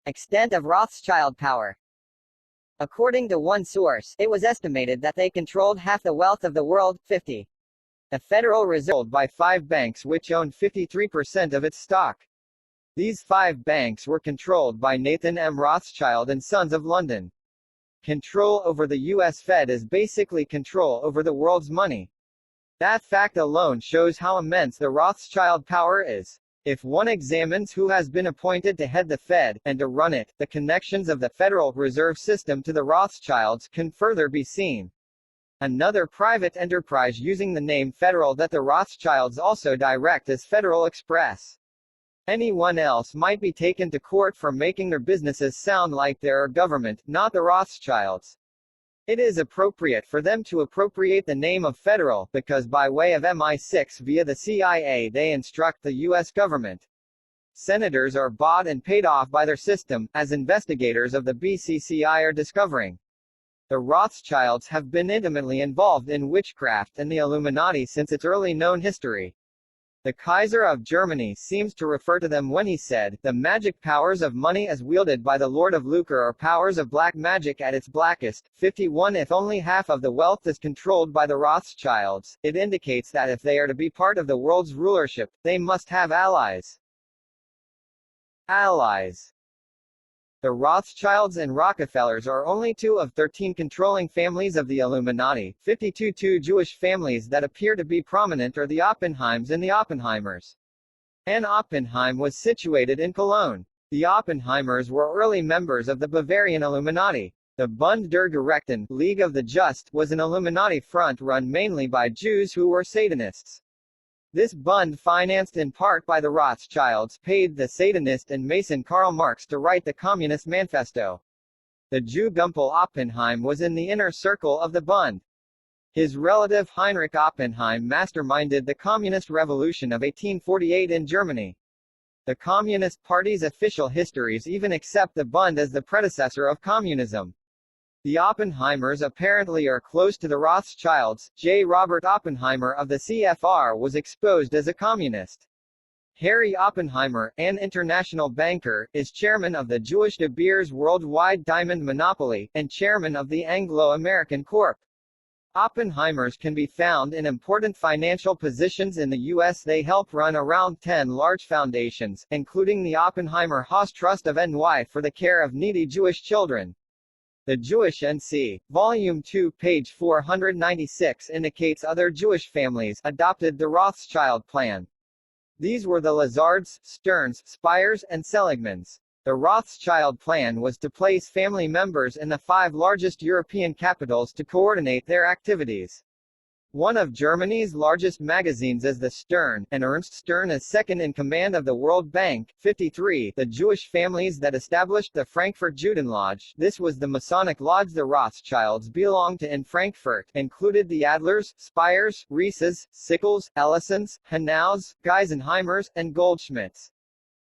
Extent of Rothschild power. According to one source, it was estimated that they controlled half the wealth of the world, 50. The Federal Reserve by 5 banks which owned 53% of its stock. These 5 banks were controlled by Nathan M. Rothschild and Sons of London. Control over the U.S. Fed is basically control over the world's money. That fact alone shows how immense the Rothschild power is. If one examines who has been appointed to head the Fed, and to run it, the connections of the Federal Reserve System to the Rothschilds can further be seen. Another private enterprise using the name Federal that the Rothschilds also direct is Federal Express. Anyone else might be taken to court for making their businesses sound like they're a government, not the Rothschilds. It is appropriate for them to appropriate the name of Federal, because by way of MI6 via the CIA they instruct the U.S. government. Senators are bought and paid off by their system, as investigators of the BCCI are discovering. The Rothschilds have been intimately involved in witchcraft and the Illuminati since its early known history. The Kaiser of Germany seems to refer to them when he said, "The magic powers of money as wielded by the Lord of Lucre are powers of black magic at its blackest." 51 If only half of the wealth is controlled by the Rothschilds, it indicates that if they are to be part of the world's rulership, they must have allies. Allies. The Rothschilds and Rockefellers are only 2 of 13 controlling families of the Illuminati. 52 Two Jewish families that appear to be prominent are the Oppenheims and the Oppenheimers. An Oppenheim was situated in Cologne. The Oppenheimers were early members of the Bavarian Illuminati. The Bund der Gerechten, League of the Just, was an Illuminati front run mainly by Jews who were Satanists. This Bund, financed in part by the Rothschilds, paid the Satanist and Mason Karl Marx to write the Communist Manifesto. The Jew Gumpel Oppenheim was in the inner circle of the Bund. His relative Heinrich Oppenheim masterminded the Communist Revolution of 1848 in Germany. The Communist Party's official histories even accept the Bund as the predecessor of communism. The Oppenheimers apparently are close to the Rothschilds. J. Robert Oppenheimer of the CFR was exposed as a communist. Harry Oppenheimer, an international banker, is chairman of the Jewish De Beers Worldwide Diamond Monopoly, and chairman of the Anglo-American Corp. Oppenheimers can be found in important financial positions in the U.S. They help run around 10 large foundations, including the Oppenheimer Haas Trust of NY for the care of needy Jewish children. The Jewish NC, Volume 2, page 496 indicates other Jewish families adopted the Rothschild plan. These were the Lazards, Sterns, Spires, and Seligmans. The Rothschild plan was to place family members in the 5 largest European capitals to coordinate their activities. One of Germany's largest magazines is the Stern, and Ernst Stern is second in command of the World Bank. 53 The Jewish families that established the Frankfurt Judenlodge, this was the Masonic lodge the Rothschilds belonged to in Frankfurt, included the Adlers, Spires, Rieses, Sickles, Ellisons, Hanaus, Geisenheimers, and Goldschmidts.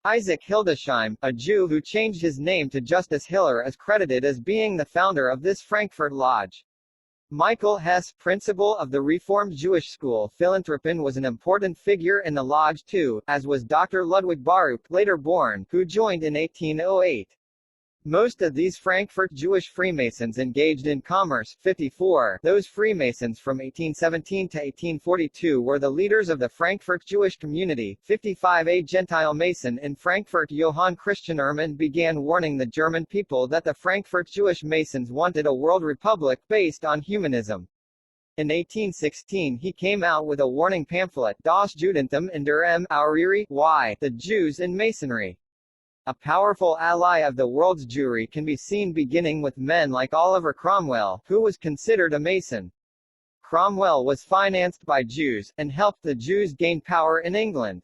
Isaac Hildesheim, a Jew who changed his name to Justus Hiller, is credited as being the founder of this Frankfurt lodge. Michael Hess, principal of the Reformed Jewish School Philanthropin, was an important figure in the lodge too, as was Dr. Ludwig Baruch, later born, who joined in 1808. Most of these Frankfurt Jewish Freemasons engaged in commerce. 54 Those Freemasons from 1817 to 1842 were the leaders of the Frankfurt Jewish community. 55 A Gentile Mason in Frankfurt Johann Christian Ehrman began warning the German people that the Frankfurt Jewish Masons wanted a world republic based on humanism. In 1816 he came out with a warning pamphlet, Das Judentum in der Auriri, why, the Jews in Masonry. A powerful ally of the world's Jewry can be seen beginning with men like Oliver Cromwell, who was considered a Mason. Cromwell was financed by Jews, and helped the Jews gain power in England.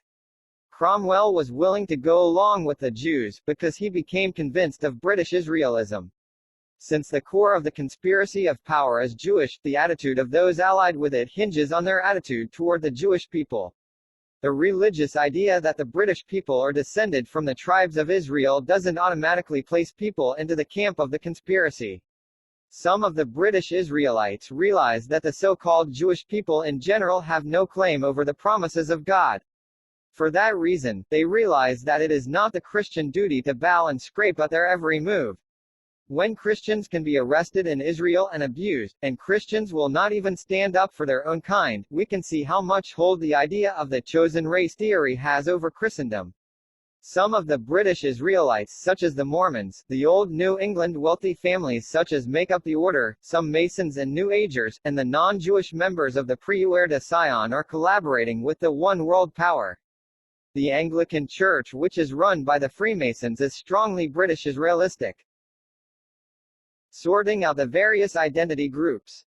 Cromwell was willing to go along with the Jews, because he became convinced of British Israelism. Since the core of the conspiracy of power is Jewish, the attitude of those allied with it hinges on their attitude toward the Jewish people. The religious idea that the British people are descended from the tribes of Israel doesn't automatically place people into the camp of the conspiracy. Some of the British Israelites realize that the so-called Jewish people in general have no claim over the promises of God. For that reason, they realize that it is not the Christian duty to bow and scrape at their every move. When Christians can be arrested in Israel and abused, and Christians will not even stand up for their own kind, we can see how much hold the idea of the chosen race theory has over Christendom. Some of the British Israelites such as the Mormons, the old New England wealthy families such as make up the order, some Masons and New Agers, and the non-Jewish members of the Prieuré de Sion are collaborating with the one world power. The Anglican Church, which is run by the Freemasons, is strongly British Israelistic. Sorting out the various identity groups.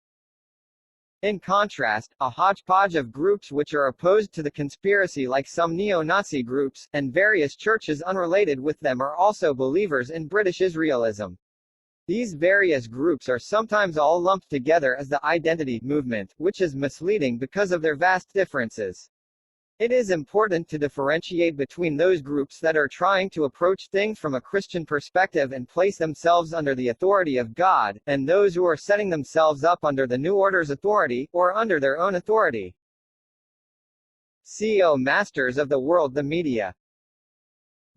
In contrast, a hodgepodge of groups which are opposed to the conspiracy like some neo-Nazi groups, and various churches unrelated with them are also believers in British Israelism. These various groups are sometimes all lumped together as the identity movement, which is misleading because of their vast differences. It is important to differentiate between those groups that are trying to approach things from a Christian perspective and place themselves under the authority of God, and those who are setting themselves up under the New Order's authority, or under their own authority. CO Masters of the World, the Media.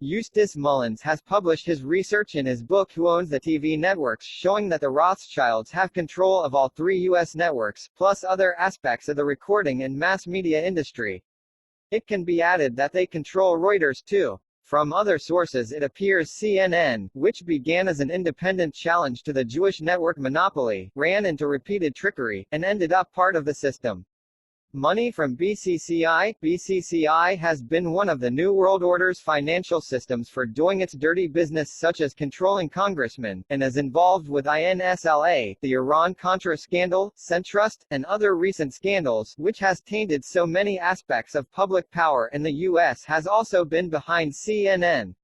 Eustace Mullins has published his research in his book Who Owns the TV Networks, showing that the Rothschilds have control of all 3 U.S. networks, plus other aspects of the recording and mass media industry. It can be added that they control Reuters too. From other sources it appears CNN, which began as an independent challenge to the Jewish network monopoly, ran into repeated trickery, and ended up part of the system. Money from BCCI. BCCI has been one of the New World Order's financial systems for doing its dirty business such as controlling congressmen, and is involved with INSLA, the Iran-Contra scandal, Centrust, and other recent scandals, which has tainted so many aspects of public power in the U.S. has also been behind CNN.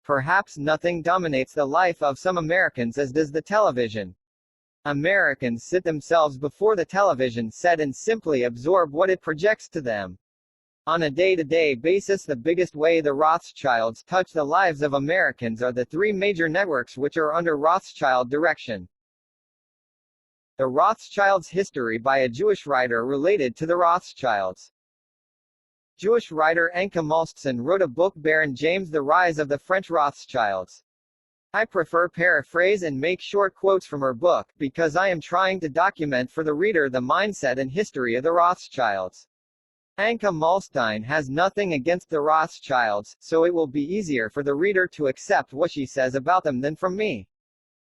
Perhaps nothing dominates the life of some Americans as does the television. Americans sit themselves before the television set and simply absorb what it projects to them. On a day-to-day basis, the biggest way the Rothschilds touch the lives of Americans are the 3 major networks which are under Rothschild direction. The Rothschilds' history by a Jewish writer related to the Rothschilds. Jewish writer Anke Malston wrote a book, Baron James: The Rise of the French Rothschilds. I prefer paraphrase and make short quotes from her book, because I am trying to document for the reader the mindset and history of the Rothschilds. Anke Malstein has nothing against the Rothschilds, so it will be easier for the reader to accept what she says about them than from me.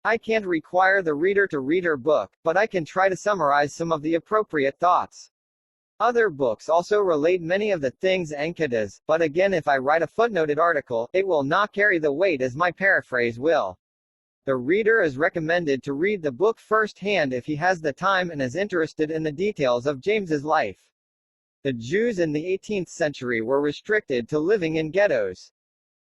I can't require the reader to read her book, but I can try to summarize some of the appropriate thoughts. Other books also relate many of the things Anke does, but again, if I write a footnoted article, it will not carry the weight as my paraphrase will. The reader is recommended to read the book first-hand if he has the time and is interested in the details of James's life. The Jews in the 18th century were restricted to living in ghettos.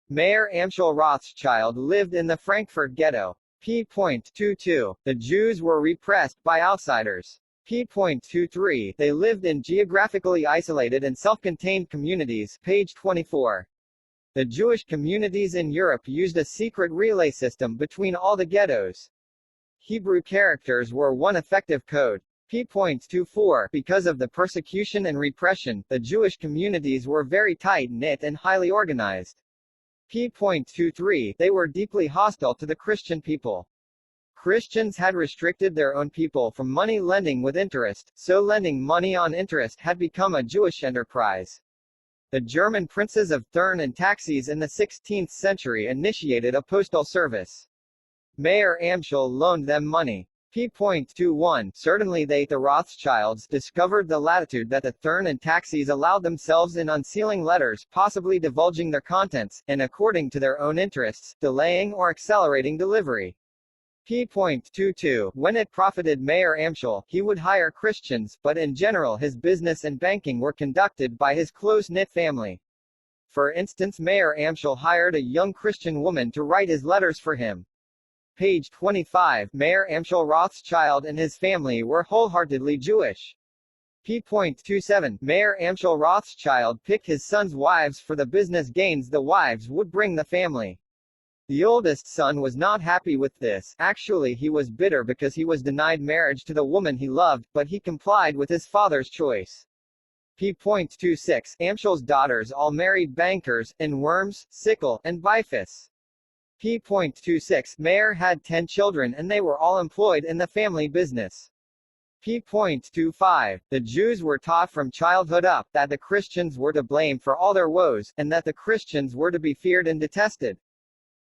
Mayer Amschel Rothschild lived in the Frankfurt ghetto. p.22. The Jews were repressed by outsiders. p.23. They lived in geographically isolated and self-contained communities. Page 24. The Jewish communities in Europe used a secret relay system between all the ghettos. Hebrew characters were one effective code. p.24. Because of the persecution and repression, the Jewish communities were very tight-knit and highly organized. p.23. They were deeply hostile to the Christian people. Christians had restricted their own people from money lending with interest, so lending money on interest had become a Jewish enterprise. The German princes of Thurn and Taxis in the 16th century initiated a postal service. Mayer Amschel loaned them money. p.21. Certainly they, the Rothschilds, discovered the latitude that the Thurn and Taxis allowed themselves in unsealing letters, possibly divulging their contents, and according to their own interests, delaying or accelerating delivery. p.22. When it profited Mayer Amschel, he would hire Christians, but in general his business and banking were conducted by his close-knit family. For instance, Mayer Amschel hired a young Christian woman to write his letters for him. Page 25. Mayer Amschel Rothschild and his family were wholeheartedly Jewish. p.27. Mayer Amschel Rothschild picked his sons' wives for the business gains the wives would bring the family. The oldest son was not happy with this. Actually, he was bitter because he was denied marriage to the woman he loved, but he complied with his father's choice. p.26 Amschel's daughters all married bankers, in Worms, Sickle, and Bifus. p.26 Mayer had 10 children and they were all employed in the family business. p.25 The Jews were taught from childhood up that the Christians were to blame for all their woes, and that the Christians were to be feared and detested.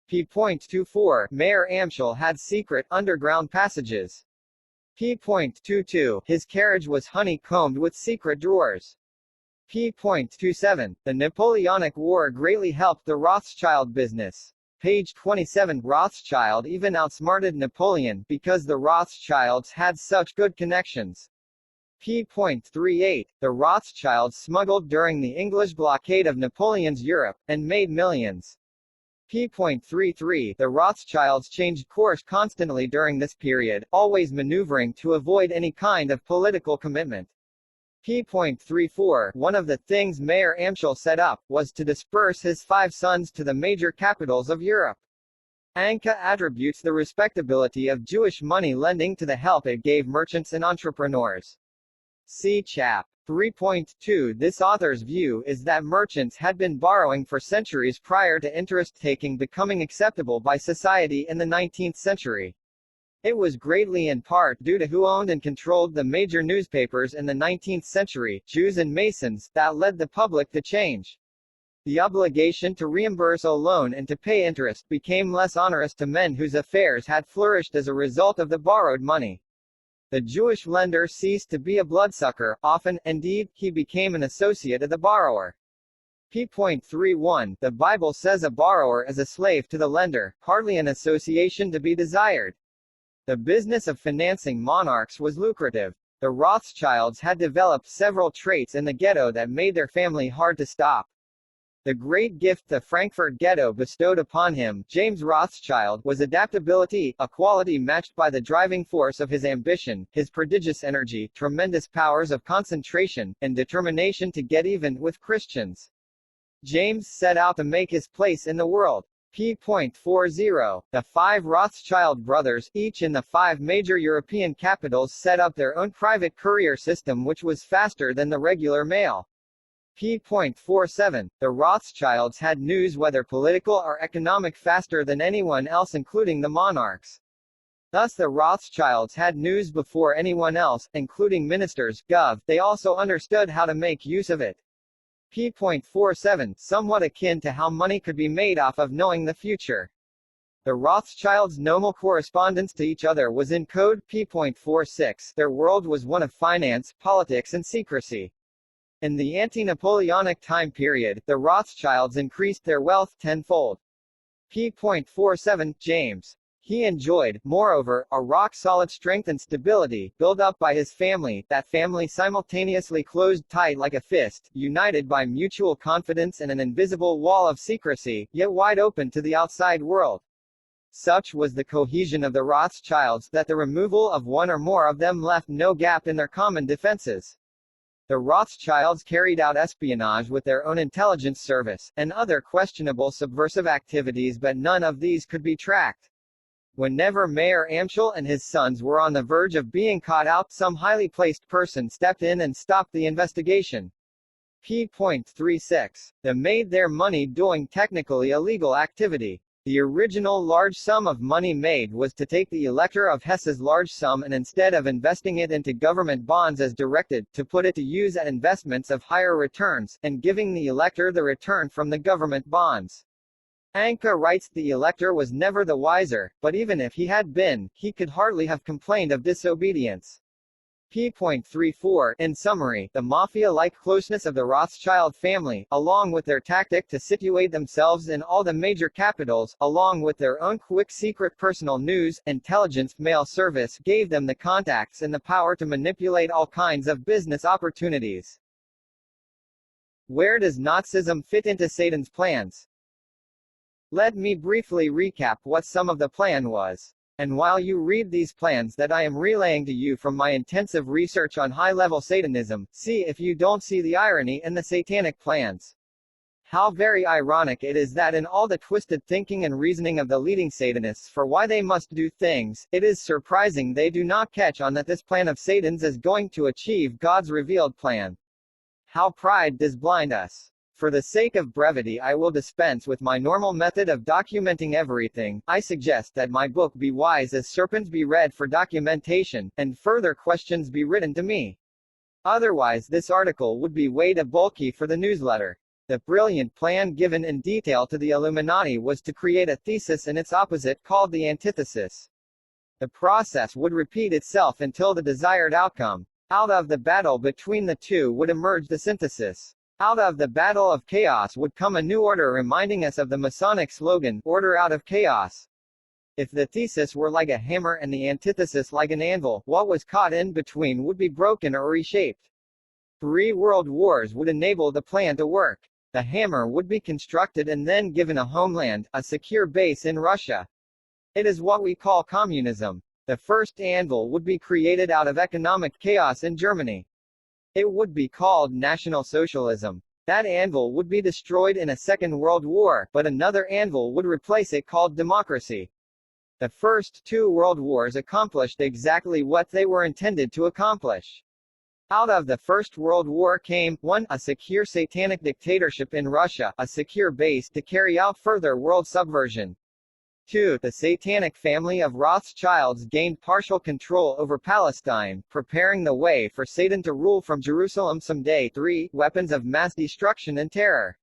p.24 Mayer Amschel had secret, underground passages. p.22 His carriage was honeycombed with secret drawers. p.27 The Napoleonic War greatly helped the Rothschild business. Page 27 Rothschild even outsmarted Napoleon, because the Rothschilds had such good connections. p.38 The Rothschilds smuggled during the English blockade of Napoleon's Europe, and made millions. p.33 The Rothschilds changed course constantly during this period, always maneuvering to avoid any kind of political commitment. p.34 One of the things Mayer Amschel set up, was to disperse his 5 sons to the major capitals of Europe. Anka attributes the respectability of Jewish money lending to the help it gave merchants and entrepreneurs. See Chap. 3.2 This author's view is that merchants had been borrowing for centuries prior to interest-taking becoming acceptable by society in the 19th century. It was greatly in part due to who owned and controlled the major newspapers in the 19th century, Jews and Masons, that led the public to change. The obligation to reimburse a loan and to pay interest became less onerous to men whose affairs had flourished as a result of the borrowed money. The Jewish lender ceased to be a bloodsucker, often, indeed, he became an associate of the borrower. p.31 The Bible says a borrower is a slave to the lender, hardly an association to be desired. The business of financing monarchs was lucrative. The Rothschilds had developed several traits in the ghetto that made their family hard to stop. The great gift the Frankfurt ghetto bestowed upon him, James Rothschild, was adaptability, a quality matched by the driving force of his ambition, his prodigious energy, tremendous powers of concentration, and determination to get even with Christians. James set out to make his place in the world. p.40 The 5 Rothschild brothers, each in the 5 major European capitals, set up their own private courier system which was faster than the regular mail. p.47 The Rothschilds had news, whether political or economic, faster than anyone else including the monarchs. Thus the Rothschilds had news before anyone else, including ministers, gov. They also understood how to make use of it. p.47 Somewhat akin to how money could be made off of knowing the future. The Rothschilds' normal correspondence to each other was in code. p.46 Their world was one of finance, politics and secrecy. In the ante-Napoleonic time period, the Rothschilds increased their wealth tenfold. p.47 James. He enjoyed, moreover, a rock-solid strength and stability, built up by his family, that family simultaneously closed tight like a fist, united by mutual confidence and an invisible wall of secrecy, yet wide open to the outside world. Such was the cohesion of the Rothschilds that the removal of one or more of them left no gap in their common defenses. The Rothschilds carried out espionage with their own intelligence service, and other questionable subversive activities, but none of these could be tracked. Whenever Mayer Amschel and his sons were on the verge of being caught out, some highly placed person stepped in and stopped the investigation. p.36 They made their money doing technically illegal activity. The original large sum of money made was to take the Elector of Hesse's large sum and, instead of investing it into government bonds as directed, to put it to use at investments of higher returns, and giving the Elector the return from the government bonds. Anka writes, the Elector was never the wiser, but even if he had been, he could hardly have complained of disobedience. p.34 In summary, the mafia-like closeness of the Rothschild family, along with their tactic to situate themselves in all the major capitals, along with their own quick secret personal news, intelligence, mail service, gave them the contacts and the power to manipulate all kinds of business opportunities. Where does Nazism fit into Satan's plans? Let me briefly recap what some of the plan was. And while you read these plans that I am relaying to you from my intensive research on high-level Satanism, see if you don't see the irony in the satanic plans. How very ironic it is that in all the twisted thinking and reasoning of the leading Satanists for why they must do things, it is surprising they do not catch on that this plan of Satan's is going to achieve God's revealed plan. How pride does blind us. For the sake of brevity, I will dispense with my normal method of documenting everything. I suggest that my book Be Wise as Serpents be read for documentation, and further questions be written to me. Otherwise, this article would be way too bulky for the newsletter. The brilliant plan given in detail to the Illuminati was to create a thesis and its opposite called the antithesis. The process would repeat itself until the desired outcome. Out of the battle between the two would emerge the synthesis. Out of the battle of chaos would come a new order, reminding us of the Masonic slogan, "Order out of chaos." If the thesis were like a hammer and the antithesis like an anvil, what was caught in between would be broken or reshaped. 3 world wars would enable the plan to work. The hammer would be constructed and then given a homeland, a secure base in Russia. It is what we call communism. The first anvil would be created out of economic chaos in Germany. It would be called National Socialism. That anvil would be destroyed in a Second World War, but another anvil would replace it called democracy. The first 2 world wars accomplished exactly what they were intended to accomplish. Out of the First World War came, 1. A secure satanic dictatorship in Russia, a secure base to carry out further world subversion. 2. The satanic family of Rothschilds gained partial control over Palestine, preparing the way for Satan to rule from Jerusalem someday. 3. Weapons of mass destruction and terror.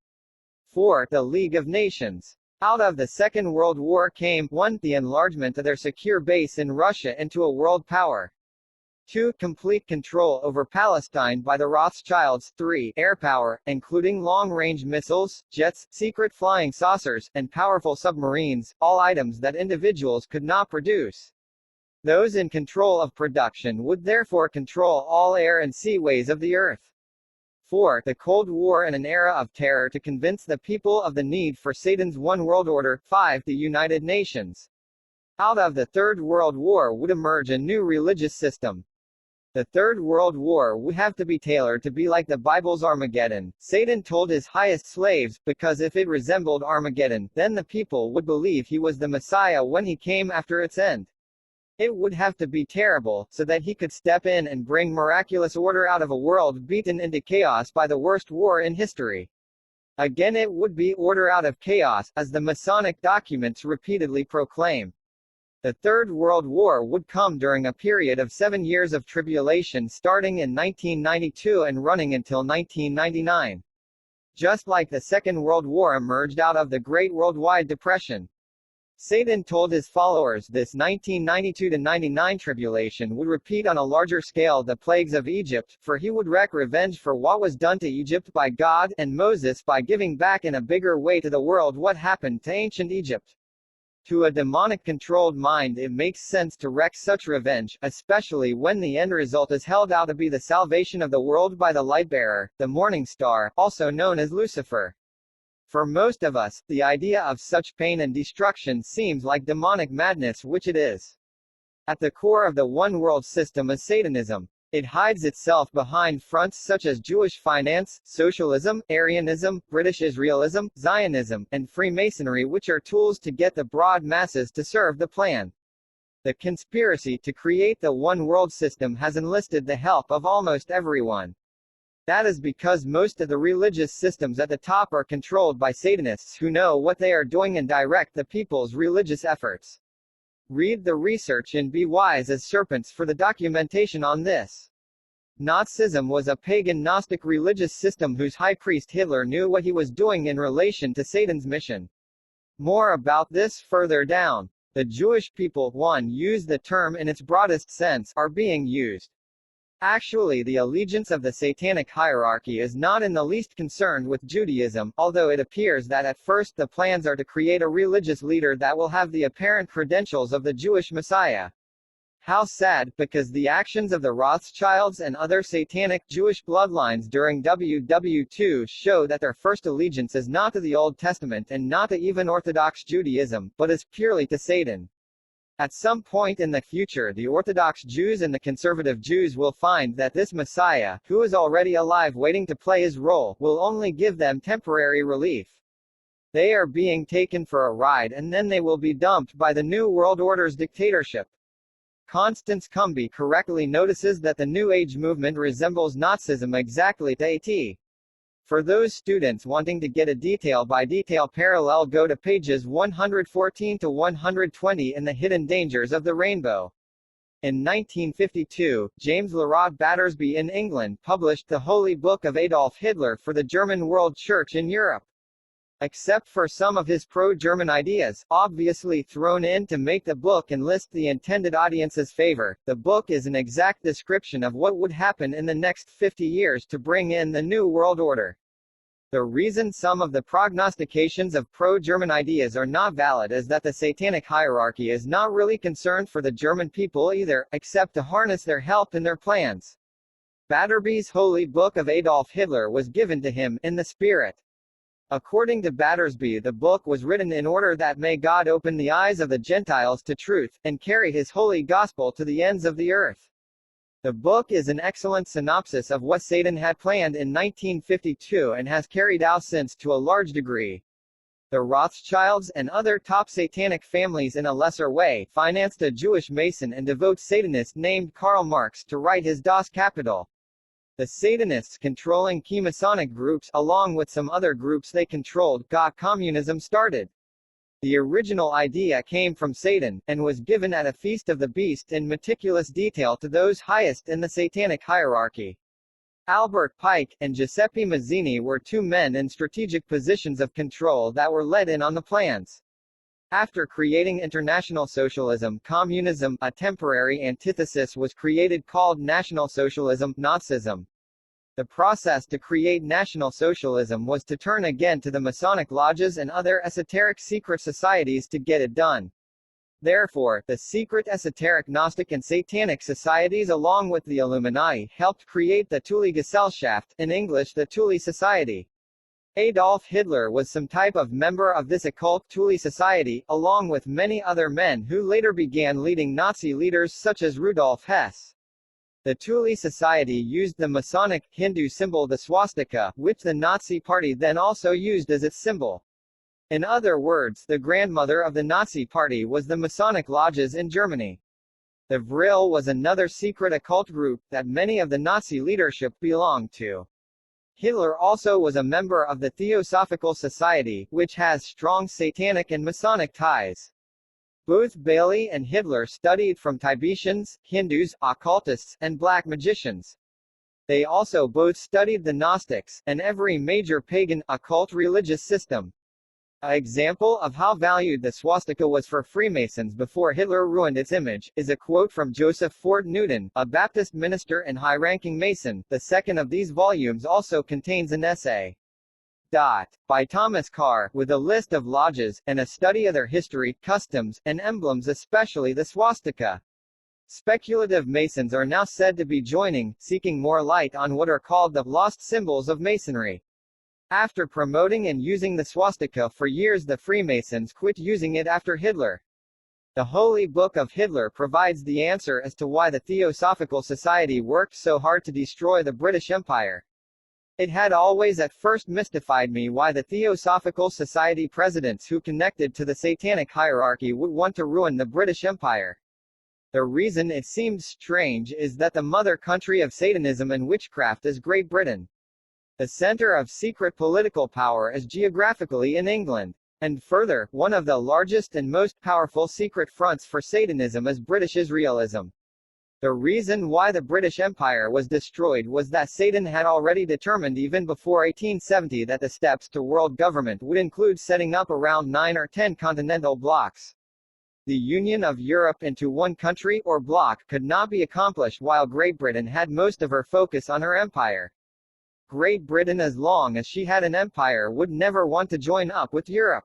4. The League of Nations. Out of the Second World War came, 1. The enlargement of their secure base in Russia into a world power. 2. Complete control over Palestine by the Rothschilds. 3. Air power, including long-range missiles, jets, secret flying saucers, and powerful submarines, all items that individuals could not produce. Those in control of production would therefore control all air and seaways of the earth. 4. The Cold War and an era of terror to convince the people of the need for Satan's one world order. 5. The United Nations. Out of the Third World War would emerge a new religious system. The Third World War would have to be tailored to be like the Bible's Armageddon. Satan told his highest slaves, because if it resembled Armageddon, then the people would believe he was the Messiah when he came after its end. It would have to be terrible, so that he could step in and bring miraculous order out of a world beaten into chaos by the worst war in history. Again, it would be order out of chaos, as the Masonic documents repeatedly proclaim. The Third World War would come during a period of 7 years of tribulation starting in 1992 and running until 1999. Just like the Second World War emerged out of the Great Worldwide Depression. Satan told his followers this 1992-99 tribulation would repeat on a larger scale the plagues of Egypt, for he would wreak revenge for what was done to Egypt by God and Moses by giving back in a bigger way to the world what happened to ancient Egypt. To a demonic-controlled mind it makes sense to wreak such revenge, especially when the end result is held out to be the salvation of the world by the Lightbearer, the Morning Star, also known as Lucifer. For most of us, the idea of such pain and destruction seems like demonic madness, which it is. At the core of the one-world system is Satanism. It hides itself behind fronts such as Jewish finance, socialism, Aryanism, British Israelism, Zionism, and Freemasonry, which are tools to get the broad masses to serve the plan. The conspiracy to create the one-world system has enlisted the help of almost everyone. That is because most of the religious systems at the top are controlled by Satanists who know what they are doing and direct the people's religious efforts. Read the research in Be Wise as Serpents for the documentation on this. Nazism was a pagan Gnostic religious system whose high priest Hitler knew what he was doing in relation to Satan's mission. More about this further down. The Jewish people, 1. Use the term in its broadest sense, are being used. Actually, the allegiance of the satanic hierarchy is not in the least concerned with Judaism, although it appears that at first the plans are to create a religious leader that will have the apparent credentials of the Jewish Messiah. How sad, because the actions of the Rothschilds and other satanic Jewish bloodlines during WW2 show that their first allegiance is not to the Old Testament and not to even Orthodox Judaism, but is purely to Satan. At some point in the future, the Orthodox Jews and the conservative Jews will find that this Messiah, who is already alive waiting to play his role, will only give them temporary relief. They are being taken for a ride and then they will be dumped by the New World Order's dictatorship. Constance Cumby correctly notices that the New Age movement resembles Nazism exactly to a T. For those students wanting to get a detail-by-detail parallel, go to pages 114 to 120 in The Hidden Dangers of the Rainbow. In 1952, James Lerod Battersby in England published the Holy Book of Adolf Hitler for the German World Church in Europe. Except for some of his pro-German ideas, obviously thrown in to make the book enlist the intended audience's favor, the book is an exact description of what would happen in the next 50 years to bring in the New World Order. The reason some of the prognostications of pro-German ideas are not valid is that the satanic hierarchy is not really concerned for the German people either, except to harness their help in their plans. Batterby's Holy Book of Adolf Hitler was given to him, in the spirit. According to Battersby, the book was written in order that may God open the eyes of the Gentiles to truth, and carry his holy gospel to the ends of the earth. The book is an excellent synopsis of what Satan had planned in 1952 and has carried out since to a large degree. The Rothschilds, and other top satanic families in a lesser way, financed a Jewish Mason and devout Satanist named Karl Marx to write his Das Kapital. The Satanists controlling key Masonic groups, along with some other groups they controlled, got communism started. The original idea came from Satan, and was given at a feast of the beast in meticulous detail to those highest in the satanic hierarchy. Albert Pike and Giuseppe Mazzini were two men in strategic positions of control that were let in on the plans. After creating international socialism, communism, a temporary antithesis was created called National Socialism, Nazism. The process to create National Socialism was to turn again to the Masonic lodges and other esoteric secret societies to get it done. Therefore, the secret esoteric Gnostic and Satanic societies along with the Illuminati helped create the Thule Gesellschaft, in English the Thule Society. Adolf Hitler was some type of member of this occult Thule Society, along with many other men who later began leading Nazi leaders such as Rudolf Hess. The Thule Society used the Masonic, Hindu symbol the swastika, which the Nazi Party then also used as its symbol. In other words, the grandmother of the Nazi Party was the Masonic lodges in Germany. The Vril was another secret occult group that many of the Nazi leadership belonged to. Hitler also was a member of the Theosophical Society, which has strong satanic and Masonic ties. Both Bailey and Hitler studied from Tibetians, Hindus, occultists, and black magicians. They also both studied the Gnostics, and every major pagan, occult religious system. An example of how valued the swastika was for Freemasons before Hitler ruined its image, is a quote from Joseph Ford Newton, a Baptist minister and high-ranking Mason. The second of these volumes also contains an essay. By Thomas Carr, with a list of lodges, and a study of their history, customs, and emblems, especially the swastika. Speculative Masons are now said to be joining, seeking more light on what are called the lost symbols of Masonry. After promoting and using the swastika for years, the Freemasons quit using it after Hitler. The Holy Book of Hitler provides the answer as to why the Theosophical Society worked so hard to destroy the British Empire. It had always at first mystified me why the Theosophical Society presidents who connected to the satanic hierarchy would want to ruin the British Empire. The reason it seemed strange is that the mother country of Satanism and witchcraft is Great Britain. The center of secret political power is geographically in England. And further, one of the largest and most powerful secret fronts for Satanism is British Israelism. The reason why the British Empire was destroyed was that Satan had already determined even before 1870 that the steps to world government would include setting up around 9 or 10 continental blocks. The union of Europe into one country or bloc could not be accomplished while Great Britain had most of her focus on her empire. Great Britain, as long as she had an empire, would never want to join up with Europe.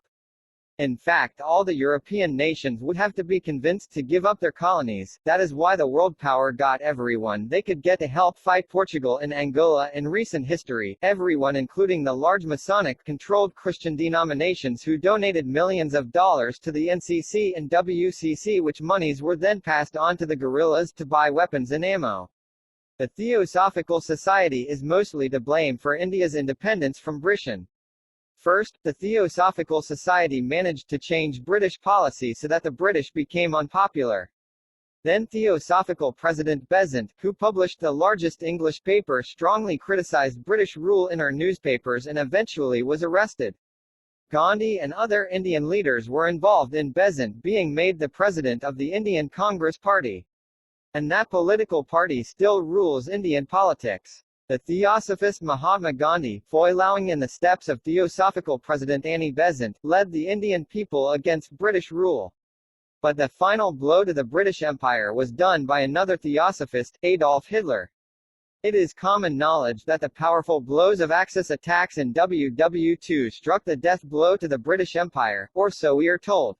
In fact, all the European nations would have to be convinced to give up their colonies. That is why the world power got everyone they could get to help fight Portugal in Angola in recent history, everyone including the large Masonic-controlled Christian denominations who donated millions of dollars to the NCC and WCC, which monies were then passed on to the guerrillas to buy weapons and ammo. The Theosophical Society is mostly to blame for India's independence from Britain. First, the Theosophical Society managed to change British policy so that the British became unpopular. Then Theosophical President Besant, who published the largest English paper, strongly criticized British rule in our newspapers and eventually was arrested. Gandhi and other Indian leaders were involved in Besant being made the president of the Indian Congress Party. And that political party still rules Indian politics. The Theosophist Mahatma Gandhi, following in the steps of Theosophical President Annie Besant, led the Indian people against British rule. But the final blow to the British Empire was done by another Theosophist, Adolf Hitler. It is common knowledge that the powerful blows of Axis attacks in WW2 struck the death blow to the British Empire, or so we are told.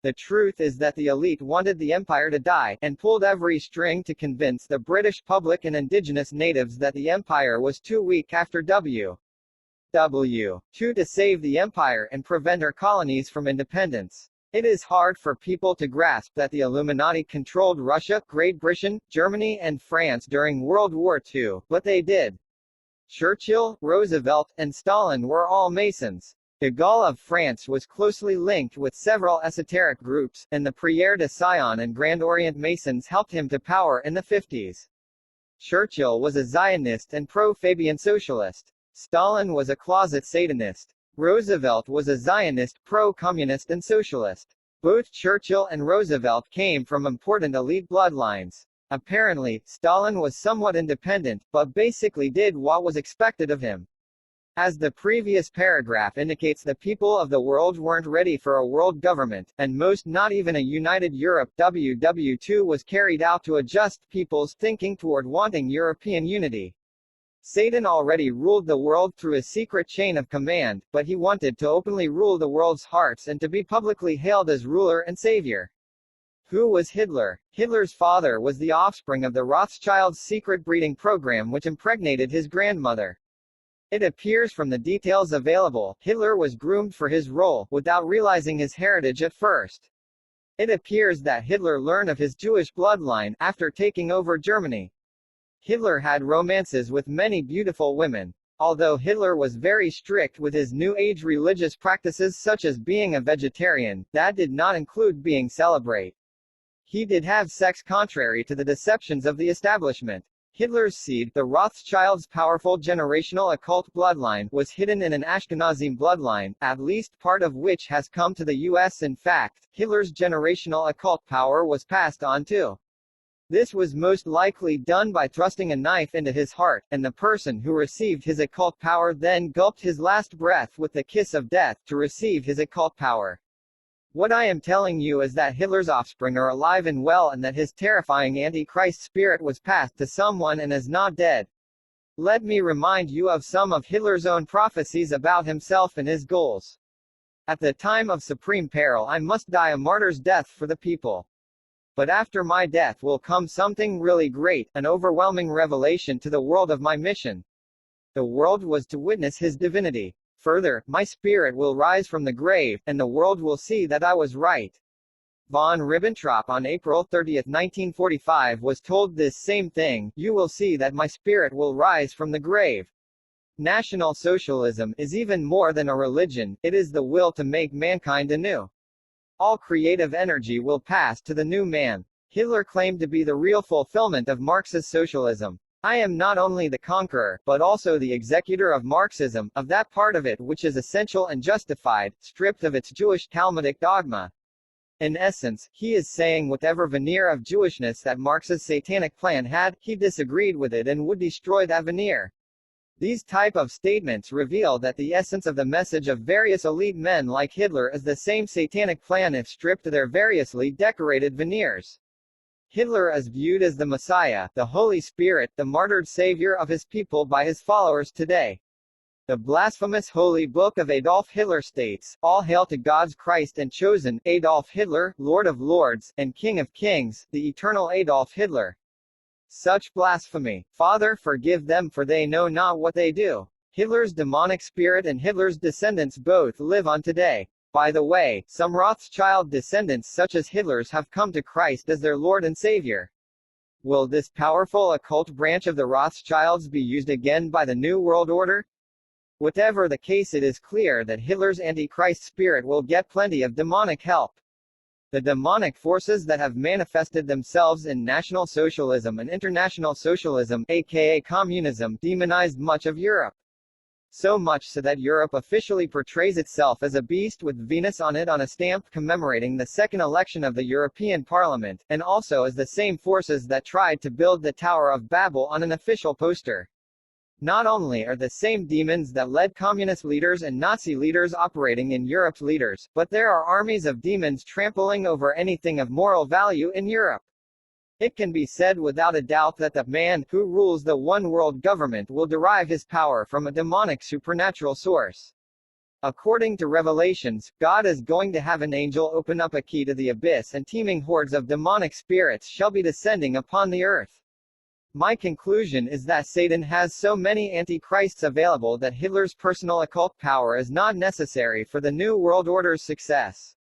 The truth is that the elite wanted the empire to die, and pulled every string to convince the British public and indigenous natives that the empire was too weak after WW2 to save the empire and prevent our colonies from independence. It is hard for people to grasp that the Illuminati controlled Russia, Great Britain, Germany and France during World War II, but they did. Churchill, Roosevelt, and Stalin were all Masons. De Gaulle of France was closely linked with several esoteric groups, and the Prière de Sion and Grand Orient Masons helped him to power in the 50s. Churchill was a Zionist and pro-Fabian socialist. Stalin was a closet Satanist. Roosevelt was a Zionist, pro-communist and socialist. Both Churchill and Roosevelt came from important elite bloodlines. Apparently, Stalin was somewhat independent, but basically did what was expected of him. As the previous paragraph indicates, the people of the world weren't ready for a world government, and most not even a united Europe. WW2 was carried out to adjust people's thinking toward wanting European unity. Satan already ruled the world through a secret chain of command, but he wanted to openly rule the world's hearts and to be publicly hailed as ruler and savior. Who was Hitler? Hitler's father was the offspring of the Rothschilds' secret breeding program, which impregnated his grandmother. It appears from the details available, Hitler was groomed for his role, without realizing his heritage at first. It appears that Hitler learned of his Jewish bloodline after taking over Germany. Hitler had romances with many beautiful women. Although Hitler was very strict with his New Age religious practices such as being a vegetarian, that did not include being celibate. He did have sex contrary to the deceptions of the establishment. Hitler's seed, the Rothschilds' powerful generational occult bloodline, was hidden in an Ashkenazim bloodline, at least part of which has come to the U.S. In fact, Hitler's generational occult power was passed on too. This was most likely done by thrusting a knife into his heart, and the person who received his occult power then gulped his last breath with the kiss of death, to receive his occult power. What I am telling you is that Hitler's offspring are alive and well, and that his terrifying Antichrist spirit was passed to someone and is not dead. Let me remind you of some of Hitler's own prophecies about himself and his goals. At the time of supreme peril I must die a martyr's death for the people. But after my death will come something really great, an overwhelming revelation to the world of my mission. The world was to witness his divinity. Further, my spirit will rise from the grave, and the world will see that I was right. Von Ribbentrop on April 30, 1945 was told this same thing: you will see that my spirit will rise from the grave. National Socialism is even more than a religion, it is the will to make mankind anew. All creative energy will pass to the new man. Hitler claimed to be the real fulfillment of Marx's socialism. I am not only the conqueror, but also the executor of Marxism, of that part of it which is essential and justified, stripped of its Jewish Talmudic dogma. In essence, he is saying whatever veneer of Jewishness that Marx's satanic plan had, he disagreed with it and would destroy that veneer. These type of statements reveal that the essence of the message of various elite men like Hitler is the same satanic plan if stripped to their variously decorated veneers. Hitler is viewed as the Messiah, the Holy Spirit, the martyred savior of his people by his followers today. The blasphemous Holy Book of Adolf Hitler states, "All hail to God's Christ and chosen, Adolf Hitler, Lord of Lords, and King of Kings, the eternal Adolf Hitler." Such blasphemy. Father, forgive them, for they know not what they do. Hitler's demonic spirit and Hitler's descendants both live on today. By the way, some Rothschild descendants such as Hitler's have come to Christ as their Lord and Savior. Will this powerful occult branch of the Rothschilds be used again by the New World Order? Whatever the case, it is clear that Hitler's Antichrist spirit will get plenty of demonic help. The demonic forces that have manifested themselves in National Socialism and International Socialism, aka Communism, demonized much of Europe. So much so that Europe officially portrays itself as a beast with Venus on it on a stamp commemorating the second election of the European Parliament, and also as the same forces that tried to build the Tower of Babel on an official poster. Not only are the same demons that led communist leaders and Nazi leaders operating in Europe's leaders, but there are armies of demons trampling over anything of moral value in Europe. It can be said without a doubt that the man who rules the one world government will derive his power from a demonic supernatural source. According to Revelations, God is going to have an angel open up a key to the abyss, and teeming hordes of demonic spirits shall be descending upon the earth. My conclusion is that Satan has so many antichrists available that Hitler's personal occult power is not necessary for the New World Order's success.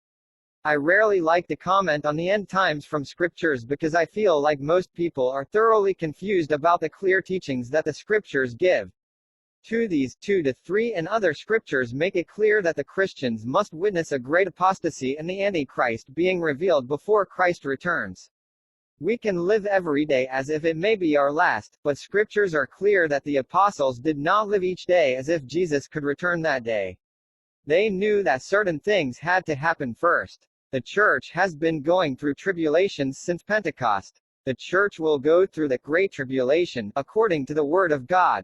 I rarely like to comment on the end times from scriptures because I feel like most people are thoroughly confused about the clear teachings that the scriptures give. These 2 to 3 and other scriptures make it clear that the Christians must witness a great apostasy and the Antichrist being revealed before Christ returns. We can live every day as if it may be our last, but scriptures are clear that the apostles did not live each day as if Jesus could return that day. They knew that certain things had to happen first. The church has been going through tribulations since Pentecost. The church will go through the Great Tribulation, according to the Word of God.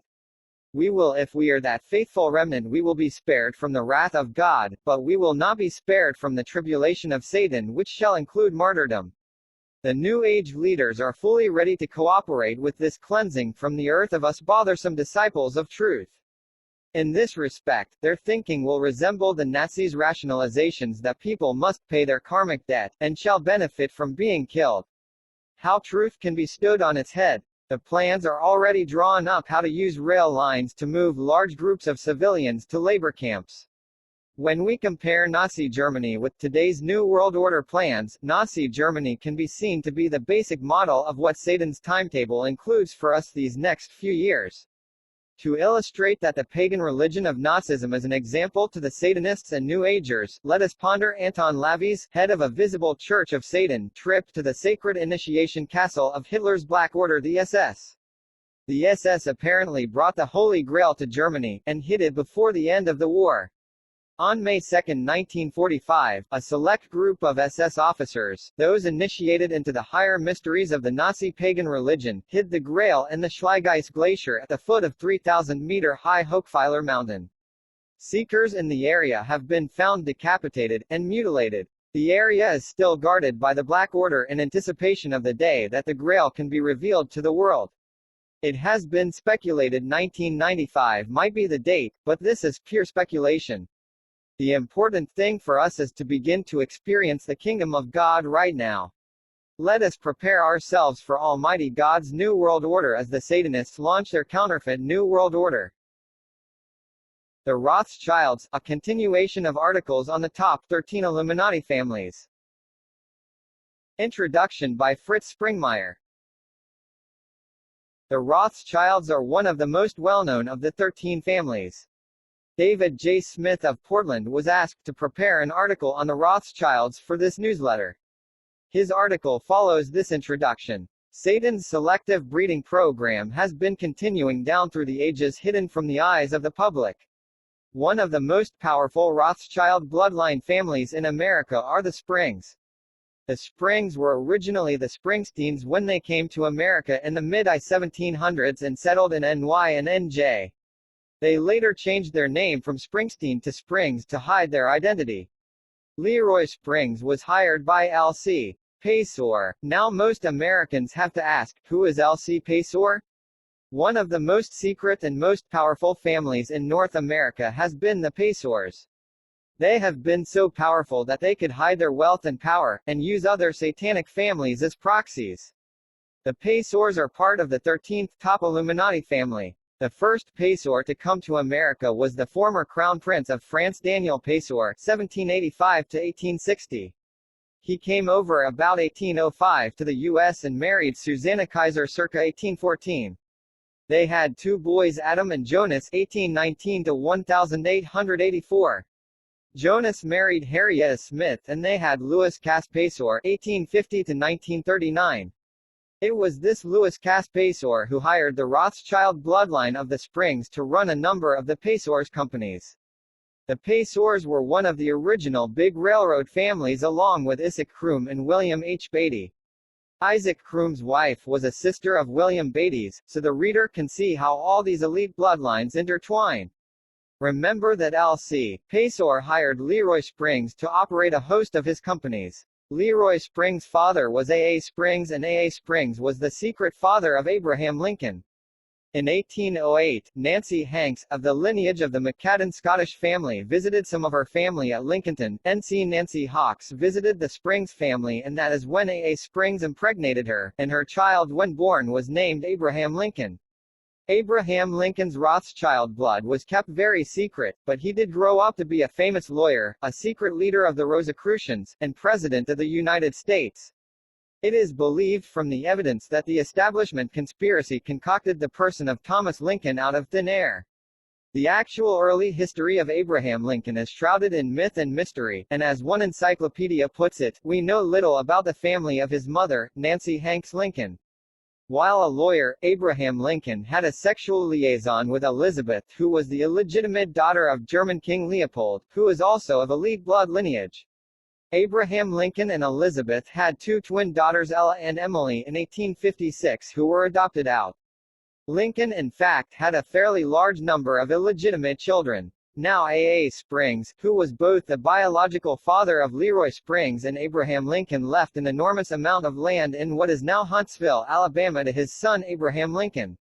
We will, if we are that faithful remnant, we will be spared from the wrath of God, but we will not be spared from the tribulation of Satan, which shall include martyrdom. The New Age leaders are fully ready to cooperate with this cleansing from the earth of us bothersome disciples of truth. In this respect, their thinking will resemble the Nazis' rationalizations that people must pay their karmic debt, and shall benefit from being killed. How truth can be stood on its head. The plans are already drawn up how to use rail lines to move large groups of civilians to labor camps. When we compare Nazi Germany with today's New World Order plans, Nazi Germany can be seen to be the basic model of what Satan's timetable includes for us these next few years. To illustrate that the pagan religion of Nazism is an example to the Satanists and New Agers, let us ponder Anton LaVey's, head of a visible Church of Satan, trip to the sacred initiation castle of Hitler's Black Order, the SS. The SS apparently brought the Holy Grail to Germany, and hid it before the end of the war. On May 2, 1945, a select group of SS officers, those initiated into the higher mysteries of the Nazi pagan religion, hid the Grail in the Schleigeis Glacier at the foot of 3,000-meter-high Hochfeiler Mountain. Seekers in the area have been found decapitated, and mutilated. The area is still guarded by the Black Order in anticipation of the day that the Grail can be revealed to the world. It has been speculated 1995 might be the date, but this is pure speculation. The important thing for us is to begin to experience the kingdom of God right now. Let us prepare ourselves for Almighty God's New World Order as the Satanists launch their counterfeit New World Order. The Rothschilds, a continuation of articles on the top 13 Illuminati families. Introduction by Fritz Springmeier. The Rothschilds are one of the most well-known of the 13 families. David J. Smith of Portland was asked to prepare an article on the Rothschilds for this newsletter. His article follows this introduction. Satan's selective breeding program has been continuing down through the ages, hidden from the eyes of the public. One of the most powerful Rothschild bloodline families in America are the Springs. The Springs were originally the Springsteens when they came to America in the mid-1700s and settled in NY and NJ. They later changed their name from Springsteen to Springs to hide their identity. Leroy Springs was hired by L.C. Paysor. Now most Americans have to ask, who is L.C. Paysor? One of the most secret and most powerful families in North America has been the Paysors. They have been so powerful that they could hide their wealth and power, and use other satanic families as proxies. The Paysors are part of the 13th top Illuminati family. The first Paysor to come to America was the former Crown Prince of France Daniel Paysor, 1785–1860. He came over about 1805 to the U.S. and married Susanna Kaiser circa 1814. They had 2 boys, Adam and Jonas, 1819–1884. Jonas married Harrietta Smith and they had Louis Caspasor (1850–1939). It was this Louis Caspasor who hired the Rothschild bloodline of the Springs to run a number of the Pasors companies. The Pasors were one of the original big railroad families along with Isaac Krum and William H. Beatty. Isaac Krum's wife was a sister of William Beatty's, so the reader can see how all these elite bloodlines intertwine. Remember that L.C. Pasor hired Leroy Springs to operate a host of his companies. Leroy Springs' father was A. A. Springs and A. A. Springs was the secret father of Abraham Lincoln. In 1808, Nancy Hanks, of the lineage of the McCadden Scottish family, visited some of her family at Lincolnton. N.C. Nancy Hawks visited the Springs family, and that is when A. A. Springs impregnated her, and her child when born was named Abraham Lincoln. Abraham Lincoln's Rothschild blood was kept very secret, but he did grow up to be a famous lawyer, a secret leader of the Rosicrucians, and President of the United States. It is believed from the evidence that the establishment conspiracy concocted the person of Thomas Lincoln out of thin air. The actual early history of Abraham Lincoln is shrouded in myth and mystery, and as one encyclopedia puts it, we know little about the family of his mother, Nancy Hanks Lincoln. While a lawyer, Abraham Lincoln had a sexual liaison with Elizabeth, who was the illegitimate daughter of German King Leopold, who was also of elite blood lineage. Abraham Lincoln and Elizabeth had two twin daughters, Ella and Emily, in 1856, who were adopted out. Lincoln in fact had a fairly large number of illegitimate children. Now A. A. Springs, who was both the biological father of Leroy Springs and Abraham Lincoln, left an enormous amount of land in what is now Huntsville, Alabama to his son Abraham Lincoln.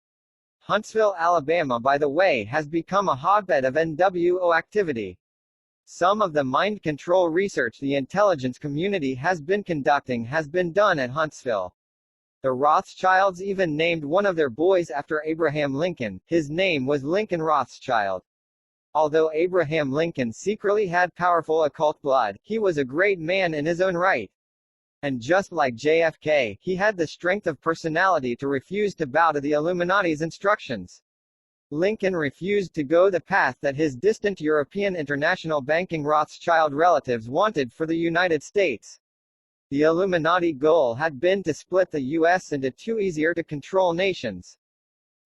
Huntsville, Alabama, by the way, has become a hotbed of NWO activity. Some of the mind control research the intelligence community has been conducting has been done at Huntsville. The Rothschilds even named one of their boys after Abraham Lincoln. His name was Lincoln Rothschild. Although Abraham Lincoln secretly had powerful occult blood, he was a great man in his own right. And just like JFK, he had the strength of personality to refuse to bow to the Illuminati's instructions. Lincoln refused to go the path that his distant European international banking Rothschild relatives wanted for the United States. The Illuminati goal had been to split the U.S. into two easier-to-control nations.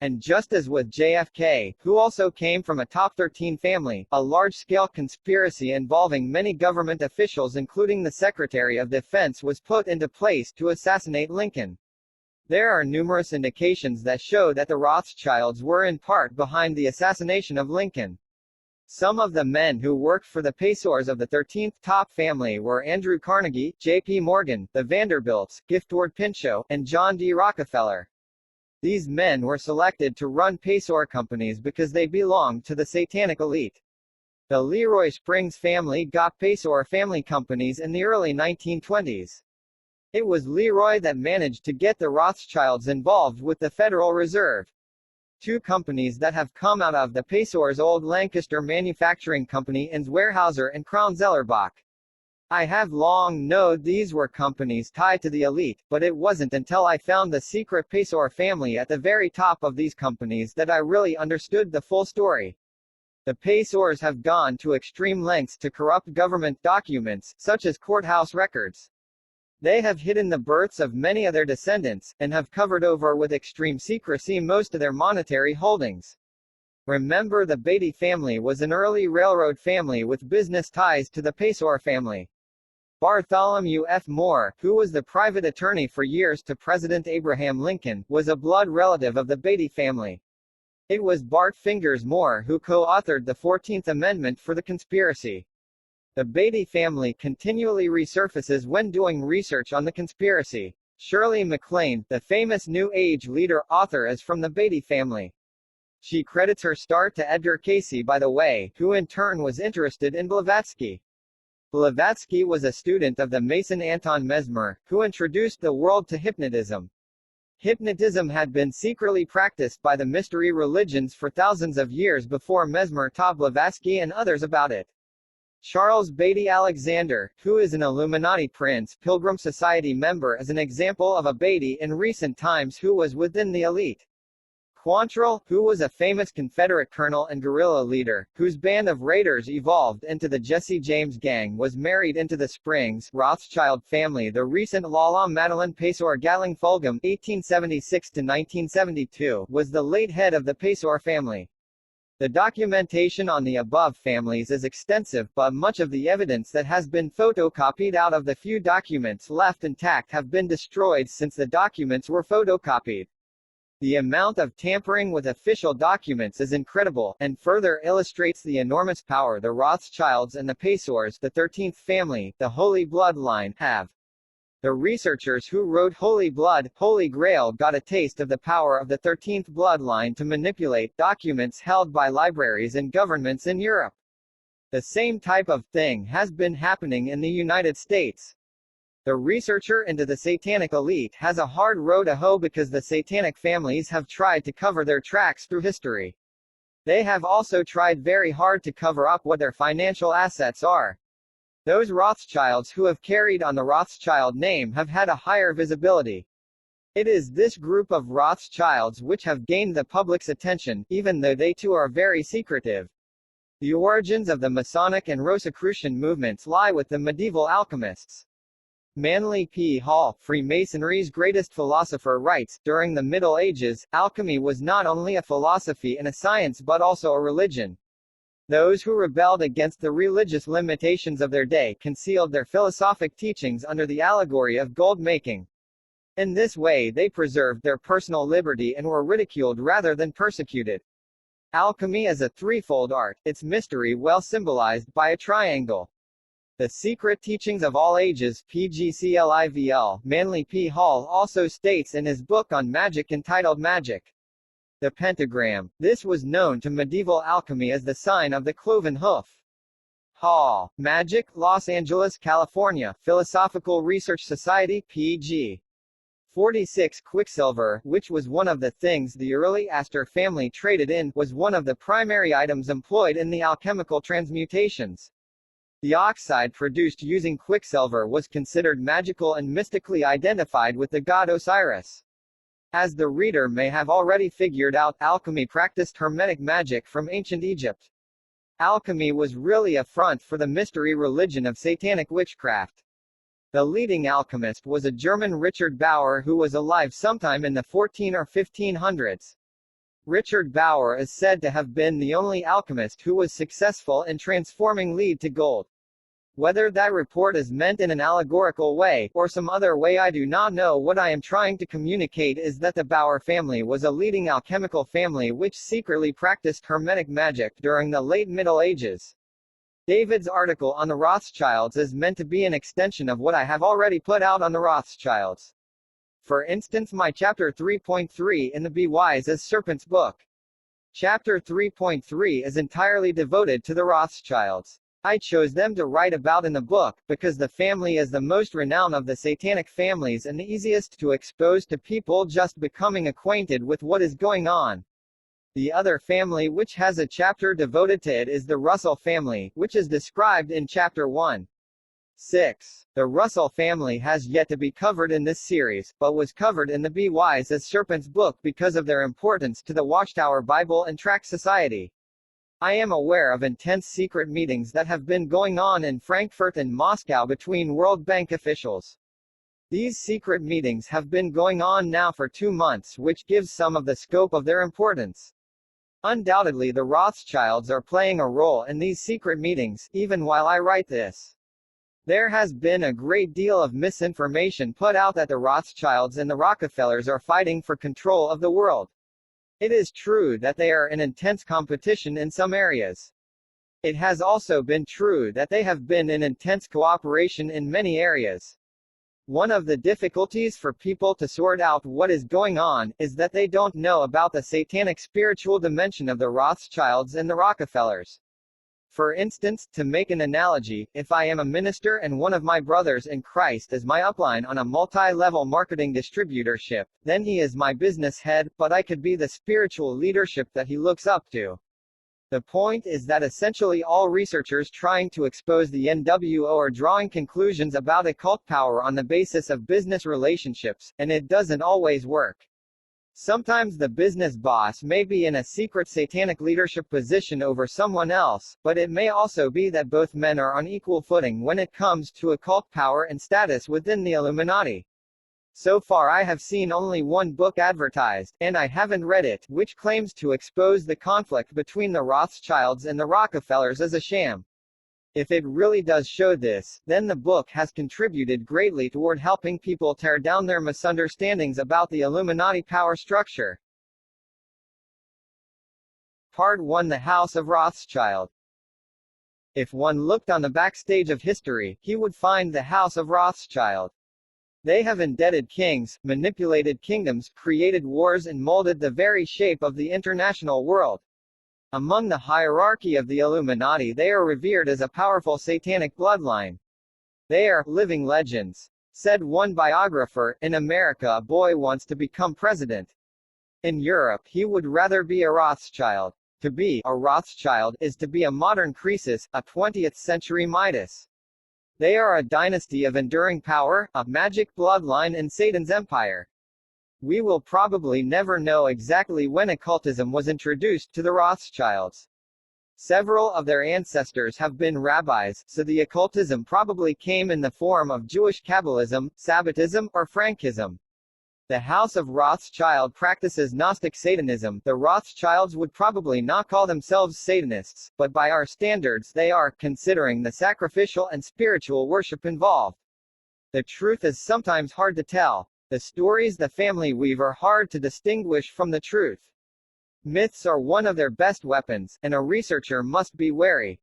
And just as with JFK, who also came from a top 13 family, a large-scale conspiracy involving many government officials including the Secretary of Defense was put into place to assassinate Lincoln. There are numerous indications that show that the Rothschilds were in part behind the assassination of Lincoln. Some of the men who worked for the Pasors of the 13th top family were Andrew Carnegie, J.P. Morgan, the Vanderbilts, Giftord Pinchot, and John D. Rockefeller. These men were selected to run Pasor companies because they belonged to the satanic elite. The Leroy Springs family got Pasor family companies in the early 1920s. It was Leroy that managed to get the Rothschilds involved with the Federal Reserve. Two companies that have come out of the Pasors: Old Lancaster Manufacturing Company and Weyerhaeuser and Crown-Zellerbach. I have long known these were companies tied to the elite, but it wasn't until I found the secret Pasor family at the very top of these companies that I really understood the full story. The Pasors have gone to extreme lengths to corrupt government documents, such as courthouse records. They have hidden the births of many of their descendants, and have covered over with extreme secrecy most of their monetary holdings. Remember, the Beatty family was an early railroad family with business ties to the Pasor family. Bartholomew F. Moore, who was the private attorney for years to President Abraham Lincoln, was a blood relative of the Beatty family. It was Bart Fingers Moore who co-authored the 14th Amendment for the conspiracy. The Beatty family continually resurfaces when doing research on the conspiracy. Shirley MacLaine, the famous New Age leader author, is from the Beatty family. She credits her start to Edgar Cayce, by the way, who in turn was interested in Blavatsky. Blavatsky was a student of the Mason Anton Mesmer, who introduced the world to hypnotism. Hypnotism had been secretly practiced by the mystery religions for thousands of years before Mesmer taught Blavatsky and others about it. Charles Beatty Alexander, who is an Illuminati Prince Pilgrim Society member, is an example of a Beatty in recent times who was within the elite. Quantrill, who was a famous Confederate colonel and guerrilla leader, whose band of raiders evolved into the Jesse James Gang, was married into the Springs Rothschild family. The recent Lala Madeline Paysor Gatling Fulgham (1876–1972) was the late head of the Paysor family. The documentation on the above families is extensive, but much of the evidence that has been photocopied out of the few documents left intact have been destroyed since the documents were photocopied. The amount of tampering with official documents is incredible, and further illustrates the enormous power the Rothschilds and the Paysors, the 13th family, the Holy Bloodline, have. The researchers who wrote Holy Blood, Holy Grail got a taste of the power of the 13th bloodline to manipulate documents held by libraries and governments in Europe. The same type of thing has been happening in the United States. The researcher into the satanic elite has a hard row to hoe because the satanic families have tried to cover their tracks through history. They have also tried very hard to cover up what their financial assets are. Those Rothschilds who have carried on the Rothschild name have had a higher visibility. It is this group of Rothschilds which have gained the public's attention, even though they too are very secretive. The origins of the Masonic and Rosicrucian movements lie with the medieval alchemists. Manly P. Hall, Freemasonry's greatest philosopher, writes, during the Middle Ages, alchemy was not only a philosophy and a science but also a religion. Those who rebelled against the religious limitations of their day concealed their philosophic teachings under the allegory of gold-making. In this way they preserved their personal liberty and were ridiculed rather than persecuted. Alchemy is a threefold art, its mystery well symbolized by a triangle. The Secret Teachings of All Ages (PGCLIVL), Manly P. Hall also states in his book on magic entitled Magic. The pentagram. This was known to medieval alchemy as the sign of the cloven hoof. Hall. Magic, Los Angeles, California, Philosophical Research Society, pg. 46. Quicksilver, which was one of the things the early Astor family traded in, was one of the primary items employed in the alchemical transmutations. The oxide produced using quicksilver was considered magical and mystically identified with the god Osiris. As the reader may have already figured out, alchemy practiced Hermetic magic from ancient Egypt. Alchemy was really a front for the mystery religion of satanic witchcraft. The leading alchemist was a German Richard Bauer who was alive sometime in the 14 or 1500s. Richard Bauer is said to have been the only alchemist who was successful in transforming lead to gold. Whether that report is meant in an allegorical way, or some other way I do not know. What I am trying to communicate is that the Bauer family was a leading alchemical family which secretly practiced Hermetic magic during the late Middle Ages. David's article on the Rothschilds is meant to be an extension of what I have already put out on the Rothschilds. For instance, my Chapter 3.3 in the Be Wise as Serpents book. Chapter 3.3 is entirely devoted to the Rothschilds. I chose them to write about in the book, because the family is the most renowned of the satanic families and the easiest to expose to people just becoming acquainted with what is going on. The other family which has a chapter devoted to it is the Russell family, which is described in Chapter 1. 6. The Russell family has yet to be covered in this series, but was covered in the Be Wise as Serpents book because of their importance to the Watchtower Bible and Tract Society. I am aware of intense secret meetings that have been going on in Frankfurt and Moscow between World Bank officials. These secret meetings have been going on now for 2 months, which gives some of the scope of their importance. Undoubtedly the Rothschilds are playing a role in these secret meetings, even while I write this. There has been a great deal of misinformation put out that the Rothschilds and the Rockefellers are fighting for control of the world. It is true that they are in intense competition in some areas. It has also been true that they have been in intense cooperation in many areas. One of the difficulties for people to sort out what is going on is that they don't know about the satanic spiritual dimension of the Rothschilds and the Rockefellers. For instance, to make an analogy, if I am a minister and one of my brothers in Christ is my upline on a multi-level marketing distributorship, then he is my business head, but I could be the spiritual leadership that he looks up to. The point is that essentially all researchers trying to expose the NWO are drawing conclusions about occult power on the basis of business relationships, and it doesn't always work. Sometimes the business boss may be in a secret satanic leadership position over someone else, but it may also be that both men are on equal footing when it comes to occult power and status within the Illuminati. So far I have seen only one book advertised, and I haven't read it, which claims to expose the conflict between the Rothschilds and the Rockefellers as a sham. If it really does show this, then the book has contributed greatly toward helping people tear down their misunderstandings about the Illuminati power structure. Part 1: The House of Rothschild. If one looked on the backstage of history, he would find the House of Rothschild. They have indebted kings, manipulated kingdoms, created wars and molded the very shape of the international world. Among the hierarchy of the Illuminati they are revered as a powerful satanic bloodline. They are living legends. Said one biographer, in America a boy wants to become president. In Europe he would rather be a Rothschild. To be a Rothschild is to be a modern Croesus, a 20th century Midas. They are a dynasty of enduring power, a magic bloodline in Satan's empire. We will probably never know exactly when occultism was introduced to the Rothschilds. Several of their ancestors have been rabbis, so the occultism probably came in the form of Jewish Kabbalism, Sabbatism, or Frankism. The House of Rothschild practices Gnostic Satanism. The Rothschilds would probably not call themselves Satanists, but by our standards they are, considering the sacrificial and spiritual worship involved. The truth is sometimes hard to tell. The stories the family weave are hard to distinguish from the truth. Myths are one of their best weapons, and a researcher must be wary.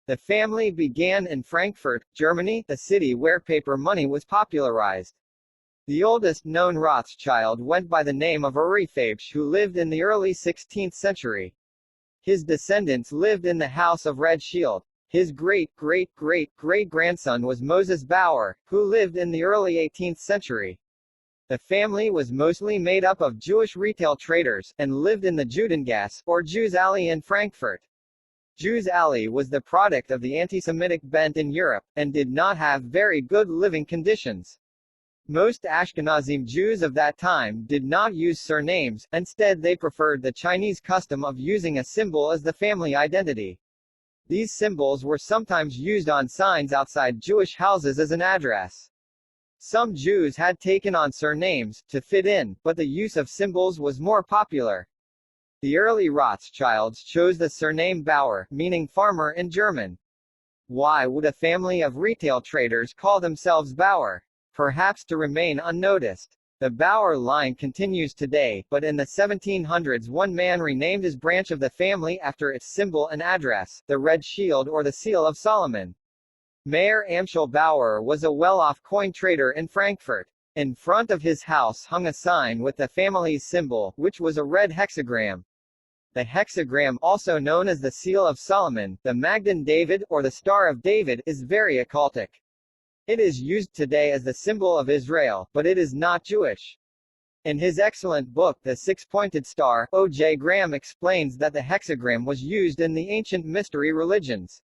The family began in Frankfurt, Germany, the city where paper money was popularized. The oldest known Rothschild went by the name of Aurifabes, who lived in the early 16th century. His descendants lived in the House of Red Shield. His great-great-great-great-grandson was Moses Bauer, who lived in the early 18th century. The family was mostly made up of Jewish retail traders, and lived in the Judengasse, or Jews' Alley in Frankfurt. Jews' Alley was the product of the anti-Semitic bent in Europe, and did not have very good living conditions. Most Ashkenazim Jews of that time did not use surnames, instead they preferred the Chinese custom of using a symbol as the family identity. These symbols were sometimes used on signs outside Jewish houses as an address. Some Jews had taken on surnames, to fit in, but the use of symbols was more popular. The early Rothschilds chose the surname Bauer, meaning farmer in German. Why would a family of retail traders call themselves Bauer? Perhaps to remain unnoticed. The Bauer line continues today, but in the 1700s one man renamed his branch of the family after its symbol and address, the Red Shield or the Seal of Solomon. Mayer Amschel Bauer was a well-off coin trader in Frankfurt. In front of his house hung a sign with the family's symbol, which was a red hexagram. The hexagram, also known as the Seal of Solomon, the Magdan David, or the Star of David, is very occultic. It is used today as the symbol of Israel, but it is not Jewish. In his excellent book The Six-Pointed Star, O.J. Graham explains that the hexagram was used in the ancient mystery religions.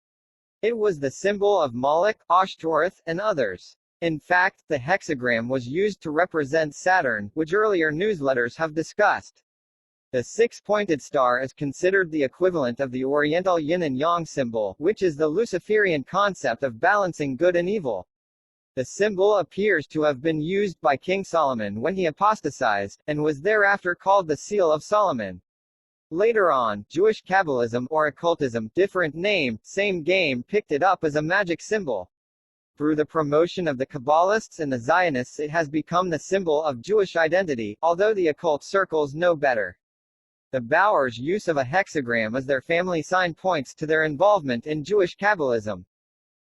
It was the symbol of Moloch, Ashtoreth, and others. In fact, the hexagram was used to represent Saturn, which earlier newsletters have discussed. The six-pointed star is considered the equivalent of the Oriental yin and yang symbol, which is the Luciferian concept of balancing good and evil. The symbol appears to have been used by King Solomon when he apostatized, and was thereafter called the Seal of Solomon. Later on, Jewish Kabbalism or occultism, different name, same game, picked it up as a magic symbol. Through the promotion of the Kabbalists and the Zionists it has become the symbol of Jewish identity, although the occult circles know better. The Bauers' use of a hexagram as their family sign points to their involvement in Jewish Kabbalism.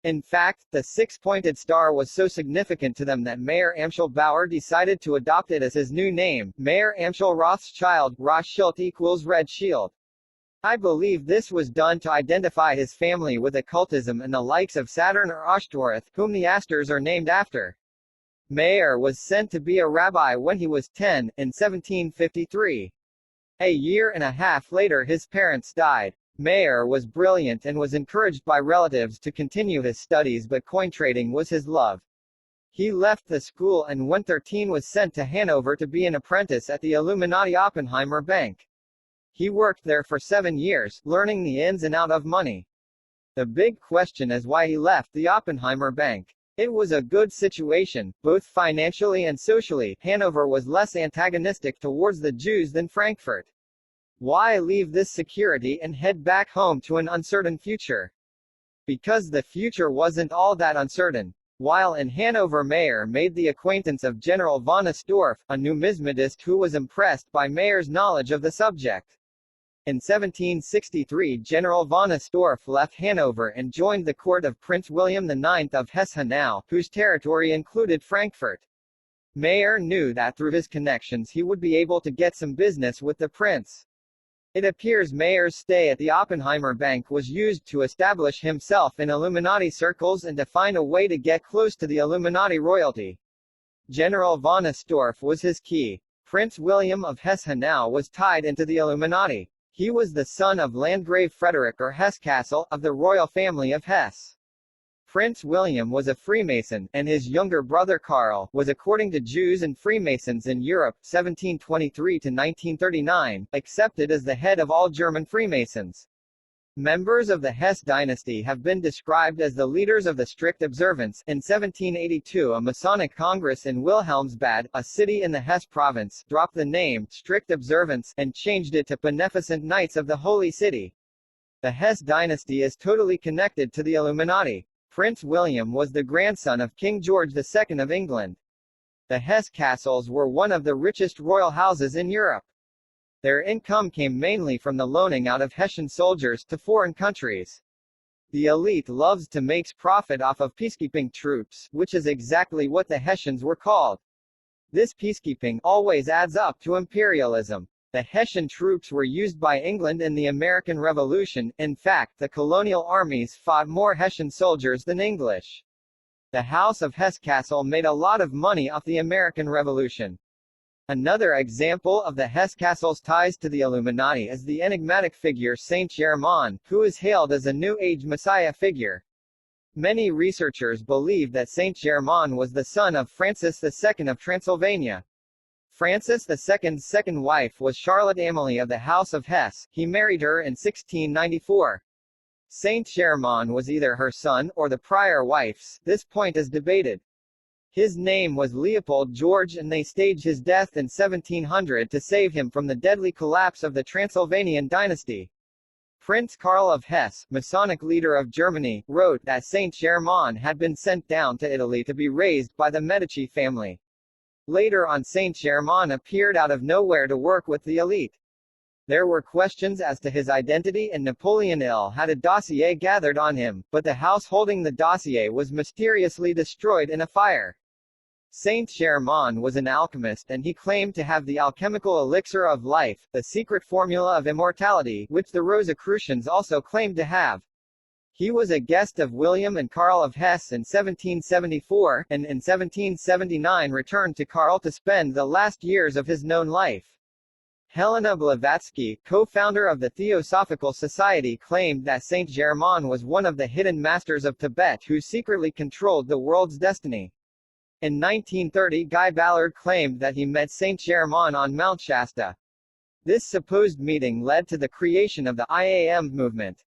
In fact, the six-pointed star was so significant to them that Mayer Amschel Bauer decided to adopt it as his new name, Mayer Amschel Rothschild, Rothschild equals Red Shield. I believe this was done to identify his family with occultism and the likes of Saturn or Ashtoreth, whom the Astors are named after. Mayer was sent to be a rabbi when he was 10, in 1753. A year and a half later his parents died. Mayer was brilliant and was encouraged by relatives to continue his studies, but coin trading was his love. He left the school and when 13 was sent to Hanover to be an apprentice at the Illuminati Oppenheimer Bank. He worked there for 7 years, learning the ins and outs of money. The big question is why he left the Oppenheimer Bank. It was a good situation, both financially and socially. Hanover was less antagonistic towards the Jews than Frankfurt. Why leave this security and head back home to an uncertain future? Because the future wasn't all that uncertain. While in Hanover, Mayer made the acquaintance of General von Astorff, a numismatist who was impressed by Mayer's knowledge of the subject. In 1763 General von Astorff left Hanover and joined the court of Prince William IX of Hesse-Hanau, whose territory included Frankfurt. Mayer knew that through his connections he would be able to get some business with the prince. It appears Mayer's stay at the Oppenheimer Bank was used to establish himself in Illuminati circles and to find a way to get close to the Illuminati royalty. General von Astorff was his key. Prince William of Hesse-Hanau was tied into the Illuminati. He was the son of Landgrave Frederick or Hesse-Kassel, of the royal family of Hesse. Prince William was a Freemason, and his younger brother Karl was, according to Jews and Freemasons in Europe, 1723 to 1939, accepted as the head of all German Freemasons. Members of the Hesse dynasty have been described as the leaders of the strict observance. In 1782 a Masonic Congress in Wilhelmsbad, a city in the Hesse province, dropped the name strict observance and changed it to Beneficent Knights of the Holy City. The Hesse dynasty is totally connected to the Illuminati. Prince William was the grandson of King George II of England. The Hesse-Kassels were one of the richest royal houses in Europe. Their income came mainly from the loaning out of Hessian soldiers to foreign countries. The elite loves to make profit off of peacekeeping troops, which is exactly what the Hessians were called. This peacekeeping always adds up to imperialism. The Hessian troops were used by England in the American Revolution. In fact, the colonial armies fought more Hessian soldiers than English. The House of Hesse-Kassel made a lot of money off the American Revolution. Another example of the Hesse-Kassel's ties to the Illuminati is the enigmatic figure Saint Germain, who is hailed as a New Age Messiah figure. Many researchers believe that Saint Germain was the son of Francis II of Transylvania. Francis II's second wife was Charlotte Amalie of the House of Hesse. He married her in 1694. Saint Germain was either her son or the prior wife's. This point is debated. His name was Leopold George and they staged his death in 1700 to save him from the deadly collapse of the Transylvanian dynasty. Prince Karl of Hesse, Masonic leader of Germany, wrote that Saint Germain had been sent down to Italy to be raised by the Medici family. Later on Saint Germain appeared out of nowhere to work with the elite. There were questions as to his identity and Napoleon Hill had a dossier gathered on him, but the house holding the dossier was mysteriously destroyed in a fire. Saint Germain was an alchemist and he claimed to have the alchemical elixir of life, the secret formula of immortality, which the Rosicrucians also claimed to have. He was a guest of William and Karl of Hesse in 1774, and in 1779 returned to Karl to spend the last years of his known life. Helena Blavatsky, co-founder of the Theosophical Society, claimed that Saint Germain was one of the hidden masters of Tibet who secretly controlled the world's destiny. In 1930 Guy Ballard claimed that he met Saint Germain on Mount Shasta. This supposed meeting led to the creation of the IAM movement.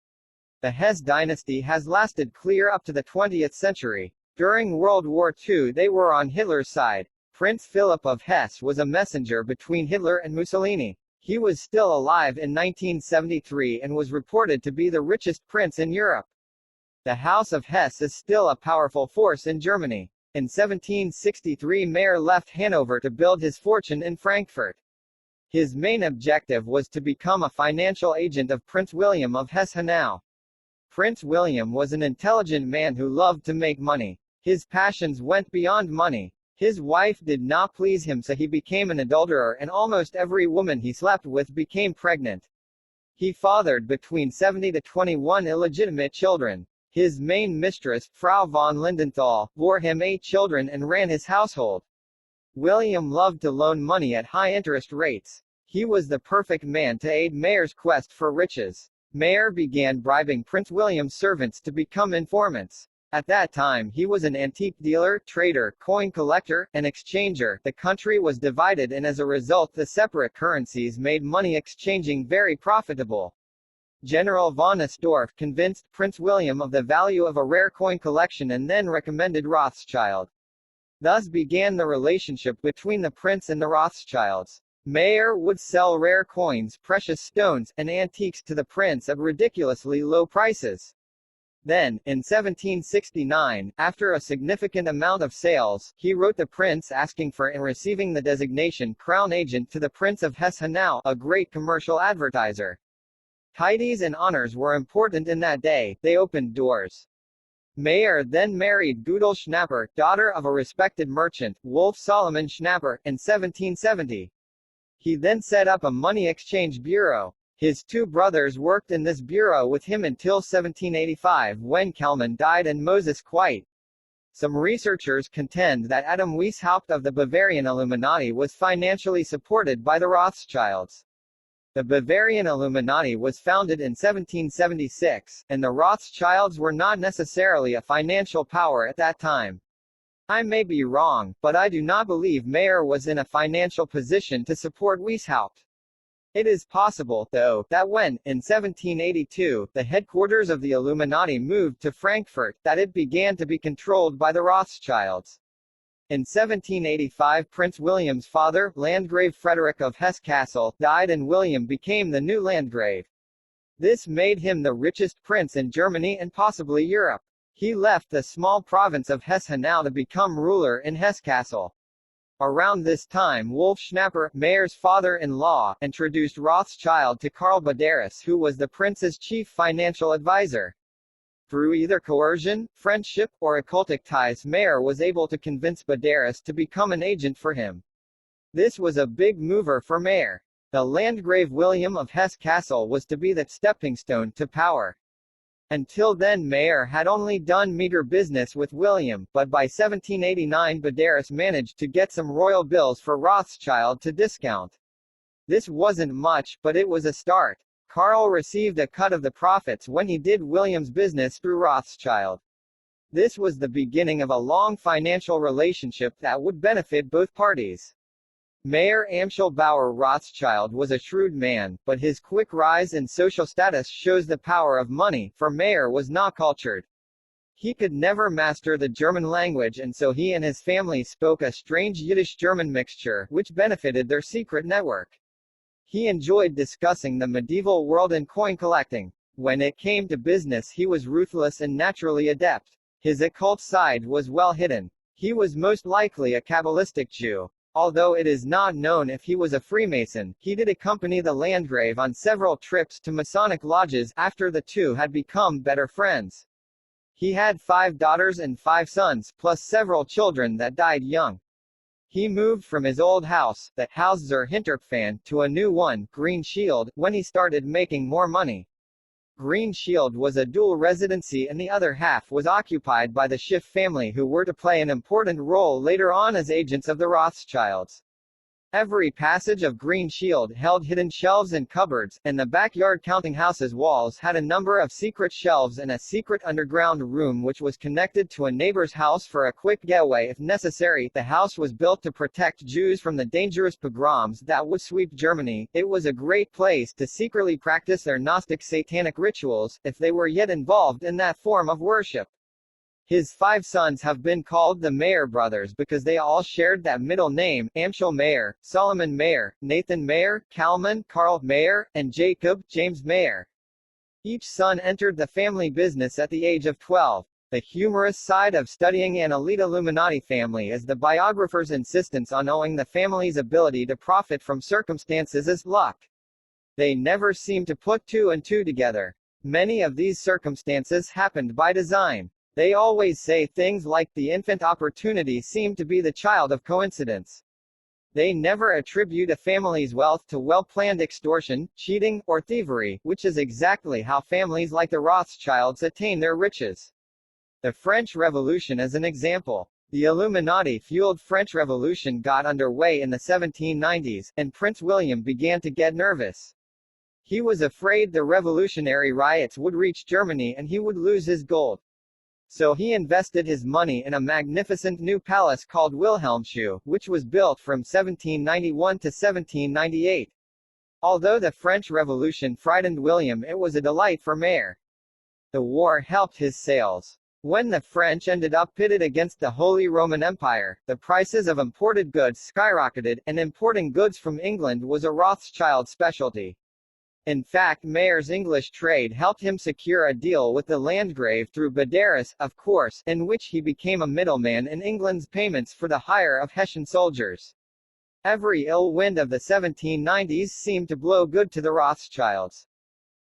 The Hesse dynasty has lasted clear up to the 20th century. During World War II they were on Hitler's side. Prince Philip of Hesse was a messenger between Hitler and Mussolini. He was still alive in 1973 and was reported to be the richest prince in Europe. The House of Hesse is still a powerful force in Germany. In 1763 Mayer left Hanover to build his fortune in Frankfurt. His main objective was to become a financial agent of Prince William of Hesse-Hanau. Prince William was an intelligent man who loved to make money. His passions went beyond money. His wife did not please him, so he became an adulterer and almost every woman he slept with became pregnant. He fathered between 70 to 21 illegitimate children. His main mistress, Frau von Lindenthal, bore him 8 children and ran his household. William loved to loan money at high interest rates. He was the perfect man to aid Mayer's quest for riches. Mayer began bribing Prince William's servants to become informants. At that time he was an antique dealer, trader, coin collector, and exchanger. The country was divided and as a result the separate currencies made money exchanging very profitable. General von Estorff convinced Prince William of the value of a rare coin collection and then recommended Rothschild. Thus began the relationship between the prince and the Rothschilds. Mayer would sell rare coins, precious stones, and antiques to the prince at ridiculously low prices. Then, in 1769, after a significant amount of sales, he wrote the prince asking for and receiving the designation Crown Agent to the Prince of Hesse-Hanau, a great commercial advertiser. Titles and honors were important in that day, they opened doors. Mayer then married Gudel Schnapper, daughter of a respected merchant, Wolf Solomon Schnapper, in 1770. He then set up a money exchange bureau. His two brothers worked in this bureau with him until 1785 when Kalman died and Moses Quite. Some researchers contend that Adam Weishaupt of the Bavarian Illuminati was financially supported by the Rothschilds. The Bavarian Illuminati was founded in 1776, and the Rothschilds were not necessarily a financial power at that time. I may be wrong, but I do not believe Mayer was in a financial position to support Weishaupt. It is possible, though, that when, in 1782, the headquarters of the Illuminati moved to Frankfurt, that it began to be controlled by the Rothschilds. In 1785 Prince William's father, Landgrave Frederick of Hesse-Kassel, died and William became the new Landgrave. This made him the richest prince in Germany and possibly Europe. He left the small province of Hesse-Hanau to become ruler in Hesse-Kassel. Around this time Wolf Schnapper, Mayer's father-in-law, introduced Rothschild to Karl Badaris, who was the prince's chief financial advisor. Through either coercion, friendship, or occultic ties Mayer was able to convince Badaris to become an agent for him. This was a big mover for Mayer. The Landgrave William of Hesse-Kassel was to be the stepping stone to power. Until then Mayer had only done meager business with William, but by 1789 Badaris managed to get some royal bills for Rothschild to discount. This wasn't much, but it was a start. Karl received a cut of the profits when he did William's business through Rothschild. This was the beginning of a long financial relationship that would benefit both parties. Mayer Amschel Bauer Rothschild was a shrewd man, but his quick rise in social status shows the power of money, for Mayer was not cultured. He could never master the German language and so he and his family spoke a strange Yiddish-German mixture, which benefited their secret network. He enjoyed discussing the medieval world and coin collecting. When it came to business he was ruthless and naturally adept. His occult side was well hidden. He was most likely a Kabbalistic Jew. Although it is not known if he was a Freemason, he did accompany the Landgrave on several trips to Masonic lodges after the two had become better friends. He had 5 daughters and 5 sons, plus several children that died young. He moved from his old house, the Haus zur Hinterpfand, to a new one, Green Shield, when he started making more money. Green Shield was a dual residency and the other half was occupied by the Schiff family who were to play an important role later on as agents of the Rothschilds. Every passage of Green Shield held hidden shelves and cupboards, and the backyard counting house's walls had a number of secret shelves and a secret underground room which was connected to a neighbor's house for a quick getaway if necessary. The house was built to protect Jews from the dangerous pogroms that would sweep Germany. It was a great place to secretly practice their Gnostic satanic rituals, if they were yet involved in that form of worship. His 5 sons have been called the Mayer brothers because they all shared that middle name, Amschel Mayer, Solomon Mayer, Nathan Mayer, Kalman, Karl Mayer, and Jacob, James Mayer. Each son entered the family business at the age of 12. The humorous side of studying an elite Illuminati family is the biographer's insistence on owing the family's ability to profit from circumstances as luck. They never seem to put 2 and 2 together. Many of these circumstances happened by design. They always say things like the infant opportunity seemed to be the child of coincidence. They never attribute a family's wealth to well-planned extortion, cheating, or thievery, which is exactly how families like the Rothschilds attain their riches. The French Revolution is an example. The Illuminati-fueled French Revolution got underway in the 1790s, and Prince William began to get nervous. He was afraid the revolutionary riots would reach Germany and he would lose his gold. So he invested his money in a magnificent new palace called Wilhelmshohe, which was built from 1791 to 1798. Although the French Revolution frightened William, it was a delight for Mayer. The war helped his sales. When the French ended up pitted against the Holy Roman Empire, the prices of imported goods skyrocketed, and importing goods from England was a Rothschild specialty. In fact, Mayer's English trade helped him secure a deal with the Landgrave through Balderas, of course, in which he became a middleman in England's payments for the hire of Hessian soldiers. Every ill wind of the 1790s seemed to blow good to the Rothschilds.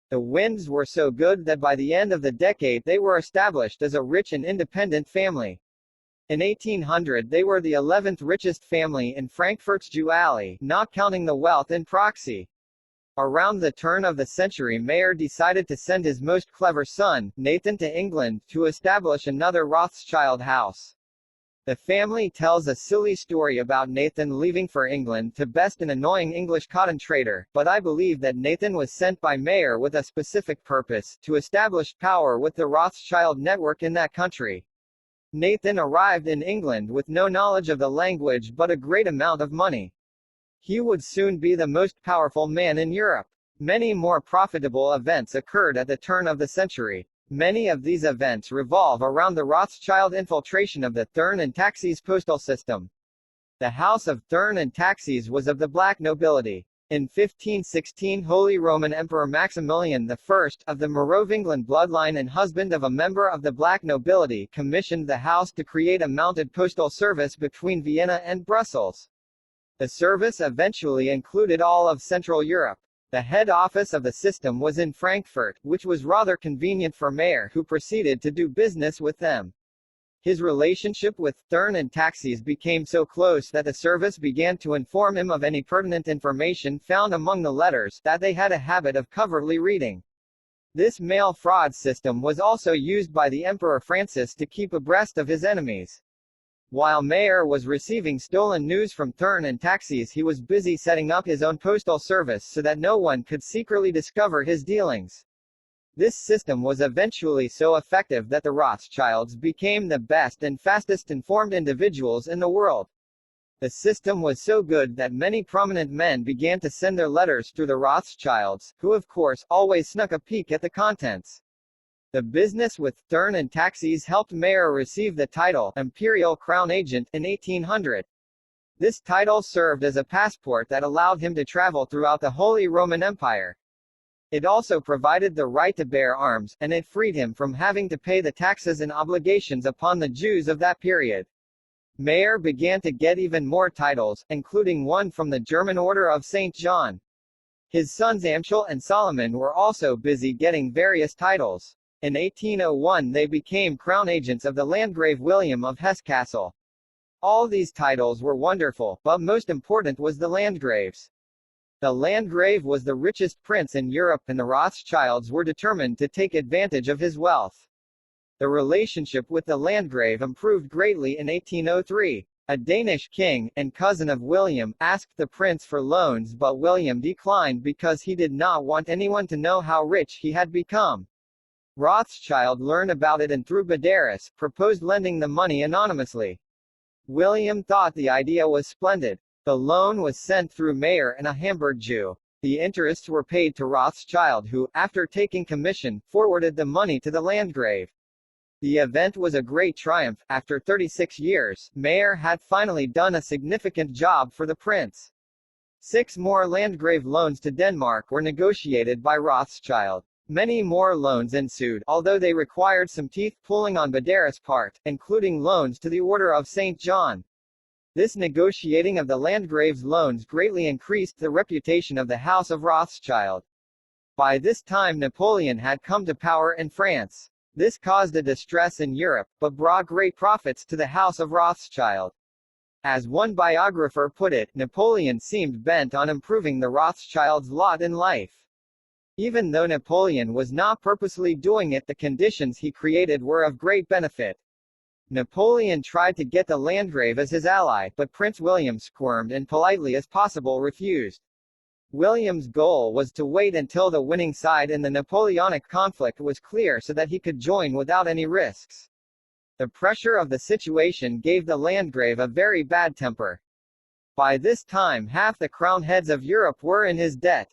The winds were so good that by the end of the decade they were established as a rich and independent family. In 1800 they were the 11th richest family in Frankfurt's Jew Alley, not counting the wealth in proxy. Around the turn of the century, Mayer decided to send his most clever son, Nathan, to England, to establish another Rothschild house. The family tells a silly story about Nathan leaving for England to best an annoying English cotton trader, but I believe that Nathan was sent by Mayer with a specific purpose, to establish power with the Rothschild network in that country. Nathan arrived in England with no knowledge of the language but a great amount of money. He would soon be the most powerful man in Europe. Many more profitable events occurred at the turn of the century. Many of these events revolve around the Rothschild infiltration of the Thurn and Taxis postal system. The House of Thurn and Taxis was of the black nobility. In 1516, Holy Roman Emperor Maximilian I, of the Merovingian bloodline and husband of a member of the black nobility, commissioned the house to create a mounted postal service between Vienna and Brussels. The service eventually included all of Central Europe. The head office of the system was in Frankfurt, which was rather convenient for Mayer, who proceeded to do business with them. His relationship with Thurn and Taxis became so close that the service began to inform him of any pertinent information found among the letters, that they had a habit of covertly reading. This mail fraud system was also used by the Emperor Francis to keep abreast of his enemies. While Mayer was receiving stolen news from Thurn and Taxis, he was busy setting up his own postal service so that no one could secretly discover his dealings. This system was eventually so effective that the Rothschilds became the best and fastest informed individuals in the world. The system was so good that many prominent men began to send their letters through the Rothschilds, who of course, always snuck a peek at the contents. The business with Thurn and Taxis helped Mayer receive the title Imperial Crown Agent in 1800. This title served as a passport that allowed him to travel throughout the Holy Roman Empire. It also provided the right to bear arms, and it freed him from having to pay the taxes and obligations upon the Jews of that period. Mayer began to get even more titles, including one from the German Order of St. John. His sons Amschel and Solomon were also busy getting various titles. In 1801 they became crown agents of the Landgrave William of Hesse-Kassel. All these titles were wonderful, but most important was the Landgrave's. The Landgrave was the richest prince in Europe, and the Rothschilds were determined to take advantage of his wealth. The relationship with the Landgrave improved greatly in 1803. A Danish king, and cousin of William, asked the prince for loans, but William declined because he did not want anyone to know how rich he had become. Rothschild learned about it and through Balderas, proposed lending the money anonymously. William thought the idea was splendid. The loan was sent through Mayer and a Hamburg Jew. The interests were paid to Rothschild, who, after taking commission, forwarded the money to the Landgrave. The event was a great triumph. After 36 years, Mayer had finally done a significant job for the prince. 6 more Landgrave loans to Denmark were negotiated by Rothschild. Many more loans ensued, although they required some teeth-pulling on Balderas' part, including loans to the Order of St. John. This negotiating of the Landgrave's loans greatly increased the reputation of the House of Rothschild. By this time Napoleon had come to power in France. This caused a distress in Europe, but brought great profits to the House of Rothschild. As one biographer put it, Napoleon seemed bent on improving the Rothschilds' lot in life. Even though Napoleon was not purposely doing it, the conditions he created were of great benefit. Napoleon tried to get the Landgrave as his ally, but Prince William squirmed and politely as possible refused. William's goal was to wait until the winning side in the Napoleonic conflict was clear so that he could join without any risks. The pressure of the situation gave the Landgrave a very bad temper. By this time half the crown heads of Europe were in his debt.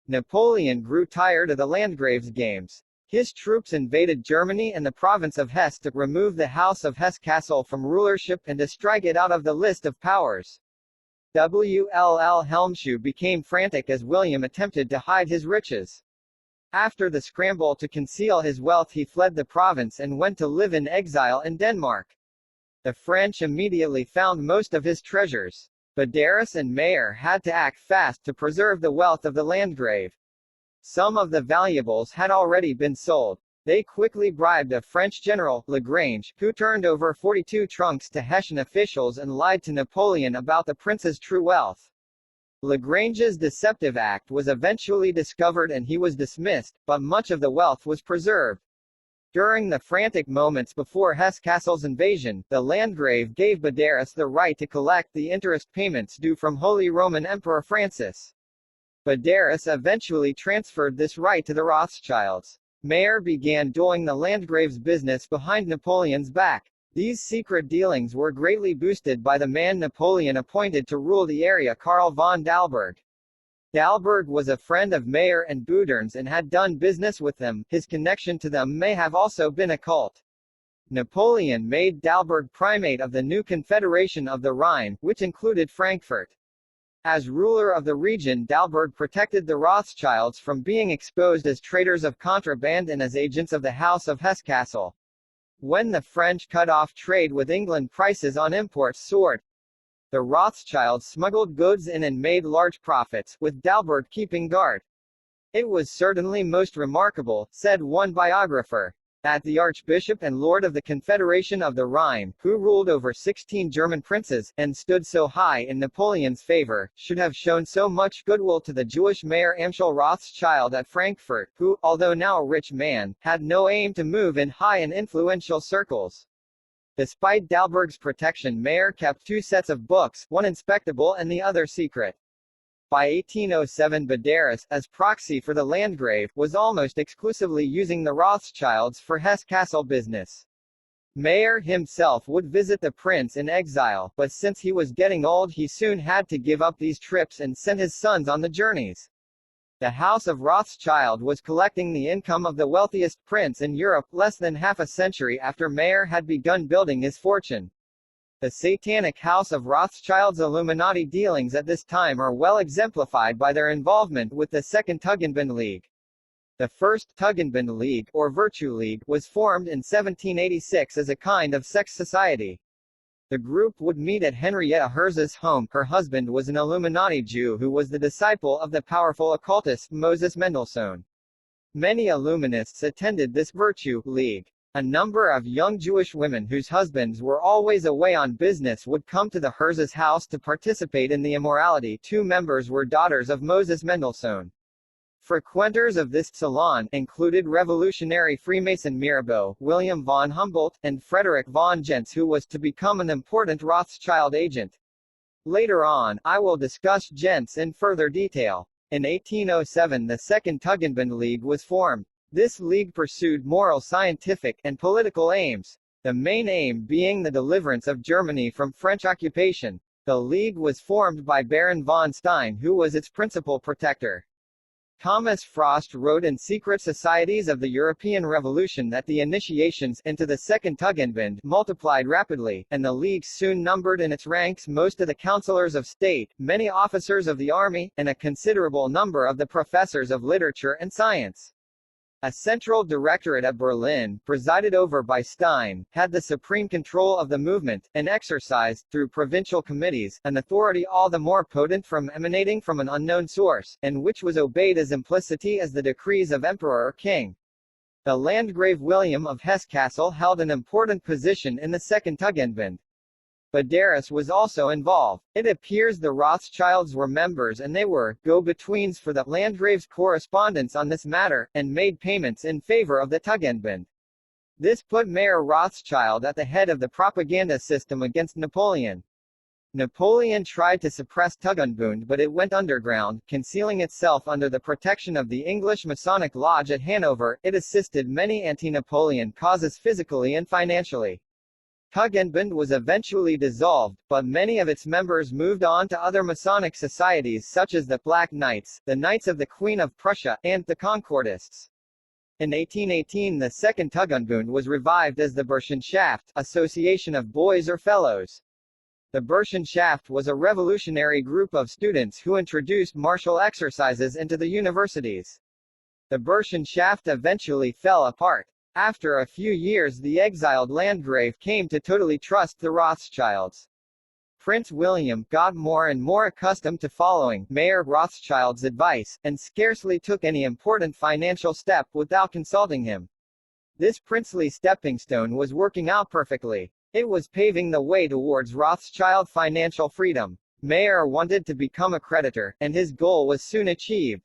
Napoleon grew tired of the Landgrave's games. His troops invaded Germany and the province of Hesse to remove the House of Hesse-Kassel from rulership and to strike it out of the list of powers. Wilhelm became frantic as William attempted to hide his riches. After the scramble to conceal his wealth, he fled the province and went to live in exile in Denmark. The French immediately found most of his treasures. Balderas and Mayer had to act fast to preserve the wealth of the Landgrave. Some of the valuables had already been sold. They quickly bribed a French general, Lagrange, who turned over 42 trunks to Hessian officials and lied to Napoleon about the prince's true wealth. Lagrange's deceptive act was eventually discovered and he was dismissed, but much of the wealth was preserved. During the frantic moments before Hesse-Kassel's invasion, the Landgrave gave Balderas the right to collect the interest payments due from Holy Roman Emperor Francis. Balderas eventually transferred this right to the Rothschilds. Mayer began doing the Landgrave's business behind Napoleon's back. These secret dealings were greatly boosted by the man Napoleon appointed to rule the area, Karl von Dalberg. Dalberg was a friend of Mayer and Boudern's and had done business with them. His connection to them may have also been occult. Napoleon made Dalberg primate of the new Confederation of the Rhine, which included Frankfurt. As ruler of the region, Dalberg protected the Rothschilds from being exposed as traders of contraband and as agents of the House of Hesse-Kassel. When the French cut off trade with England, prices on imports soared. The Rothschilds smuggled goods in and made large profits, with Dalberg keeping guard. It was certainly most remarkable, said one biographer, that the Archbishop and Lord of the Confederation of the Rhine, who ruled over 16 German princes, and stood so high in Napoleon's favor, should have shown so much goodwill to the Jewish Mayor Amschel Rothschild at Frankfurt, who, although now a rich man, had no aim to move in high and influential circles. Despite Dalberg's protection, Mayer kept two sets of books, one inspectable and the other secret. By 1807, Balderas, as proxy for the Landgrave, was almost exclusively using the Rothschilds for Hesse-Kassel business. Mayer himself would visit the prince in exile, but since he was getting old he soon had to give up these trips and send his sons on the journeys. The House of Rothschild was collecting the income of the wealthiest prince in Europe less than half a century after Mayer had begun building his fortune. The satanic House of Rothschild's Illuminati dealings at this time are well exemplified by their involvement with the Second Tugendbund League. The First Tugendbund League, or Virtue League, was formed in 1786 as a kind of sex society. The group would meet at Henrietta Herz's home. Her husband was an Illuminati Jew who was the disciple of the powerful occultist Moses Mendelssohn. Many Illuminists attended this Virtue League. A number of young Jewish women whose husbands were always away on business would come to the Herz's house to participate in the immorality. Two members were daughters of Moses Mendelssohn. Frequenters of this salon included revolutionary Freemason Mirabeau, William von Humboldt, and Frederick von Gentz, who was to become an important Rothschild agent. Later on, I will discuss Gentz in further detail. In 1807, the Second Tugendbund League was formed. This league pursued moral, scientific, and political aims, the main aim being the deliverance of Germany from French occupation. The league was formed by Baron von Stein, who was its principal protector. Thomas Frost wrote in Secret Societies of the European Revolution that the initiations into the Second Tugendbund multiplied rapidly, and the league soon numbered in its ranks most of the councillors of state, many officers of the army, and a considerable number of the professors of literature and science. A central directorate at Berlin, presided over by Stein, had the supreme control of the movement, and exercised, through provincial committees, an authority all the more potent from emanating from an unknown source, and which was obeyed as implicitly as the decrees of emperor or king. The Landgrave William of Hesse-Kassel held an important position in the Second Tugendbund. Balderas was also involved. It appears the Rothschilds were members and they were go-betweens for the Landgrave's correspondence on this matter, and made payments in favor of the Tugendbund. This put Mayer Rothschild at the head of the propaganda system against Napoleon. Napoleon tried to suppress Tugendbund, but it went underground, concealing itself under the protection of the English Masonic Lodge at Hanover. It assisted many anti-Napoleon causes physically and financially. Tugendbund was eventually dissolved, but many of its members moved on to other Masonic societies such as the Black Knights, the Knights of the Queen of Prussia, and the Concordists. In 1818 the second Tugendbund was revived as the Burschenschaft, Association of Boys or Fellows. The Burschenschaft was a revolutionary group of students who introduced martial exercises into the universities. The Burschenschaft eventually fell apart. After a few years the exiled Landgrave came to totally trust the Rothschilds. Prince William got more and more accustomed to following Mayor Rothschild's advice, and scarcely took any important financial step without consulting him. This princely stepping stone was working out perfectly. It was paving the way towards Rothschild financial freedom. Mayer wanted to become a creditor, and his goal was soon achieved.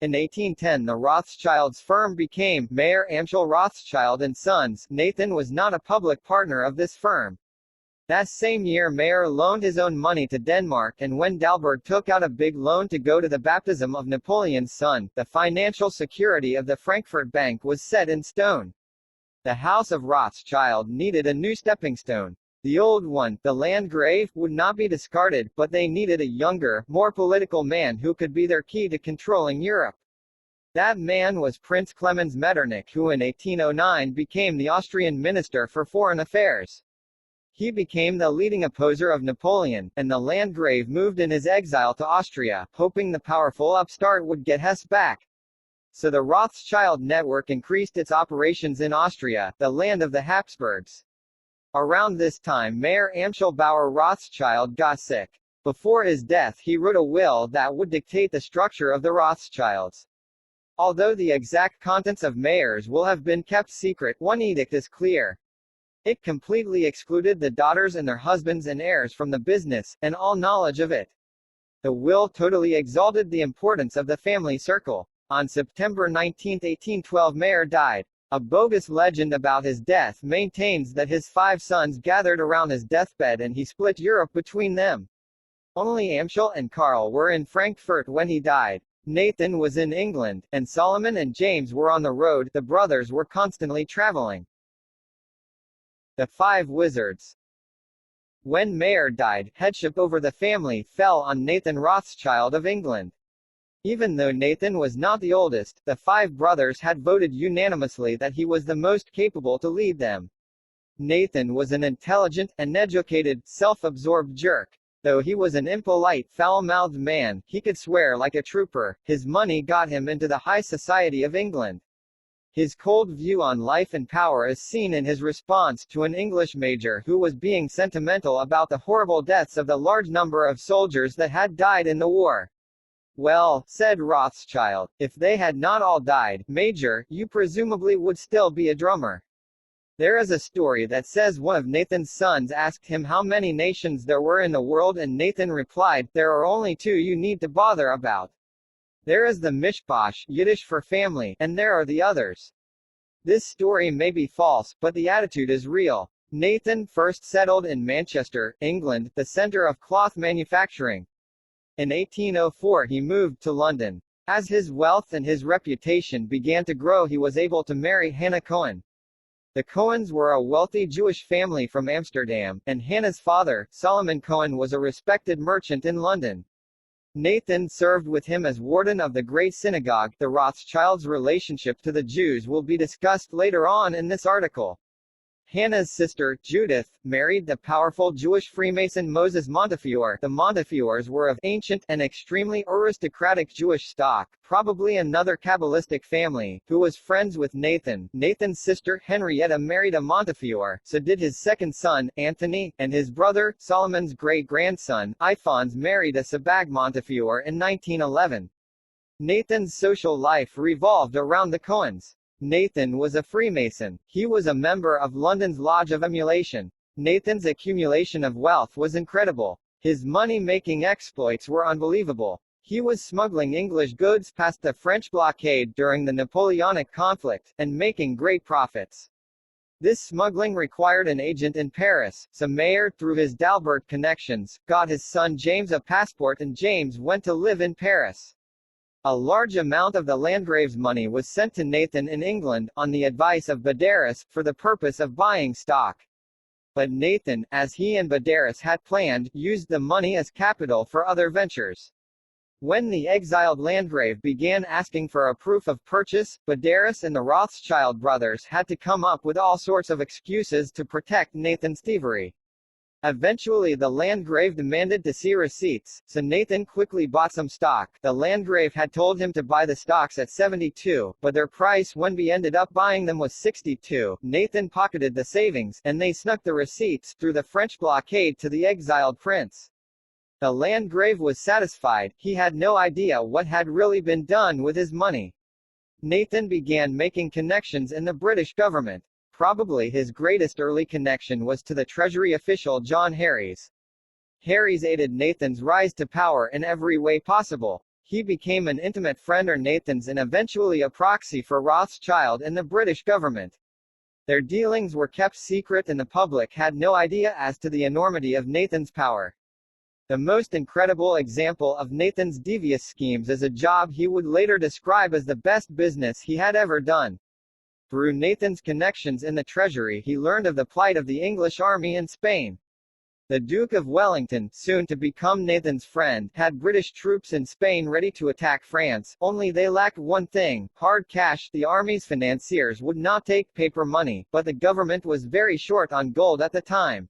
In 1810 the Rothschilds' firm became Mayer Amschel Rothschild & Sons. Nathan was not a public partner of this firm. That same year Mayer loaned his own money to Denmark, and when Dalberg took out a big loan to go to the baptism of Napoleon's son, the financial security of the Frankfurt Bank was set in stone. The House of Rothschild needed a new stepping stone. The old one, the Landgrave, would not be discarded, but they needed a younger, more political man who could be their key to controlling Europe. That man was Prince Clemens Metternich, who in 1809 became the Austrian Minister for Foreign Affairs. He became the leading opposer of Napoleon, and the Landgrave moved in his exile to Austria, hoping the powerful upstart would get Hesse back. So the Rothschild network increased its operations in Austria, the land of the Habsburgs. Around this time Mayer Amschel Bauer Rothschild got sick. Before his death he wrote a will that would dictate the structure of the Rothschilds. Although the exact contents of Mayer's will have been kept secret, one edict is clear. It completely excluded the daughters and their husbands and heirs from the business, and all knowledge of it. The will totally exalted the importance of the family circle. On September 19, 1812 Mayer died. A bogus legend about his death maintains that his 5 sons gathered around his deathbed and he split Europe between them. Only Amschel and Karl were in Frankfurt when he died. Nathan was in England, and Solomon and James were on the road. The brothers were constantly traveling. The 5 Wizards. When Mayer died, headship over the family fell on Nathan Rothschild of England. Even though Nathan was not the oldest, the 5 brothers had voted unanimously that he was the most capable to lead them. Nathan was an intelligent, uneducated, self-absorbed jerk. Though he was an impolite, foul-mouthed man, he could swear like a trooper. His money got him into the high society of England. His cold view on life and power is seen in his response to an English major who was being sentimental about the horrible deaths of the large number of soldiers that had died in the war. "Well," said Rothschild, "if they had not all died, Major, you presumably would still be a drummer." There is a story that says one of Nathan's sons asked him how many nations there were in the world, and Nathan replied, "There are only 2 you need to bother about. There is the mishpash, Yiddish for family, and there are the others." This story may be false, but the attitude is real. Nathan first settled in Manchester, England, the center of cloth manufacturing. In 1804 he moved to London. As his wealth and his reputation began to grow he was able to marry Hannah Cohen. The Cohens were a wealthy Jewish family from Amsterdam, and Hannah's father, Solomon Cohen, was a respected merchant in London. Nathan served with him as warden of the Great Synagogue. The Rothschilds' relationship to the Jews will be discussed later on in this article. Hannah's sister, Judith, married the powerful Jewish Freemason Moses Montefiore. The Montefiores were of ancient and extremely aristocratic Jewish stock, probably another Kabbalistic family, who was friends with Nathan. Nathan's sister, Henrietta, married a Montefiore, so did his second son, Anthony, and his brother, Solomon's great-grandson, Iphans, married a Sabag Montefiore in 1911. Nathan's social life revolved around the Cohens. Nathan was a Freemason. He was a member of London's Lodge of Emulation. Nathan's accumulation of wealth was incredible. His money-making exploits were unbelievable. He was smuggling English goods past the French blockade during the Napoleonic conflict, and making great profits. This smuggling required an agent in Paris, so Mayer, through his Dalbert connections, got his son James a passport, and James went to live in Paris. A large amount of the Landgrave's money was sent to Nathan in England, on the advice of Badaris, for the purpose of buying stock. But Nathan, as he and Balderas had planned, used the money as capital for other ventures. When the exiled Landgrave began asking for a proof of purchase, Balderas and the Rothschild brothers had to come up with all sorts of excuses to protect Nathan's thievery. Eventually the Landgrave demanded to see receipts, so Nathan quickly bought some stock. The Landgrave had told him to buy the stocks at 72, but their price when we ended up buying them was 62. Nathan pocketed the savings, and they snuck the receipts through the French blockade to the exiled prince. The Landgrave was satisfied. He had no idea what had really been done with his money. Nathan began making connections in the British government. Probably his greatest early connection was to the Treasury official John Harries. Harries aided Nathan's rise to power in every way possible. He became an intimate friend of Nathan's and eventually a proxy for Rothschild in the British government. Their dealings were kept secret and the public had no idea as to the enormity of Nathan's power. The most incredible example of Nathan's devious schemes is a job he would later describe as the best business he had ever done. Through Nathan's connections in the Treasury he learned of the plight of the English army in Spain. The Duke of Wellington, soon to become Nathan's friend, had British troops in Spain ready to attack France, only they lacked one thing: hard cash. The army's financiers would not take paper money, but the government was very short on gold at the time.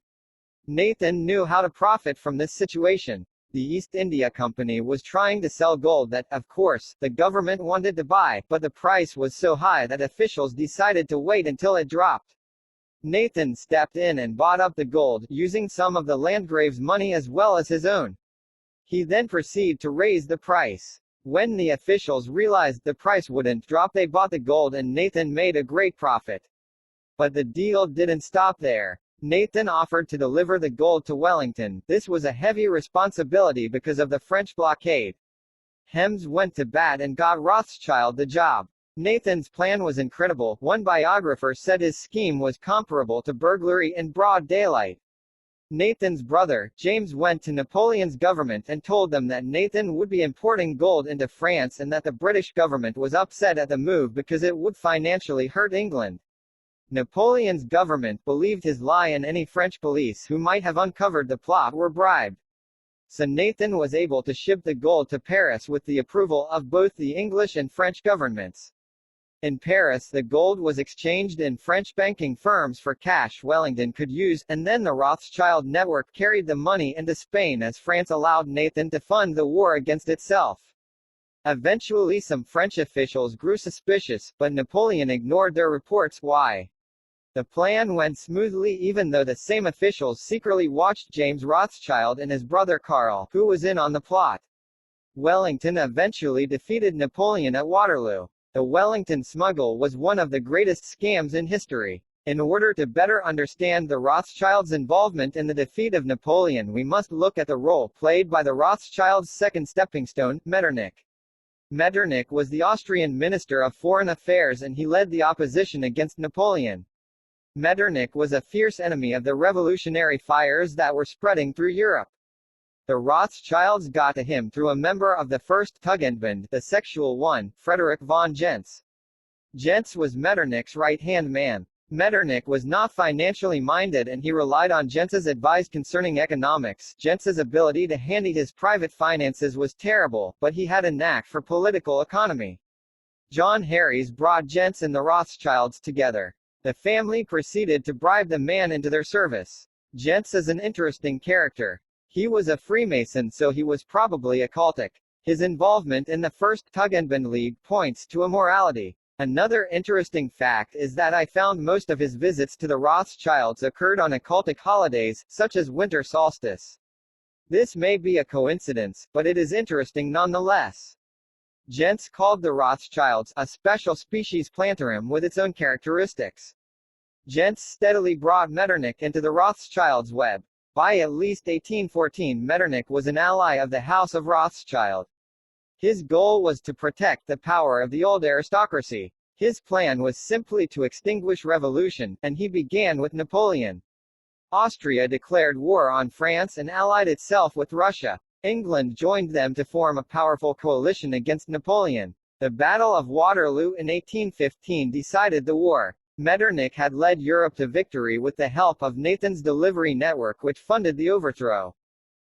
Nathan knew how to profit from this situation. The East India Company was trying to sell gold that, of course, the government wanted to buy, but the price was so high that officials decided to wait until it dropped. Nathan stepped in and bought up the gold, using some of the Landgrave's money as well as his own. He then proceeded to raise the price. When the officials realized the price wouldn't drop, they bought the gold and Nathan made a great profit. But the deal didn't stop there. Nathan offered to deliver the gold to Wellington. This was a heavy responsibility because of the French blockade. Helms went to bat and got Rothschild the job. Nathan's plan was incredible. One biographer said his scheme was comparable to burglary in broad daylight. Nathan's brother, James, went to Napoleon's government and told them that Nathan would be importing gold into France and that the British government was upset at the move because it would financially hurt England. Napoleon's government believed his lie and any French police who might have uncovered the plot were bribed. So Nathan was able to ship the gold to Paris with the approval of both the English and French governments. In Paris the gold was exchanged in French banking firms for cash Wellington could use, and then the Rothschild network carried the money into Spain as France allowed Nathan to fund the war against itself. Eventually some French officials grew suspicious, but Napoleon ignored their reports. Why? The plan went smoothly even though the same officials secretly watched James Rothschild and his brother Karl, who was in on the plot. Wellington eventually defeated Napoleon at Waterloo. The Wellington smuggle was one of the greatest scams in history. In order to better understand the Rothschilds' involvement in the defeat of Napoleon, we must look at the role played by the Rothschilds' second stepping stone, Metternich. Metternich was the Austrian Minister of Foreign Affairs and he led the opposition against Napoleon. Metternich was a fierce enemy of the revolutionary fires that were spreading through Europe. The Rothschilds got to him through a member of the First Tugendbund, the sexual one, Frederick von Gentz. Gentz was Metternich's right-hand man. Metternich was not financially minded and he relied on Gentz's advice concerning economics. Gentz's ability to handle his private finances was terrible, but he had a knack for political economy. John Harries brought Gentz and the Rothschilds together. The family proceeded to bribe the man into their service. Gentz is an interesting character. He was a Freemason, so he was probably occultic. His involvement in the First Tugendbund League points to immorality. Another interesting fact is that I found most of his visits to the Rothschilds occurred on occultic holidays, such as winter solstice. This may be a coincidence, but it is interesting nonetheless. Gentz called the Rothschilds a special species plantarum with its own characteristics. Gentz steadily brought Metternich into the Rothschilds' web. By at least 1814 Metternich was an ally of the House of Rothschild. His goal was to protect the power of the old aristocracy. His plan was simply to extinguish revolution, and he began with Napoleon. Austria declared war on France and allied itself with Russia. England joined them to form a powerful coalition against Napoleon. The Battle of Waterloo in 1815 decided the war. Metternich had led Europe to victory with the help of Nathan's delivery network, which funded the overthrow.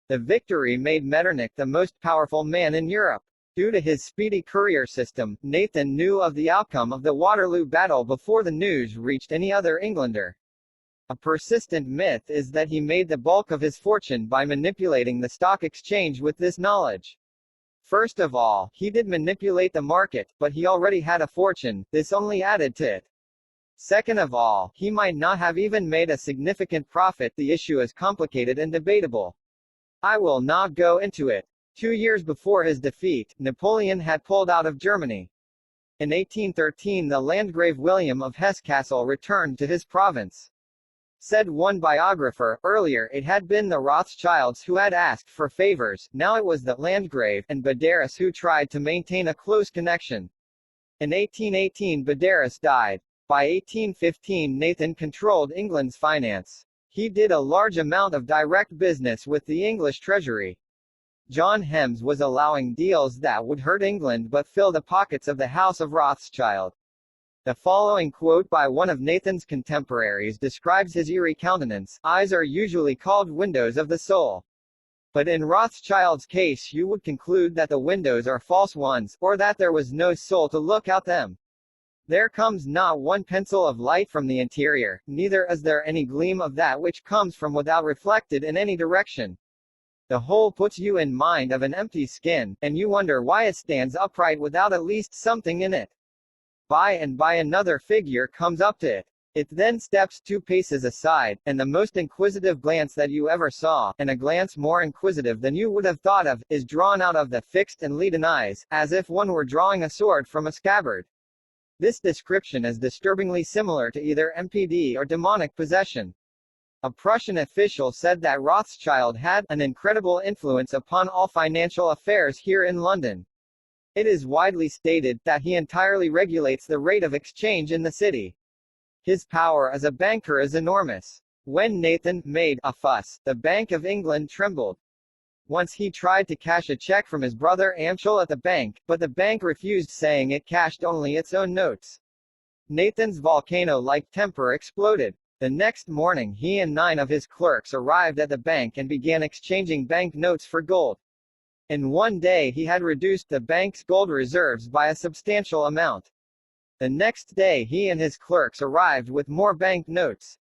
The victory made Metternich the most powerful man in Europe. Due to his speedy courier system, Nathan knew of the outcome of the Waterloo battle before the news reached any other Englander. A persistent myth is that he made the bulk of his fortune by manipulating the stock exchange with this knowledge. First of all, he did manipulate the market, but he already had a fortune, this only added to it. Second of all, he might not have even made a significant profit. The issue is complicated and debatable. I will not go into it. 2 years before his defeat, Napoleon had pulled out of Germany. In 1813 the Landgrave William of Hesse-Kassel returned to his province. Said one biographer, earlier it had been the Rothschilds who had asked for favors, now it was the Landgrave and Balderas who tried to maintain a close connection. In 1818 Balderas died. By 1815 Nathan controlled England's finance. He did a large amount of direct business with the English treasury. John Hems was allowing deals that would hurt England but fill the pockets of the House of Rothschild. The following quote by one of Nathan's contemporaries describes his eerie countenance: "Eyes are usually called windows of the soul. But in Rothschild's case you would conclude that the windows are false ones, or that there was no soul to look out them. There comes not one pencil of light from the interior, neither is there any gleam of that which comes from without reflected in any direction. The whole puts you in mind of an empty skin, and you wonder why it stands upright without at least something in it. By and by another figure comes up to it. It then steps 2 paces aside, and the most inquisitive glance that you ever saw, and a glance more inquisitive than you would have thought of, is drawn out of the fixed and leaden eyes, as if one were drawing a sword from a scabbard." This description is disturbingly similar to either MPD or demonic possession. A Prussian official said that Rothschild had an incredible influence upon all financial affairs here in London. It is widely stated that he entirely regulates the rate of exchange in the city. His power as a banker is enormous. When Nathan made a fuss, the Bank of England trembled. Once he tried to cash a check from his brother Amschel at the bank, but the bank refused, saying it cashed only its own notes. Nathan's volcano-like temper exploded. The next morning he and 9 of his clerks arrived at the bank and began exchanging bank notes for gold. In one day he had reduced the bank's gold reserves by a substantial amount. The next day he and his clerks arrived with more bank notes.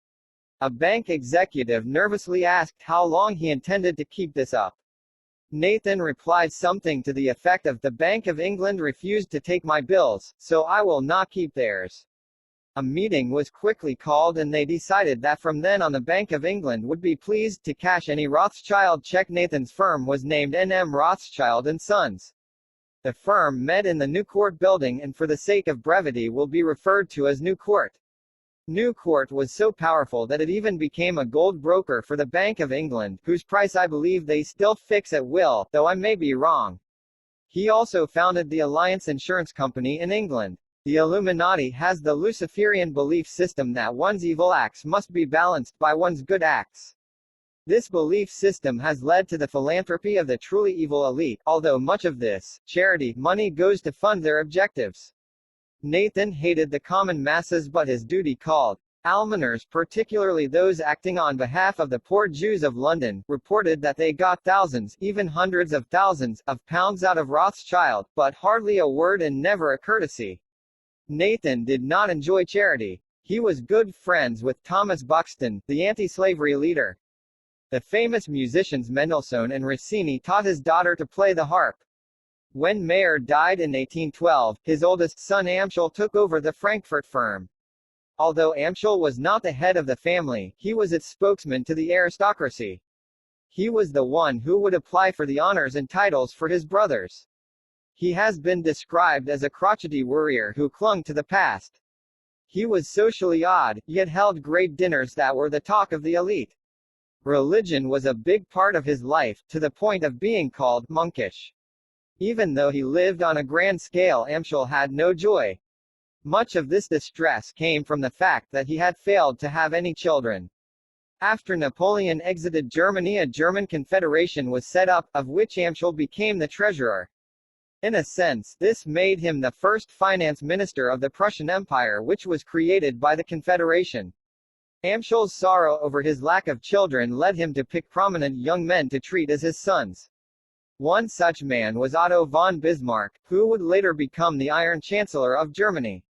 A bank executive nervously asked how long he intended to keep this up. Nathan replied something to the effect of, "The Bank of England refused to take my bills, so I will not keep theirs." A meeting was quickly called and they decided that from then on the Bank of England would be pleased to cash any Rothschild check. Nathan's firm was named N.M. Rothschild & Sons. The firm met in the New Court building and for the sake of brevity will be referred to as New Court. New Court was so powerful that it even became a gold broker for the Bank of England, whose price I believe they still fix at will, though I may be wrong. He also founded the Alliance Insurance Company in England. The Illuminati has the Luciferian belief system that one's evil acts must be balanced by one's good acts. This belief system has led to the philanthropy of the truly evil elite, although much of this charity money goes to fund their objectives. Nathan hated the common masses, but his duty called. Almoners, particularly those acting on behalf of the poor Jews of London, reported that they got thousands, even hundreds of thousands, of pounds out of Rothschild, but hardly a word and never a courtesy. Nathan did not enjoy charity. He was good friends with Thomas Buxton, the anti-slavery leader. The famous musicians Mendelssohn and Rossini taught his daughter to play the harp. When Mayer died in 1812, his oldest son Amschel took over the Frankfurt firm. Although Amschel was not the head of the family, he was its spokesman to the aristocracy. He was the one who would apply for the honors and titles for his brothers. He has been described as a crotchety worrier who clung to the past. He was socially odd, yet held great dinners that were the talk of the elite. Religion was a big part of his life, to the point of being called monkish. Even though he lived on a grand scale, Amschel had no joy. Much of this distress came from the fact that he had failed to have any children. After Napoleon exited Germany, a German confederation was set up, of which Amschel became the treasurer. In a sense, this made him the first finance minister of the Prussian Empire, which was created by the Confederation. Amschel's sorrow over his lack of children led him to pick prominent young men to treat as his sons. One such man was Otto von Bismarck, who would later become the Iron Chancellor of Germany.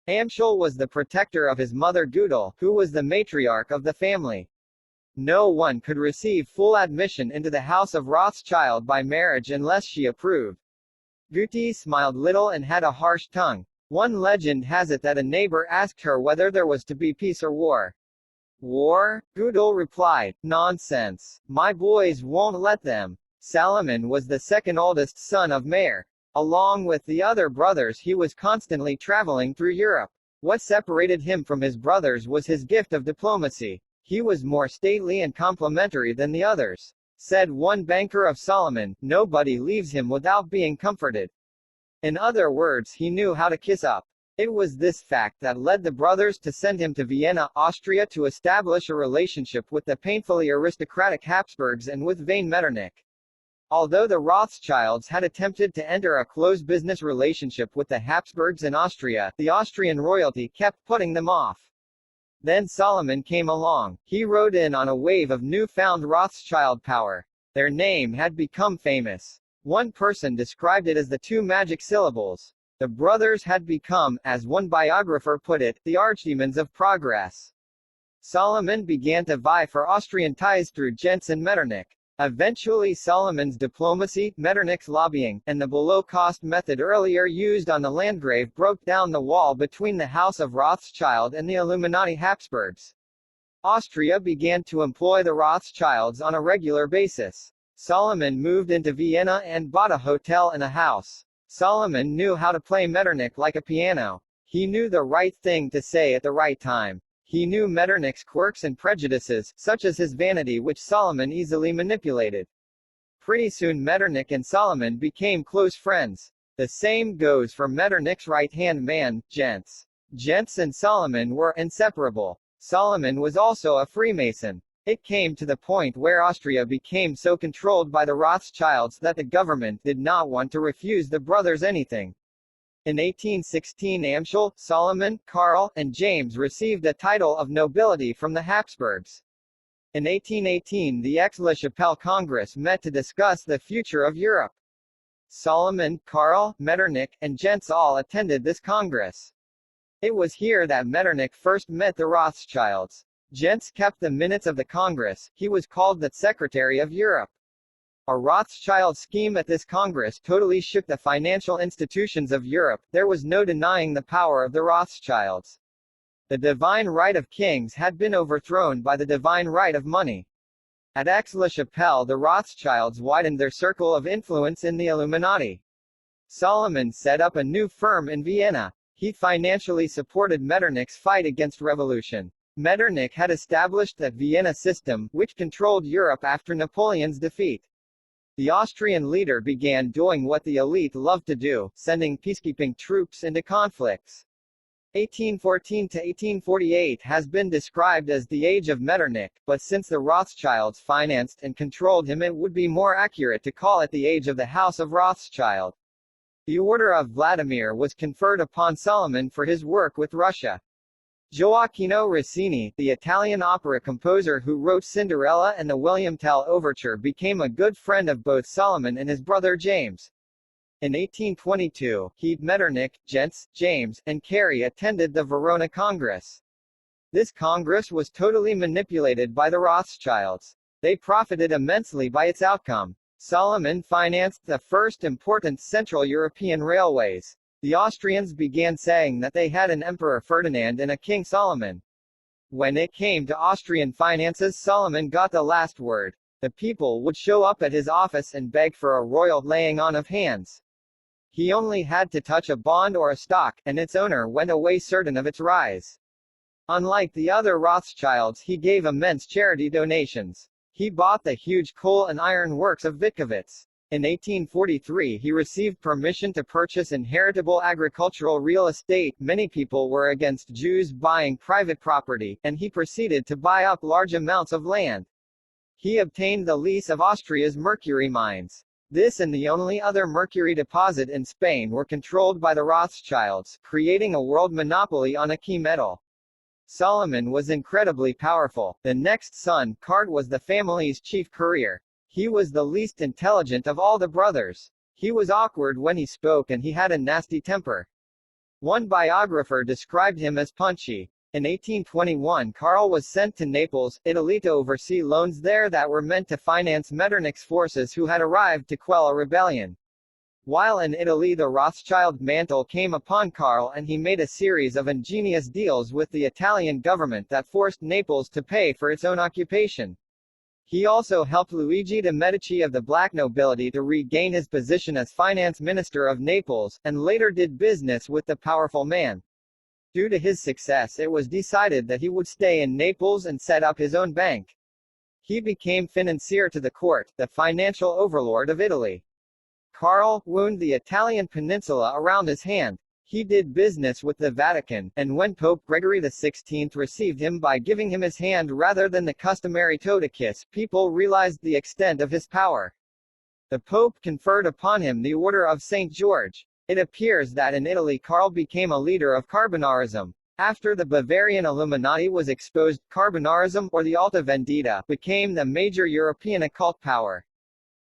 Amschel was the protector of his mother Gudel, who was the matriarch of the family. No one could receive full admission into the House of Rothschild by marriage unless she approved. Guti smiled little and had a harsh tongue. One legend has it that a neighbor asked her whether there was to be peace or war. War? Gudel replied, nonsense. My boys won't let them. Salomon was the second oldest son of Meir. Along with the other brothers, he was constantly traveling through Europe. What separated him from his brothers was his gift of diplomacy. He was more stately and complimentary than the others. Said one banker of Solomon, nobody leaves him without being comforted. In other words, he knew how to kiss up. It was this fact that led the brothers to send him to Vienna, Austria to establish a relationship with the painfully aristocratic Habsburgs and with vain Metternich. Although the Rothschilds had attempted to enter a close business relationship with the Habsburgs in Austria, the Austrian royalty kept putting them off. Then Solomon came along. He rode in on a wave of newfound Rothschild power. Their name had become famous. One person described it as the two magic syllables. The brothers had become, as one biographer put it, the archdemons of progress. Solomon began to vie for Austrian ties through Gentz and Metternich. Eventually Solomon's diplomacy, Metternich's lobbying, and the below-cost method earlier used on the Landgrave broke down the wall between the House of Rothschild and the Illuminati Habsburgs. Austria began to employ the Rothschilds on a regular basis. Solomon moved into Vienna and bought a hotel and a house. Solomon knew how to play Metternich like a piano. He knew the right thing to say at the right time. He knew Metternich's quirks and prejudices, such as his vanity, which Solomon easily manipulated. Pretty soon Metternich and Solomon became close friends. The same goes for Metternich's right-hand man, Gentz. Gentz and Solomon were inseparable. Solomon was also a Freemason. It came to the point where Austria became so controlled by the Rothschilds that the government did not want to refuse the brothers anything. In 1816 Amschel, Solomon, Karl, and James received a title of nobility from the Habsburgs. In 1818 the Aix-la-Chapelle Congress met to discuss the future of Europe. Solomon, Karl, Metternich, and Gentz all attended this congress. It was here that Metternich first met the Rothschilds. Gentz kept the minutes of the congress. He was called the Secretary of Europe. A Rothschild scheme at this Congress totally shook the financial institutions of Europe. There was no denying the power of the Rothschilds. The divine right of kings had been overthrown by the divine right of money. At Aix-la-Chapelle the Rothschilds widened their circle of influence in the Illuminati. Solomon set up a new firm in Vienna. He financially supported Metternich's fight against revolution. Metternich had established the Vienna system, which controlled Europe after Napoleon's defeat. The Austrian leader began doing what the elite loved to do, sending peacekeeping troops into conflicts. 1814 to 1848 has been described as the age of Metternich, but since the Rothschilds financed and controlled him it would be more accurate to call it the age of the House of Rothschild. The Order of Vladimir was conferred upon Solomon for his work with Russia. Gioacchino Rossini, the Italian opera composer who wrote Cinderella and the William Tell Overture, became a good friend of both Solomon and his brother James. In 1822, he, Metternich, Gentz, James, and Carey attended the Verona Congress. This Congress was totally manipulated by the Rothschilds. They profited immensely by its outcome. Solomon financed the first important Central European railways. The Austrians began saying that they had an Emperor Ferdinand and a King Solomon. When it came to Austrian finances, Solomon got the last word. The people would show up at his office and beg for a royal laying on of hands. He only had to touch a bond or a stock, and its owner went away certain of its rise. Unlike the other Rothschilds, he gave immense charity donations. He bought the huge coal and iron works of Witkovitz. In 1843 he received permission to purchase inheritable agricultural real estate. Many people were against Jews buying private property, and he proceeded to buy up large amounts of land. He obtained the lease of Austria's mercury mines. This and the only other mercury deposit in Spain were controlled by the Rothschilds, creating a world monopoly on a key metal. Solomon was incredibly powerful. The next son, Cart, was the family's chief courier. He was the least intelligent of all the brothers. He was awkward when he spoke and he had a nasty temper. One biographer described him as punchy. In 1821, Karl was sent to Naples, Italy to oversee loans there that were meant to finance Metternich's forces who had arrived to quell a rebellion. While in Italy, the Rothschild mantle came upon Karl and he made a series of ingenious deals with the Italian government that forced Naples to pay for its own occupation. He also helped Luigi de' Medici of the black nobility to regain his position as finance minister of Naples, and later did business with the powerful man. Due to his success, it was decided that he would stay in Naples and set up his own bank. He became financier to the court, the financial overlord of Italy. Karl wound the Italian peninsula around his hand. He did business with the Vatican, and when Pope Gregory XVI received him by giving him his hand rather than the customary toe kiss, people realized the extent of his power. The Pope conferred upon him the Order of St. George. It appears that in Italy Karl became a leader of Carbonarism. After the Bavarian Illuminati was exposed, Carbonarism, or the Alta Vendita, became the major European occult power.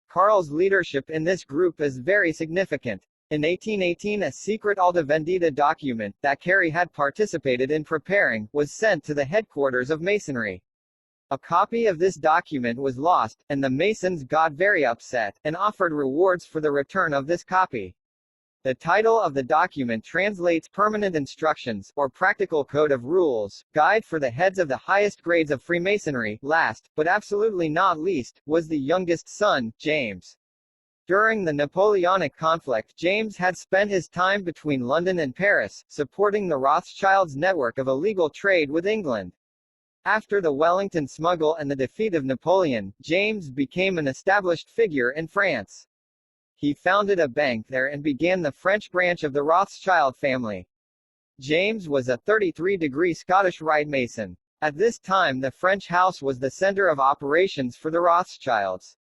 Karl's leadership in this group is very significant. In 1818, a secret Alta Vendita document, that Carey had participated in preparing, was sent to the headquarters of Masonry. A copy of this document was lost, and the Masons got very upset, and offered rewards for the return of this copy. The title of the document translates Permanent Instructions, or Practical Code of Rules, Guide for the Heads of the Highest Grades of Freemasonry. Last, but absolutely not least, was the youngest son, James. During the Napoleonic conflict, James had spent his time between London and Paris, supporting the Rothschilds' network of illegal trade with England. After the Wellington smuggle and the defeat of Napoleon, James became an established figure in France. He founded a bank there and began the French branch of the Rothschild family. James was a 33-degree Scottish Rite Mason. At this time, the French house was the center of operations for the Rothschilds.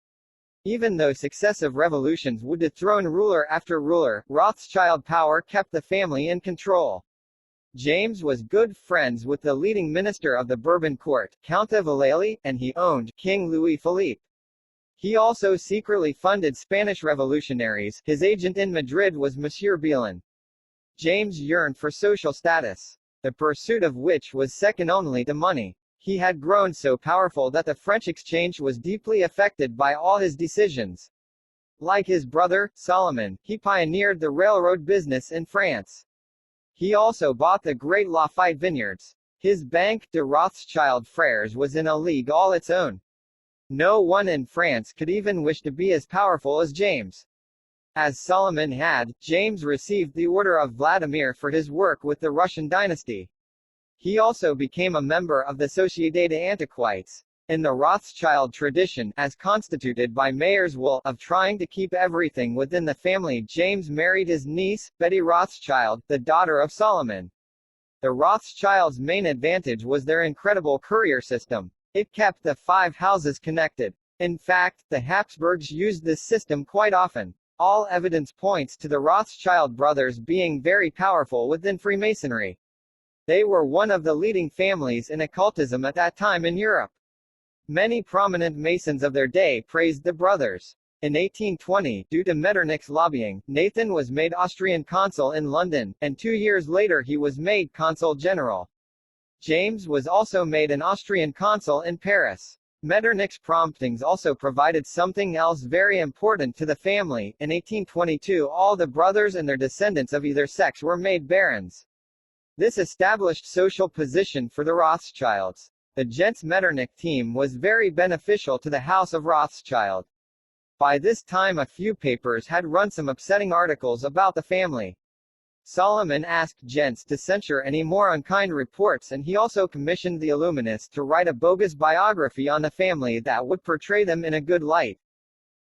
Even though successive revolutions would dethrone ruler after ruler, Rothschild power kept the family in control. James was good friends with the leading minister of the Bourbon court, Count of Villele, and he owned King Louis Philippe. He also secretly funded Spanish revolutionaries. His agent in Madrid was Monsieur Bielin. James yearned for social status, the pursuit of which was second only to money. He had grown so powerful that the French exchange was deeply affected by all his decisions. Like his brother, Solomon, he pioneered the railroad business in France. He also bought the great Lafayette vineyards. His Banque de Rothschild Frères was in a league all its own. No one in France could even wish to be as powerful as James. As Solomon had, James received the Order of Vladimir for his work with the Russian dynasty. He also became a member of the Société des Antiquités. In the Rothschild tradition, as constituted by Mayer's will, of trying to keep everything within the family, James married his niece, Betty Rothschild, the daughter of Solomon. The Rothschilds' main advantage was their incredible courier system. It kept the 5 houses connected. In fact, the Habsburgs used this system quite often. All evidence points to the Rothschild brothers being very powerful within Freemasonry. They were one of the leading families in occultism at that time in Europe. Many prominent Masons of their day praised the brothers. In 1820, due to Metternich's lobbying, Nathan was made Austrian consul in London, and 2 years later he was made consul general. James was also made an Austrian consul in Paris. Metternich's promptings also provided something else very important to the family. In 1822, all the brothers and their descendants of either sex were made barons. This established social position for the Rothschilds. The Gents Metternich team was very beneficial to the House of Rothschild. By this time a few papers had run some upsetting articles about the family. Solomon asked Gents to censure any more unkind reports, and he also commissioned the Illuminists to write a bogus biography on the family that would portray them in a good light.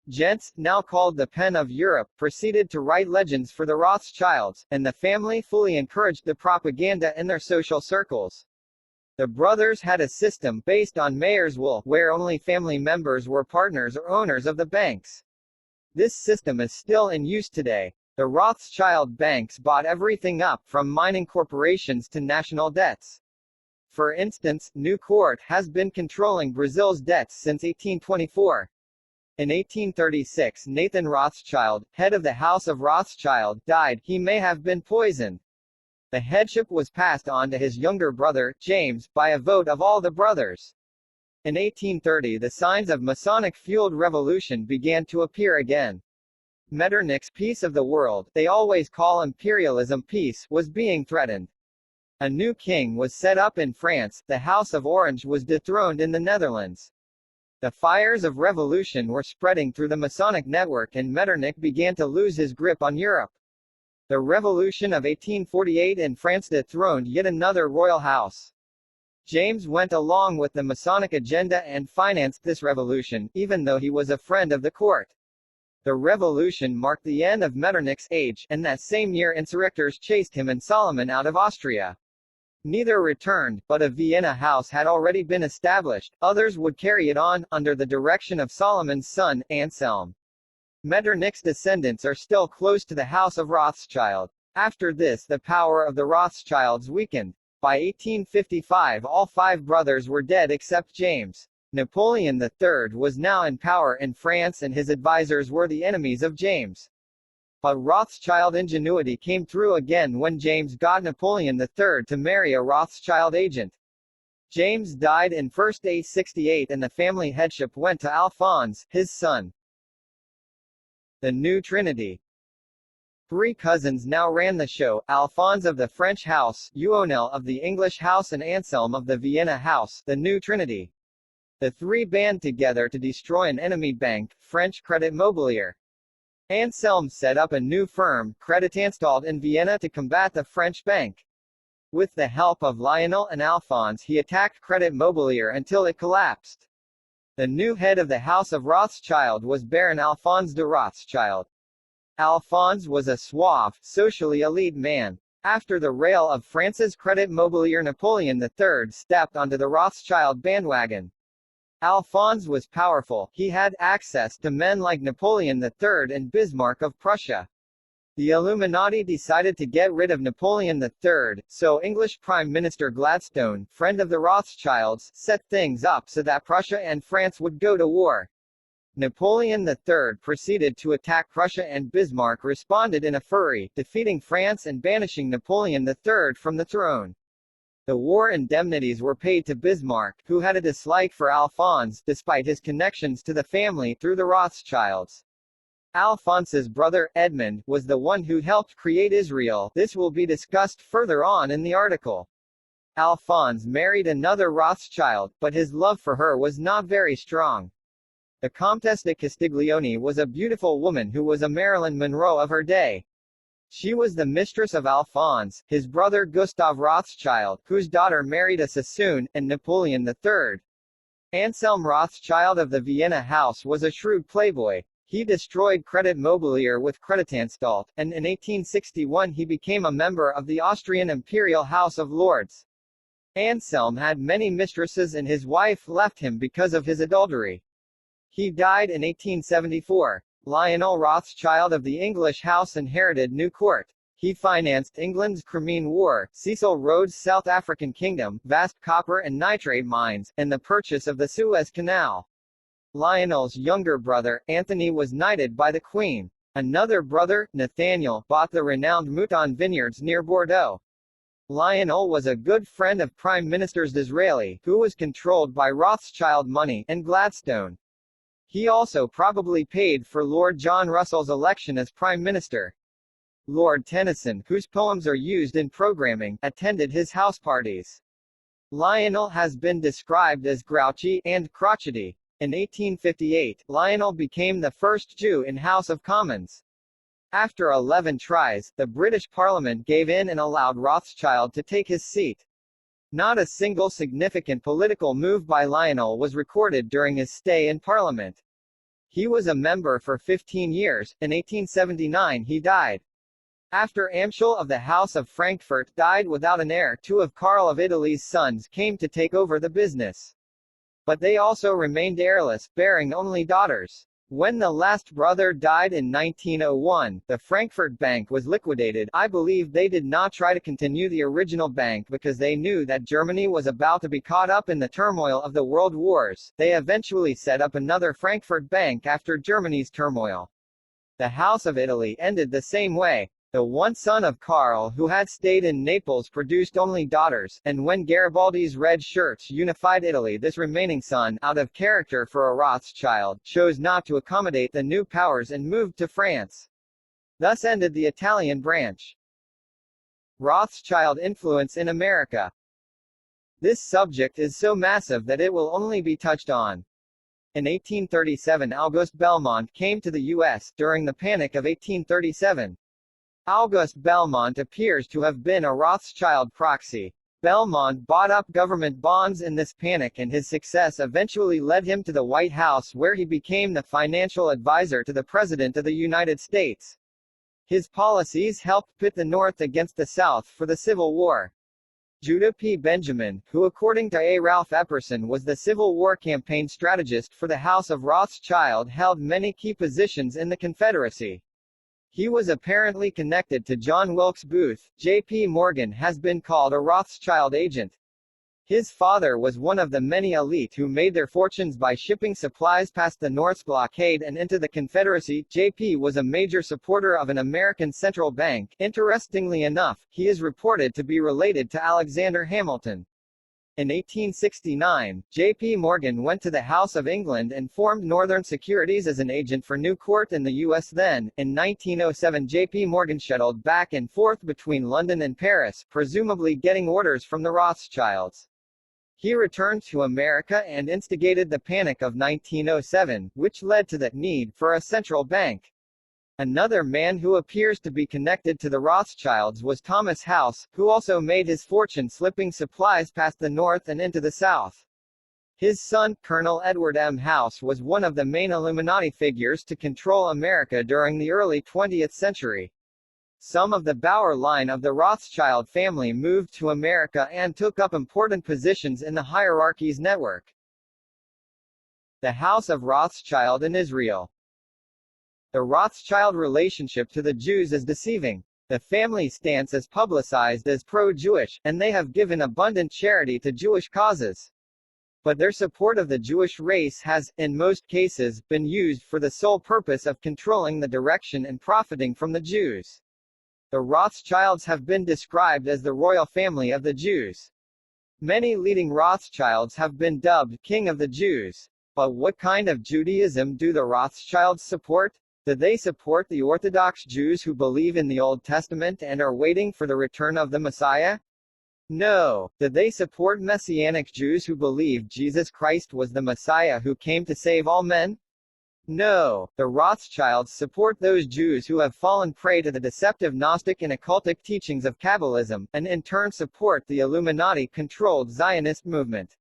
Gents, now called the Pen of Europe, proceeded to write legends for the Rothschilds, and the family fully encouraged the propaganda in their social circles. The brothers had a system based on Mayer's will, where only family members were partners or owners of the banks. This system is still in use today. The Rothschild banks bought everything up from mining corporations to national debts. For instance, Newport has been controlling Brazil's debts since 1824. In 1836, Nathan Rothschild, head of the House of Rothschild, died. He may have been poisoned. The headship was passed on to his younger brother, James, by a vote of all the brothers. In 1830, the signs of Masonic-fueled revolution began to appear again. Metternich's peace of the world, they always call imperialism peace, was being threatened. A new king was set up in France, the House of Orange was dethroned in the Netherlands. The fires of revolution were spreading through the Masonic network and Metternich began to lose his grip on Europe. The Revolution of 1848 in France dethroned yet another royal house. James went along with the Masonic agenda and financed this revolution, even though he was a friend of the court. The revolution marked the end of Metternich's age, and that same year insurrectors chased him and Solomon out of Austria. Neither returned, but a Vienna house had already been established. Others would carry it on, under the direction of Solomon's son, Anselm. Metternich's descendants are still close to the House of Rothschild. After this, the power of the Rothschilds weakened. By 1855, all 5 brothers were dead except James. Napoleon III was now in power in France and his advisors were the enemies of James. But Rothschild ingenuity came through again when James got Napoleon III to marry a Rothschild agent. James died in 1st and the family headship went to Alphonse, his son. The New Trinity. 3 cousins now ran the show, Alphonse of the French house, Huonel of the English house and Anselm of the Vienna house, the New Trinity. The 3 band together to destroy an enemy bank, French Credit Mobilier. Anselm set up a new firm, Creditanstalt in Vienna to combat the French bank. With the help of Lionel and Alphonse he attacked Credit Mobilier until it collapsed. The new head of the House of Rothschild was Baron Alphonse de Rothschild. Alphonse was a suave, socially elite man. After the rail of France's Credit Mobilier, Napoleon III stepped onto the Rothschild bandwagon. Alphonse was powerful, he had access to men like Napoleon III and Bismarck of Prussia. The Illuminati decided to get rid of Napoleon III, so English Prime Minister Gladstone, friend of the Rothschilds, set things up so that Prussia and France would go to war. Napoleon III proceeded to attack Prussia and Bismarck responded in a fury, defeating France and banishing Napoleon III from the throne. The war indemnities were paid to Bismarck, who had a dislike for Alphonse, despite his connections to the family through the Rothschilds. Alphonse's brother, Edmund, was the one who helped create Israel. This will be discussed further on in the article. Alphonse married another Rothschild, but his love for her was not very strong. The Comtesse de Castiglione was a beautiful woman who was a Marilyn Monroe of her day. She was the mistress of Alphonse, his brother Gustav Rothschild, whose daughter married a Sassoon, and Napoleon III. Anselm Rothschild of the Vienna house was a shrewd playboy. He destroyed Credit Mobilier with Creditanstalt, and in 1861 he became a member of the Austrian Imperial House of Lords. Anselm had many mistresses and his wife left him because of his adultery. He died in 1874. Lionel Rothschild of the English house inherited New Court. He financed England's Crimean War, Cecil Rhodes' South African Kingdom, vast copper and nitrate mines, and the purchase of the Suez Canal. Lionel's younger brother, Anthony, was knighted by the Queen. Another brother, Nathaniel, bought the renowned Mouton vineyards near Bordeaux. Lionel was a good friend of Prime Minister Disraeli, who was controlled by Rothschild money, and Gladstone. He also probably paid for Lord John Russell's election as Prime Minister. Lord Tennyson, whose poems are used in programming, attended his house parties. Lionel has been described as grouchy and crotchety. In 1858, Lionel became the first Jew in House of Commons. After 11 tries, the British Parliament gave in and allowed Rothschild to take his seat. Not a single significant political move by Lionel was recorded during his stay in Parliament. He was a member for 15 years. In 1879 he died. After Amschel of the House of Frankfurt died without an heir, 2 of Karl of Italy's sons came to take over the business. But they also remained heirless, bearing only daughters. When the last brother died in 1901, the Frankfurt Bank was liquidated. I believe they did not try to continue the original bank because they knew that Germany was about to be caught up in the turmoil of the world wars. They eventually set up another Frankfurt Bank after Germany's turmoil. The House of Italy ended the same way. The one son of Karl who had stayed in Naples produced only daughters, and when Garibaldi's red shirts unified Italy, this remaining son, out of character for a Rothschild, chose not to accommodate the new powers and moved to France. Thus ended the Italian branch. Rothschild influence in America. This subject is so massive that it will only be touched on. In 1837, Auguste Belmont came to the U.S. during the Panic of 1837. Auguste Belmont appears to have been a Rothschild proxy. Belmont bought up government bonds in this panic, and his success eventually led him to the White House, where he became the financial advisor to the President of the United States. His policies helped pit the North against the South for the Civil War. Judah P. Benjamin, who according to A. Ralph Epperson was the Civil War campaign strategist for the House of Rothschild, held many key positions in the Confederacy. He was apparently connected to John Wilkes Booth. J.P. Morgan has been called a Rothschild agent. His father was one of the many elite who made their fortunes by shipping supplies past the North's blockade and into the Confederacy. J.P. was a major supporter of an American central bank. Interestingly enough, he is reported to be related to Alexander Hamilton. In 1869, J.P. Morgan went to the House of England and formed Northern Securities as an agent for Newport in the U.S. Then, in 1907, J.P. Morgan shuttled back and forth between London and Paris, presumably getting orders from the Rothschilds. He returned to America and instigated the Panic of 1907, which led to the need for a central bank. Another man who appears to be connected to the Rothschilds was Thomas House, who also made his fortune slipping supplies past the North and into the South. His son, Colonel Edward M. House, was one of the main Illuminati figures to control America during the early 20th century. Some of the Bauer line of the Rothschild family moved to America and took up important positions in the hierarchy's network. The House of Rothschild in Israel. The Rothschild relationship to the Jews is deceiving. The family's stance is publicized as pro-Jewish, and they have given abundant charity to Jewish causes. But their support of the Jewish race has, in most cases, been used for the sole purpose of controlling the direction and profiting from the Jews. The Rothschilds have been described as the royal family of the Jews. Many leading Rothschilds have been dubbed King of the Jews. But what kind of Judaism do the Rothschilds support? Do they support the Orthodox Jews who believe in the Old Testament and are waiting for the return of the Messiah? No. Do they support Messianic Jews who believe Jesus Christ was the Messiah who came to save all men? No. The Rothschilds support those Jews who have fallen prey to the deceptive Gnostic and occultic teachings of Kabbalism, and in turn support the Illuminati-controlled Zionist movement.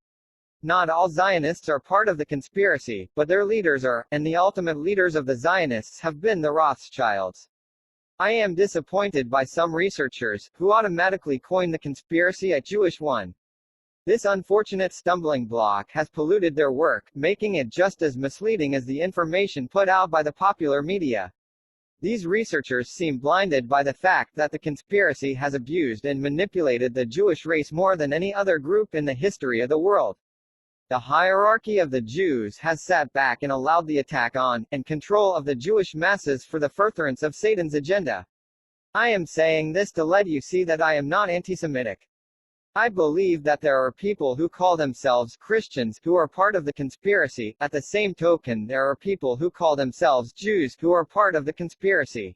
Not all Zionists are part of the conspiracy, but their leaders are, and the ultimate leaders of the Zionists have been the Rothschilds. I am disappointed by some researchers, who automatically coin the conspiracy a Jewish one. This unfortunate stumbling block has polluted their work, making it just as misleading as the information put out by the popular media. These researchers seem blinded by the fact that the conspiracy has abused and manipulated the Jewish race more than any other group in the history of the world. The hierarchy of the Jews has sat back and allowed the attack on, and control of the Jewish masses for the furtherance of Satan's agenda. I am saying this to let you see that I am not anti-Semitic. I believe that there are people who call themselves Christians who are part of the conspiracy. At the same token, there are people who call themselves Jews who are part of the conspiracy.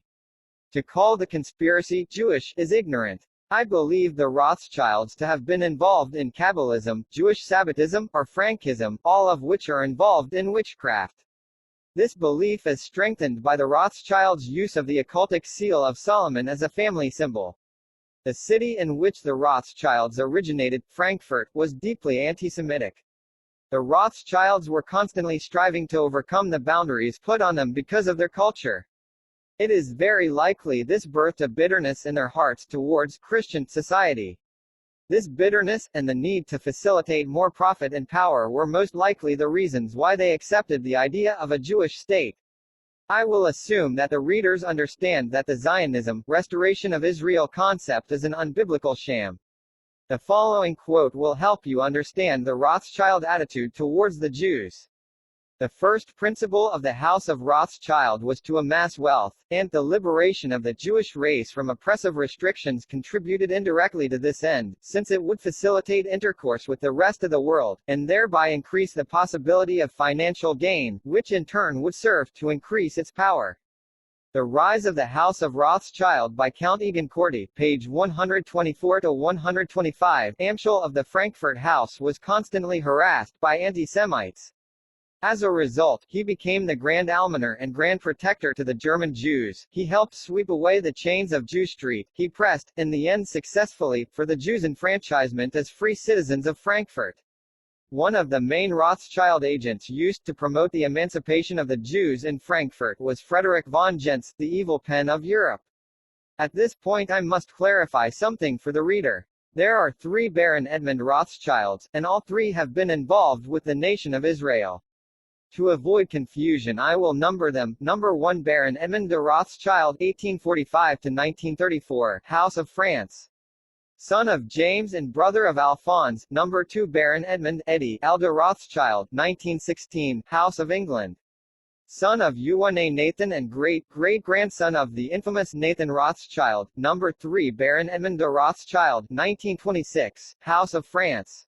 To call the conspiracy Jewish is ignorant. I believe the Rothschilds to have been involved in Kabbalism, Jewish Sabbatism, or Frankism, all of which are involved in witchcraft. This belief is strengthened by the Rothschilds' use of the occultic seal of Solomon as a family symbol. The city in which the Rothschilds originated, Frankfurt, was deeply anti-Semitic. The Rothschilds were constantly striving to overcome the boundaries put on them because of their culture. It is very likely this birthed a bitterness in their hearts towards Christian society. This bitterness, and the need to facilitate more profit and power were most likely the reasons why they accepted the idea of a Jewish state. I will assume that the readers understand that the Zionism, restoration of Israel concept is an unbiblical sham. The following quote will help you understand the Rothschild attitude towards the Jews. The first principle of the House of Rothschild was to amass wealth, and the liberation of the Jewish race from oppressive restrictions contributed indirectly to this end, since it would facilitate intercourse with the rest of the world, and thereby increase the possibility of financial gain, which in turn would serve to increase its power. The Rise of the House of Rothschild by Count Egon Corti, page 124-125. Amschel of the Frankfurt House was constantly harassed by anti-Semites. As a result, he became the Grand Almoner and Grand Protector to the German Jews. He helped sweep away the chains of Jew Street. He pressed, in the end successfully, for the Jews' enfranchisement as free citizens of Frankfurt. One of the main Rothschild agents used to promote the emancipation of the Jews in Frankfurt was Frederick von Gentz, the evil pen of Europe. At this point I must clarify something for the reader. There are 3 Baron Edmund Rothschilds, and all 3 have been involved with the nation of Israel. To avoid confusion I will number them. Number 1 Baron Edmund de Rothschild 1845–1934, House of France. Son of James and brother of Alphonse. Number 2 Baron Edmund Eddie Alda Rothschild 1916, House of England. Son of Ioanne Nathan and great-great-grandson of the infamous Nathan Rothschild. Number 3 Baron Edmund de Rothschild 1926, House of France.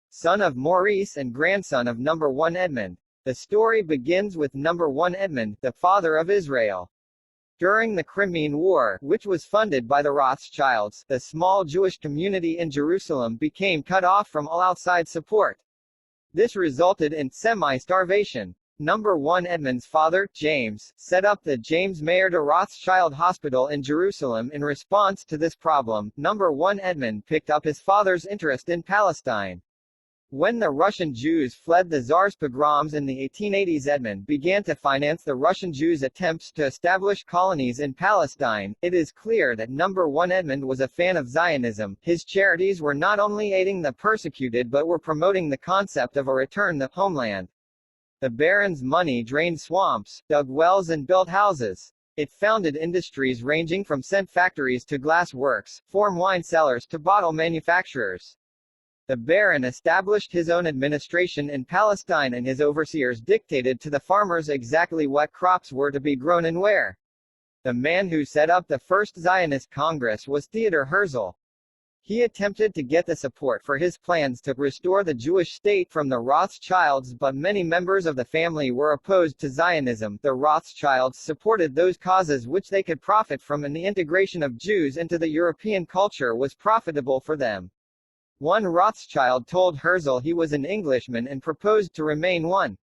Son of Maurice and grandson of Number 1 Edmund. The story begins with Number 1 Edmund, the father of Israel. During the Crimean War, which was funded by the Rothschilds, the small Jewish community in Jerusalem became cut off from all outside support. This resulted in semi-starvation. Number 1 Edmund's father, James, set up the James Mayer de Rothschild Hospital in Jerusalem in response to this problem. Number 1 Edmund picked up his father's interest in Palestine. When the Russian Jews fled the Tsar's pogroms in the 1880s, Edmund began to finance the Russian Jews' attempts to establish colonies in Palestine. It is clear that Number 1 Edmund was a fan of Zionism. His charities were not only aiding the persecuted but were promoting the concept of a return to homeland. The baron's money drained swamps, dug wells and built houses. It founded industries ranging from scent factories to glass works, from wine cellars to bottle manufacturers. The Baron established his own administration in Palestine and his overseers dictated to the farmers exactly what crops were to be grown and where. The man who set up the first Zionist Congress was Theodor Herzl. He attempted to get the support for his plans to restore the Jewish state from the Rothschilds, but many members of the family were opposed to Zionism. The Rothschilds supported those causes which they could profit from, and the integration of Jews into the European culture was profitable for them. One Rothschild told Herzl he was an Englishman and proposed to remain one.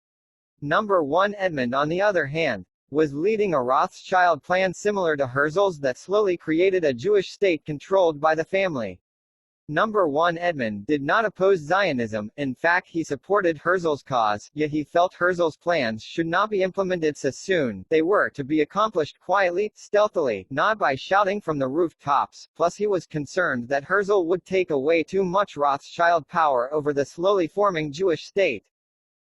Number 1 Edmund, on the other hand, was leading a Rothschild plan similar to Herzl's that slowly created a Jewish state controlled by the family. Number 1 Edmund did not oppose Zionism. In fact, he supported Herzl's cause, yet he felt Herzl's plans should not be implemented so soon. They were to be accomplished quietly, stealthily, not by shouting from the rooftops. Plus he was concerned that Herzl would take away too much Rothschild power over the slowly forming Jewish state.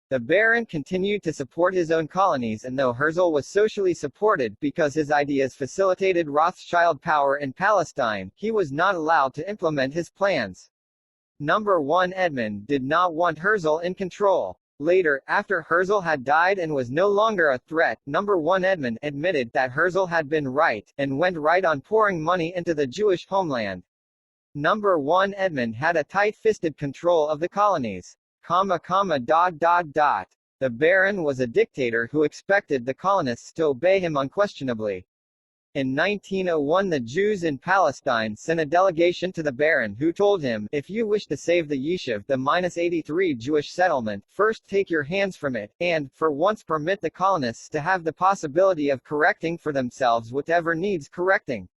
The Baron continued to support his own colonies, and though Herzl was socially supported because his ideas facilitated Rothschild power in Palestine, he was not allowed to implement his plans. Number 1 Edmund did not want Herzl in control. Later, after Herzl had died and was no longer a threat, Number 1 Edmund admitted that Herzl had been right, and went right on pouring money into the Jewish homeland. Number 1 Edmund had a tight-fisted control of the colonies. The Baron was a dictator who expected the colonists to obey him unquestionably. In 1901 the Jews in Palestine sent a delegation to the Baron who told him, if you wish to save the Yishuv, the -83 Jewish settlement, first take your hands from it, and, for once permit the colonists to have the possibility of correcting for themselves whatever needs correcting.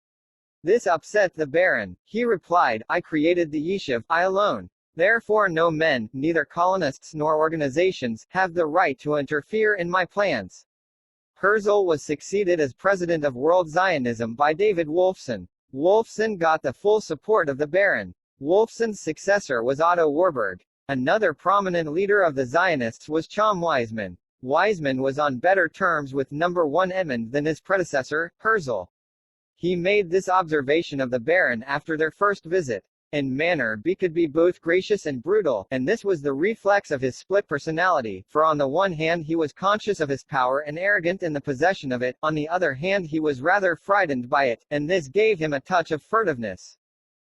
This upset the Baron. He replied, I created the Yishuv, I alone. Therefore no men, neither colonists nor organizations, have the right to interfere in my plans. Herzl was succeeded as president of World Zionism by David Wolfson. Wolfson got the full support of the Baron. Wolfson's successor was Otto Warburg. Another prominent leader of the Zionists was Chaim Weizmann. Wiseman was on better terms with number 1 Edmund than his predecessor, Herzl. He made this observation of the Baron after their first visit. In manner B could be both gracious and brutal, and this was the reflex of his split personality, for on the one hand he was conscious of his power and arrogant in the possession of it, on the other hand he was rather frightened by it, and this gave him a touch of furtiveness.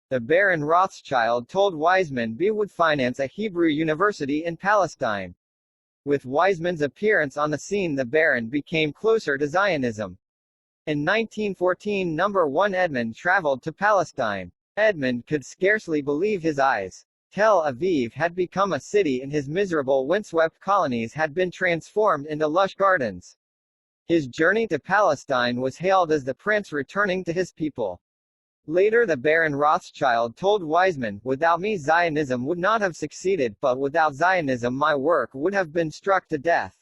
The Baron Rothschild told Wiseman B would finance a Hebrew university in Palestine. With Wiseman's appearance on the scene, the Baron became closer to Zionism. In 1914, number 1 Edmund traveled to Palestine. Edmund could scarcely believe his eyes. Tel Aviv had become a city and his miserable windswept colonies had been transformed into lush gardens. His journey to Palestine was hailed as the prince returning to his people. Later the Baron Rothschild told Wiseman, "Without me Zionism would not have succeeded, but without Zionism my work would have been struck to death."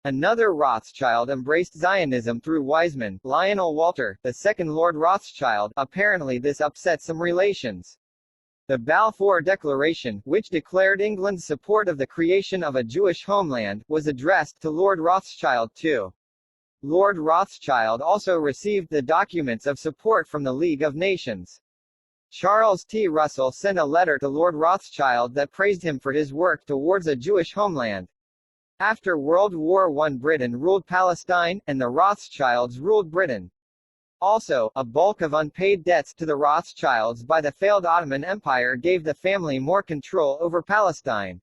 Another Rothschild embraced Zionism through Wiseman, Lionel Walter, the second Lord Rothschild. Apparently this upset some relations. The Balfour Declaration, which declared England's support of the creation of a Jewish homeland, was addressed to Lord Rothschild too. Lord Rothschild also received the documents of support from the League of Nations. Charles T. Russell sent a letter to Lord Rothschild that praised him for his work towards a Jewish homeland. After World War I, Britain ruled Palestine, and the Rothschilds ruled Britain. Also, a bulk of unpaid debts to the Rothschilds by the failed Ottoman Empire gave the family more control over Palestine.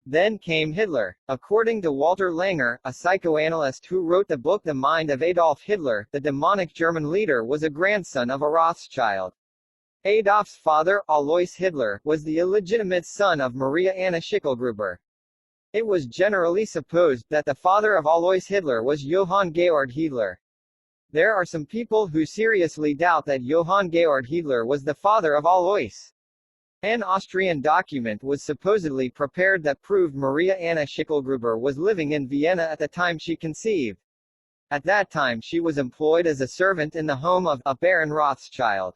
Then came Hitler. According to Walter Langer, a psychoanalyst who wrote the book The Mind of Adolf Hitler, the demonic German leader was a grandson of a Rothschild. Adolf's father, Alois Hitler, was the illegitimate son of Maria Anna Schicklgruber. It was generally supposed that the father of Alois Hitler was Johann Georg Hitler. There are some people who seriously doubt that Johann Georg Hitler was the father of Alois. An Austrian document was supposedly prepared that proved Maria Anna Schicklgruber was living in Vienna at the time she conceived. At that time she was employed as a servant in the home of a Baron Rothschild.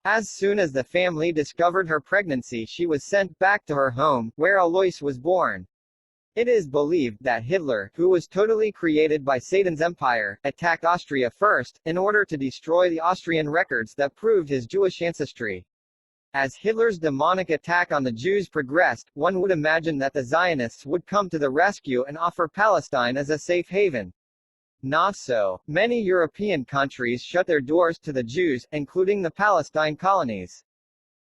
As soon as the family discovered her pregnancy, she was sent back to her home, where Alois was born. It is believed that Hitler, who was totally created by Satan's empire, attacked Austria first, in order to destroy the Austrian records that proved his Jewish ancestry. As Hitler's demonic attack on the Jews progressed, one would imagine that the Zionists would come to the rescue and offer Palestine as a safe haven. Not so. Many European countries shut their doors to the Jews, including the Palestine colonies.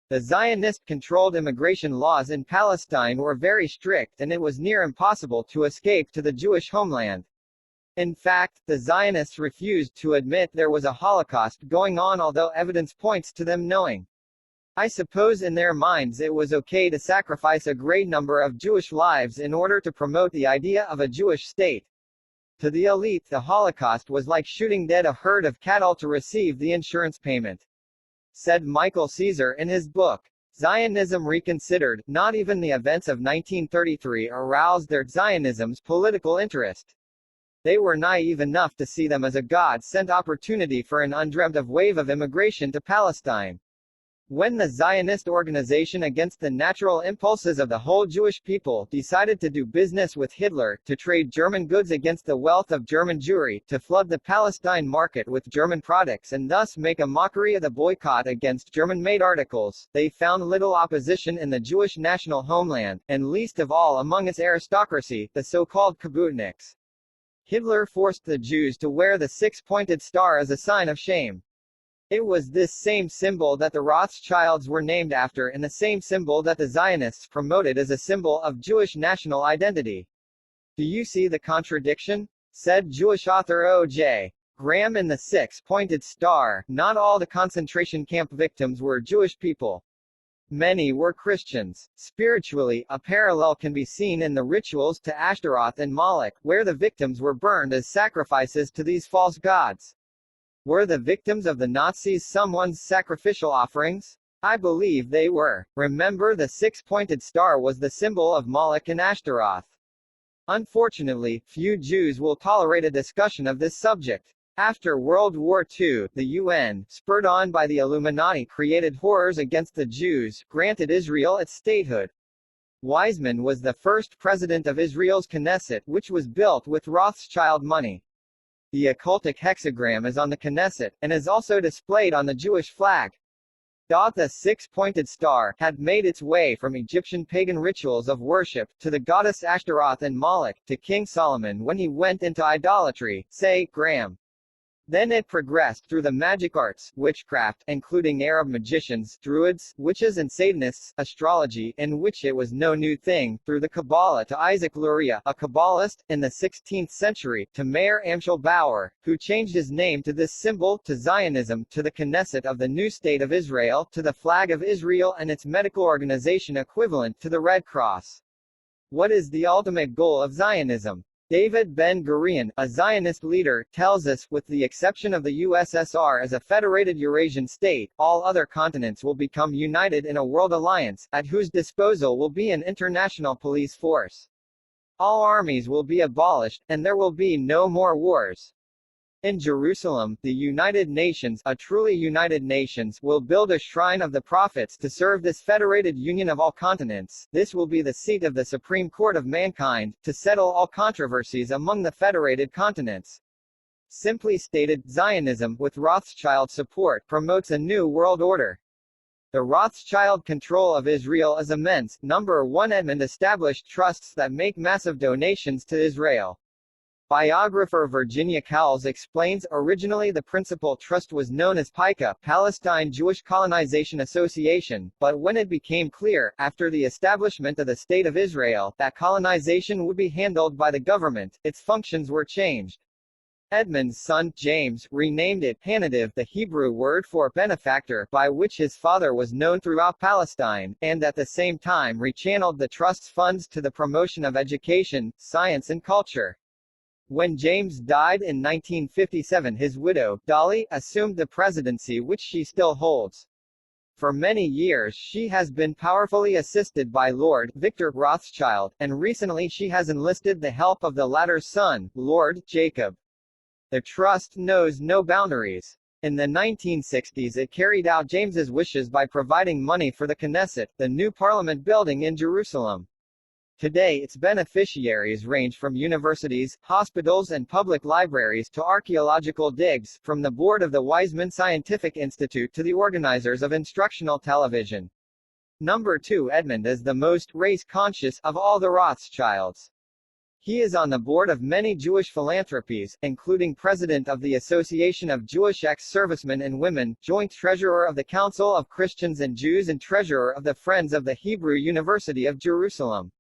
The Zionist-controlled immigration laws in Palestine were very strict and it was near impossible to escape to the Jewish homeland. In fact, the Zionists refused to admit there was a Holocaust going on, although evidence points to them knowing. I suppose in their minds it was okay to sacrifice a great number of Jewish lives in order to promote the idea of a Jewish state. To the elite, the Holocaust was like shooting dead a herd of cattle to receive the insurance payment. Said Michael Caesar in his book, Zionism Reconsidered. Not even the events of 1933 aroused their Zionism's political interest. They were naive enough to see them as a God-sent opportunity for an undreamt-of wave of immigration to Palestine. When the Zionist Organization Against the Natural Impulses of the Whole Jewish People decided to do business with Hitler, to trade German goods against the wealth of German Jewry, to flood the Palestine market with German products and thus make a mockery of the boycott against German-made articles, they found little opposition in the Jewish national homeland, and least of all among its aristocracy, the so-called kibbutniks. Hitler forced the Jews to wear the six-pointed star as a sign of shame. It was this same symbol that the Rothschilds were named after and the same symbol that the Zionists promoted as a symbol of Jewish national identity. Do you see the contradiction? Said Jewish author O.J. Graham in The Six-Pointed Star, not all the concentration camp victims were Jewish people. Many were Christians. Spiritually, a parallel can be seen in the rituals to Ashtaroth and Moloch, where the victims were burned as sacrifices to these false gods. Were the victims of the Nazis someone's sacrificial offerings? I believe they were. Remember, the six-pointed star was the symbol of Moloch and Ashtaroth. Unfortunately, few Jews will tolerate a discussion of this subject. After World War II, the UN, spurred on by the Illuminati, created horrors against the Jews, granted Israel its statehood. Weizmann was the first president of Israel's Knesset, which was built with Rothschild money. The occultic hexagram is on the Knesset, and is also displayed on the Jewish flag. The six-pointed star had made its way from Egyptian pagan rituals of worship, to the goddess Ashtaroth and Moloch, to King Solomon when he went into idolatry, say, Graham. Then it progressed through the magic arts, witchcraft, including Arab magicians, druids, witches and Satanists, astrology, in which it was no new thing, through the Kabbalah to Isaac Luria, a Kabbalist, in the 16th century, to Meir Amschel Bauer, who changed his name to this symbol, to Zionism, to the Knesset of the new State of Israel, to the flag of Israel and its medical organization equivalent to the Red Cross. What is the ultimate goal of Zionism? David Ben-Gurion, a Zionist leader, tells us, with the exception of the USSR as a federated Eurasian state, all other continents will become united in a world alliance, at whose disposal will be an international police force. All armies will be abolished, and there will be no more wars. In Jerusalem, the United Nations, a truly united nations, will build a shrine of the prophets to serve this federated union of all continents. This will be the seat of the Supreme Court of mankind, to settle all controversies among the federated continents. Simply stated, Zionism, with Rothschild support, promotes a new world order. The Rothschild control of Israel is immense. Number 1. Edmund established trusts that make massive donations to Israel. Biographer Virginia Cowles explains, originally the principal trust was known as PICA, Palestine Jewish Colonization Association, but when it became clear, after the establishment of the State of Israel, that colonization would be handled by the government, its functions were changed. Edmund's son, James, renamed it Hanativ, the Hebrew word for benefactor, by which his father was known throughout Palestine, and at the same time rechanneled the trust's funds to the promotion of education, science and culture. When James died in 1957, his widow, Dolly, assumed the presidency, which she still holds. For many years she has been powerfully assisted by Lord Victor Rothschild, and recently she has enlisted the help of the latter's son, Lord Jacob. The trust knows no boundaries. In the 1960s it carried out James's wishes by providing money for the Knesset, the new parliament building in Jerusalem. Today its beneficiaries range from universities, hospitals and public libraries to archaeological digs, from the board of the Weizmann Scientific Institute to the organizers of instructional television. Number 2. Edmund is the most race-conscious of all the Rothschilds. He is on the board of many Jewish philanthropies, including president of the Association of Jewish Ex-Servicemen and Women, joint treasurer of the Council of Christians and Jews and treasurer of the Friends of the Hebrew University of Jerusalem.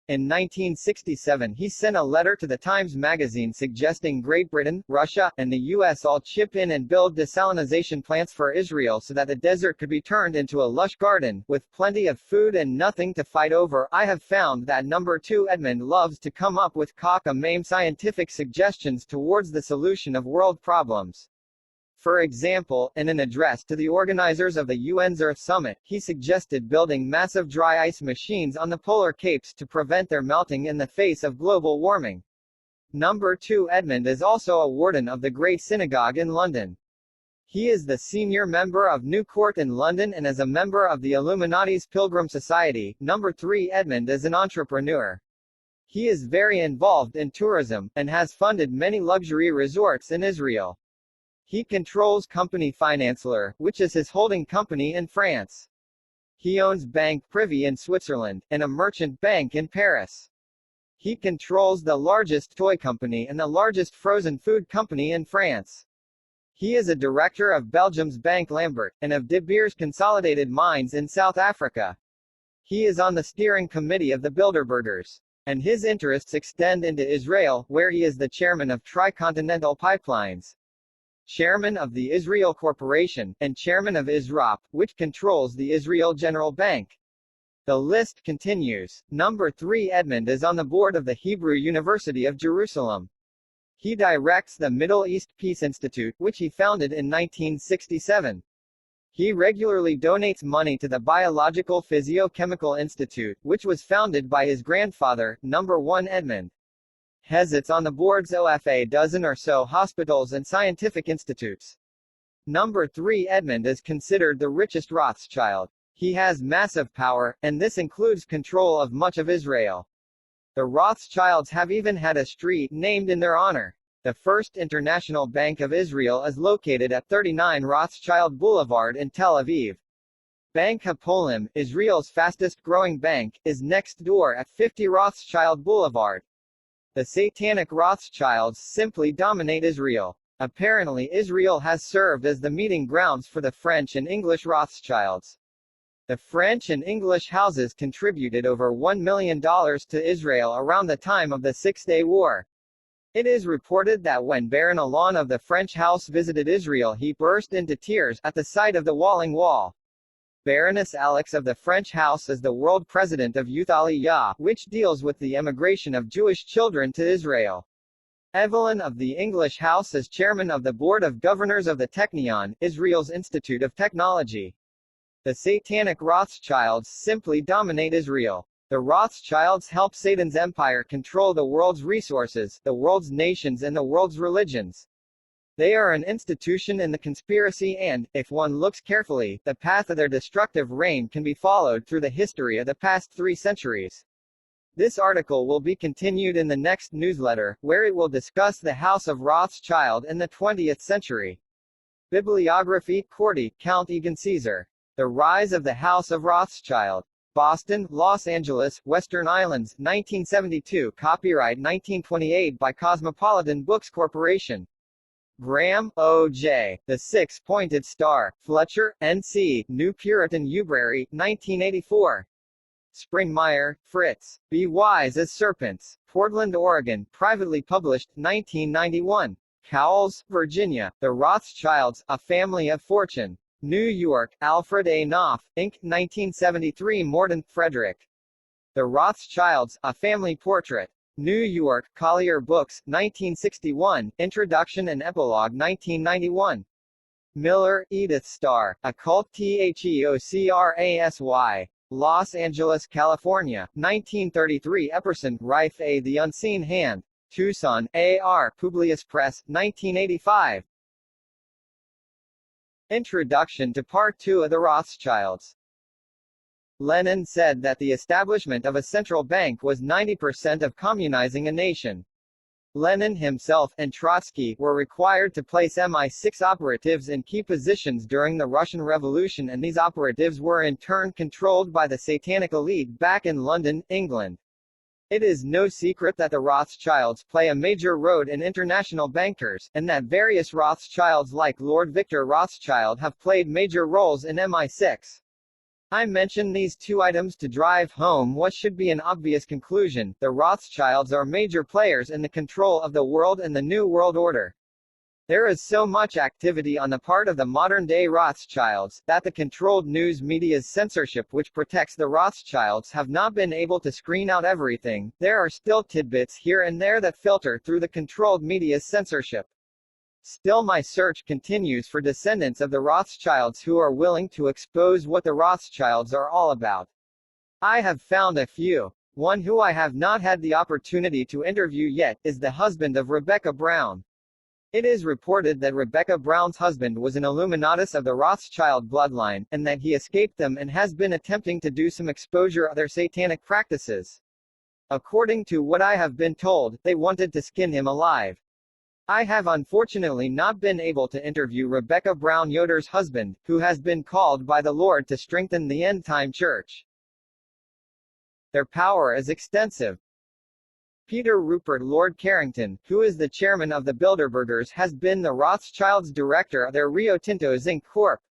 In 1967 he sent a letter to the Times magazine suggesting Great Britain, Russia, and the U.S. all chip in and build desalination plants for Israel so that the desert could be turned into a lush garden, with plenty of food and nothing to fight over. I have found that number 2 Edmund loves to come up with cock-a-maim scientific suggestions towards the solution of world problems. For example, in an address to the organizers of the UN's Earth Summit, he suggested building massive dry ice machines on the polar capes to prevent their melting in the face of global warming. Number 2 Edmund is also a warden of the Great Synagogue in London. He is the senior member of New Court in London and is a member of the Illuminati's Pilgrim Society. Number 3 Edmund is an entrepreneur. He is very involved in tourism, and has funded many luxury resorts in Israel. He controls company Financeler, which is his holding company in France. He owns Banque Privée in Switzerland, and a merchant bank in Paris. He controls the largest toy company and the largest frozen food company in France. He is a director of Belgium's Bank Lambert, and of De Beers Consolidated Mines in South Africa. He is on the steering committee of the Bilderbergers. And his interests extend into Israel, where he is the chairman of Tricontinental Pipelines, chairman of the Israel Corporation, and chairman of ISROP, which controls the Israel General Bank. The list continues. Number 3 Edmund is on the board of the Hebrew University of Jerusalem. He directs the Middle East Peace Institute, which he founded in 1967. He regularly donates money to the Biological Physio-Chemical Institute, which was founded by his grandfather. Number 1 Edmund sits on the boards of a dozen or so hospitals and scientific institutes. Number 3 Edmund is considered the richest Rothschild. He has massive power, and this includes control of much of Israel. The Rothschilds have even had a street named in their honor. The First International Bank of Israel is located at 39 Rothschild Boulevard in Tel Aviv. Bank Hapoalim, Israel's fastest-growing bank, is next door at 50 Rothschild Boulevard. The Satanic Rothschilds simply dominate Israel. Apparently Israel has served as the meeting grounds for the French and English Rothschilds. The French and English houses contributed over $1 million to Israel around the time of the Six-Day War. It is reported that when Baron Alain of the French house visited Israel he burst into tears at the sight of the Wailing Wall. Baroness Alex of the French house is the world president of Youth Aliyah, which deals with the emigration of Jewish children to Israel. Evelyn of the English house is chairman of the board of governors of the Technion, Israel's Institute of Technology. The Satanic Rothschilds simply dominate Israel. The Rothschilds help Satan's empire control the world's resources, the world's nations and the world's religions. They are an institution in the conspiracy and, if one looks carefully, the path of their destructive reign can be followed through the history of the past 3 centuries. This article will be continued in the next newsletter, where it will discuss the House of Rothschild in the 20th century. Bibliography Corti, Count Egan Caesar. The Rise of the House of Rothschild. Boston, Los Angeles, Western Islands, 1972. Copyright 1928 by Cosmopolitan Books Corporation. Graham, O.J., The Six-Pointed Star, Fletcher, N.C., New Puritan Library, 1984. Springmeyer, Fritz. Be Wise as Serpents. Portland, Oregon, privately published, 1991. Cowles, Virginia, The Rothschilds, A Family of Fortune. New York, Alfred A. Knopf, Inc., 1973. Morton, Frederick. The Rothschilds, A Family Portrait. New York, Collier Books, 1961, Introduction and Epilogue 1991. Miller, Edith Starr, Occult Theocracy. Los Angeles, California, 1933. Epperson, Rife A. The Unseen Hand. Tucson, A.R. Publius Press, 1985. Introduction to Part 2 of the Rothschilds. Lenin said that the establishment of a central bank was 90% of communizing a nation. Lenin himself, and Trotsky, were required to place MI6 operatives in key positions during the Russian Revolution, and these operatives were in turn controlled by the satanic elite back in London, England. It is no secret that the Rothschilds play a major role in international bankers, and that various Rothschilds like Lord Victor Rothschild have played major roles in MI6. I mention these 2 items to drive home what should be an obvious conclusion: the Rothschilds are major players in the control of the world and the New World Order. There is so much activity on the part of the modern-day Rothschilds, that the controlled news media's censorship which protects the Rothschilds have not been able to screen out everything. There are still tidbits here and there that filter through the controlled media's censorship. Still, my search continues for descendants of the Rothschilds who are willing to expose what the Rothschilds are all about. I have found a few. One who I have not had the opportunity to interview yet, is the husband of Rebecca Brown. It is reported that Rebecca Brown's husband was an Illuminatus of the Rothschild bloodline, and that he escaped them and has been attempting to do some exposure of their satanic practices. According to what I have been told, they wanted to skin him alive. I have unfortunately not been able to interview Rebecca Brown Yoder's husband, who has been called by the Lord to strengthen the end-time church. Their power is extensive. Peter Rupert Lord Carrington, who is the chairman of the Bilderbergers, has been the Rothschilds' director of their Rio Tinto Zinc Corp.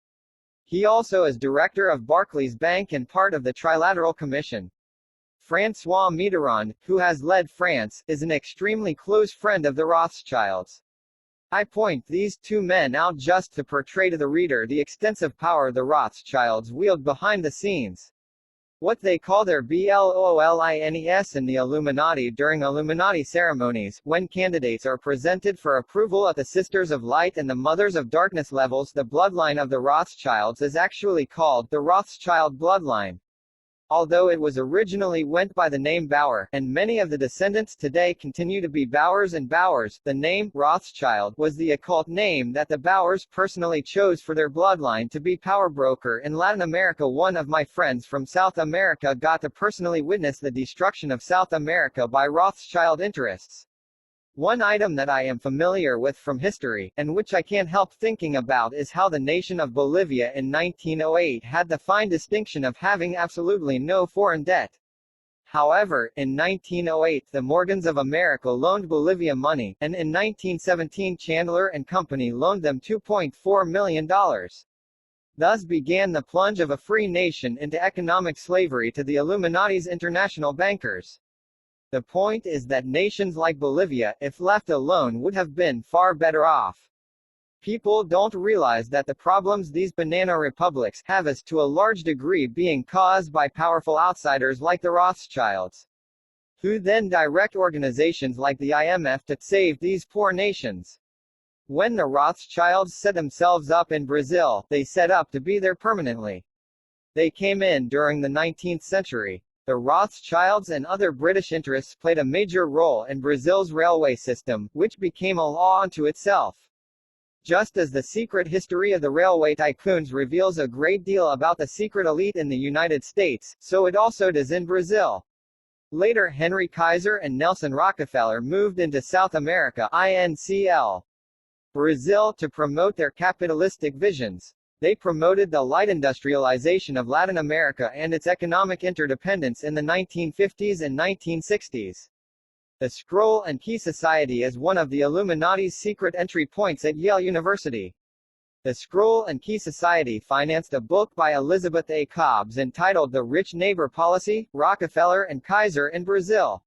He also is director of Barclays Bank and part of the Trilateral Commission. François Mitterrand, who has led France, is an extremely close friend of the Rothschilds. I point these 2 men out just to portray to the reader the extensive power the Rothschilds wield behind the scenes. What they call their BLOLINES in the Illuminati during Illuminati ceremonies, when candidates are presented for approval at the Sisters of Light and the Mothers of Darkness levels, the bloodline of the Rothschilds is actually called the Rothschild bloodline. Although it was originally went by the name Bauer, and many of the descendants today continue to be Bowers and Bowers, the name Rothschild was the occult name that the Bowers personally chose for their bloodline to be power broker in Latin America. One of my friends from South America got to personally witness the destruction of South America by Rothschild interests. One item that I am familiar with from history, and which I can't help thinking about, is how the nation of Bolivia in 1908 had the fine distinction of having absolutely no foreign debt. However, in 1908 the Morgans of America loaned Bolivia money, and in 1917 Chandler and Company loaned them $2.4 million. Thus began the plunge of a free nation into economic slavery to the Illuminati's international bankers. The point is that nations like Bolivia, if left alone, would have been far better off. People don't realize that the problems these banana republics have is to a large degree being caused by powerful outsiders like the Rothschilds, who then direct organizations like the IMF to save these poor nations. When the Rothschilds set themselves up in Brazil, they set up to be there permanently. They came in during the 19th century. The Rothschilds and other British interests played a major role in Brazil's railway system, which became a law unto itself. Just as the secret history of the railway tycoons reveals a great deal about the secret elite in the United States, so it also does in Brazil. Later Henry Kaiser and Nelson Rockefeller moved into South America, INCL, Brazil, to promote their capitalistic visions. They promoted the light industrialization of Latin America and its economic interdependence in the 1950s and 1960s. The Scroll and Key Society is one of the Illuminati's secret entry points at Yale University. The Scroll and Key Society financed a book by Elizabeth A. Cobbs entitled The Rich Neighbor Policy, Rockefeller and Kaiser in Brazil.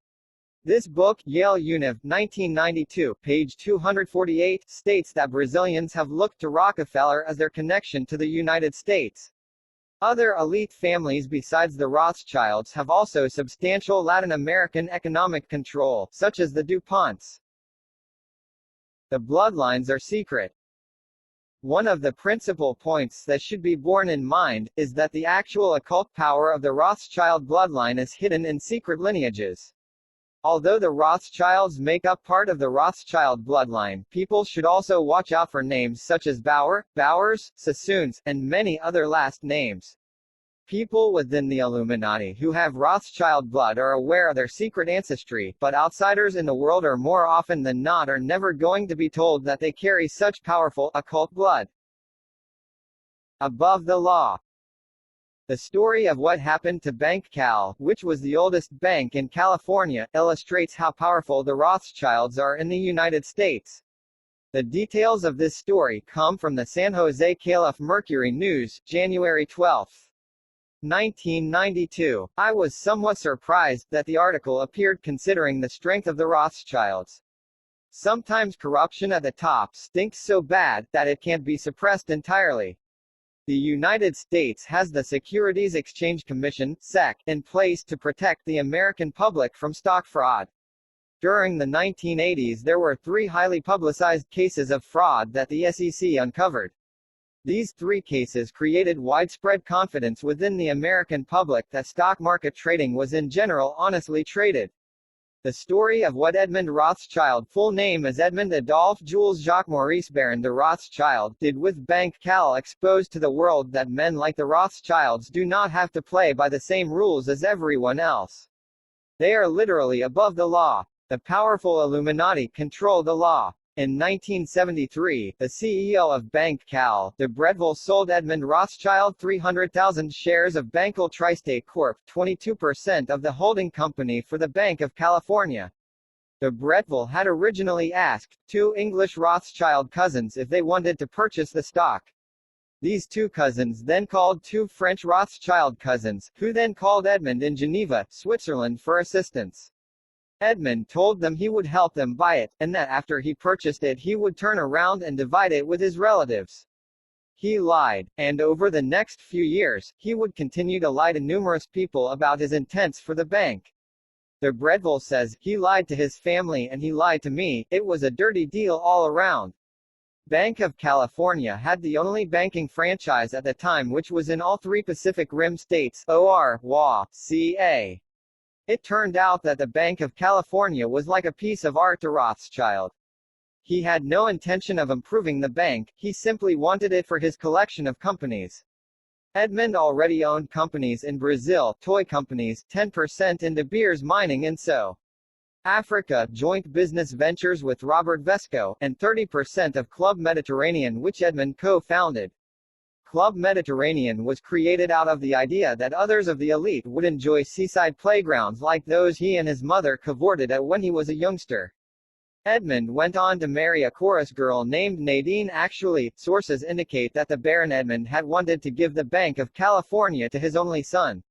This book, Yale Univ. 1992, page 248, states that Brazilians have looked to Rockefeller as their connection to the United States. Other elite families besides the Rothschilds have also substantial Latin American economic control, such as the DuPonts. The bloodlines are secret. One of the principal points that should be borne in mind is that the actual occult power of the Rothschild bloodline is hidden in secret lineages. Although the Rothschilds make up part of the Rothschild bloodline, people should also watch out for names such as Bauer, Bowers, Sassoons, and many other last names. People within the Illuminati who have Rothschild blood are aware of their secret ancestry, but outsiders in the world are more often than not are never going to be told that they carry such powerful, occult blood. Above the law. The story of what happened to Bank Cal, which was the oldest bank in California, illustrates how powerful the Rothschilds are in the United States. The details of this story come from the San Jose Calif-Mercury News, January 12, 1992. I was somewhat surprised that the article appeared considering the strength of the Rothschilds. Sometimes corruption at the top stinks so bad that it can't be suppressed entirely. The United States has the Securities Exchange Commission (SEC) in place to protect the American public from stock fraud. During the 1980s there were 3 highly publicized cases of fraud that the SEC uncovered. These 3 cases created widespread confidence within the American public that stock market trading was in general honestly traded. The story of what Edmund Rothschild, full name is Edmund Adolphe Jules Jacques Maurice Baron de Rothschild, did with Bank Cal exposed to the world that men like the Rothschilds do not have to play by the same rules as everyone else. They are literally above the law. The powerful Illuminati control the law. In 1973, the CEO of Bank Cal, de Bretteville, sold Edmund Rothschild 300,000 shares of Bancal Tri-State Corp., 22% of the holding company for the Bank of California. De Bretteville had originally asked 2 English Rothschild cousins if they wanted to purchase the stock. These 2 cousins then called 2 French Rothschild cousins, who then called Edmund in Geneva, Switzerland for assistance. Edmund told them he would help them buy it, and that after he purchased it he would turn around and divide it with his relatives. He lied, and over the next few years, he would continue to lie to numerous people about his intents for the bank. De Bretteville says, "He lied to his family and he lied to me, it was a dirty deal all around." Bank of California had the only banking franchise at the time which was in all three Pacific Rim states, OR, WA, CA. It turned out that the Bank of California was like a piece of art to Rothschild. He had no intention of improving the bank, he simply wanted it for his collection of companies. Edmund already owned companies in Brazil, toy companies, 10% in De Beers mining in So. Africa, joint business ventures with Robert Vesco, and 30% of Club Mediterranean which Edmund co-founded. Club Mediterranean was created out of the idea that others of the elite would enjoy seaside playgrounds like those he and his mother cavorted at when he was a youngster. Edmund went on to marry a chorus girl named Nadine. Actually, sources indicate that the Baron Edmund had wanted to give the Bank of California to his only son,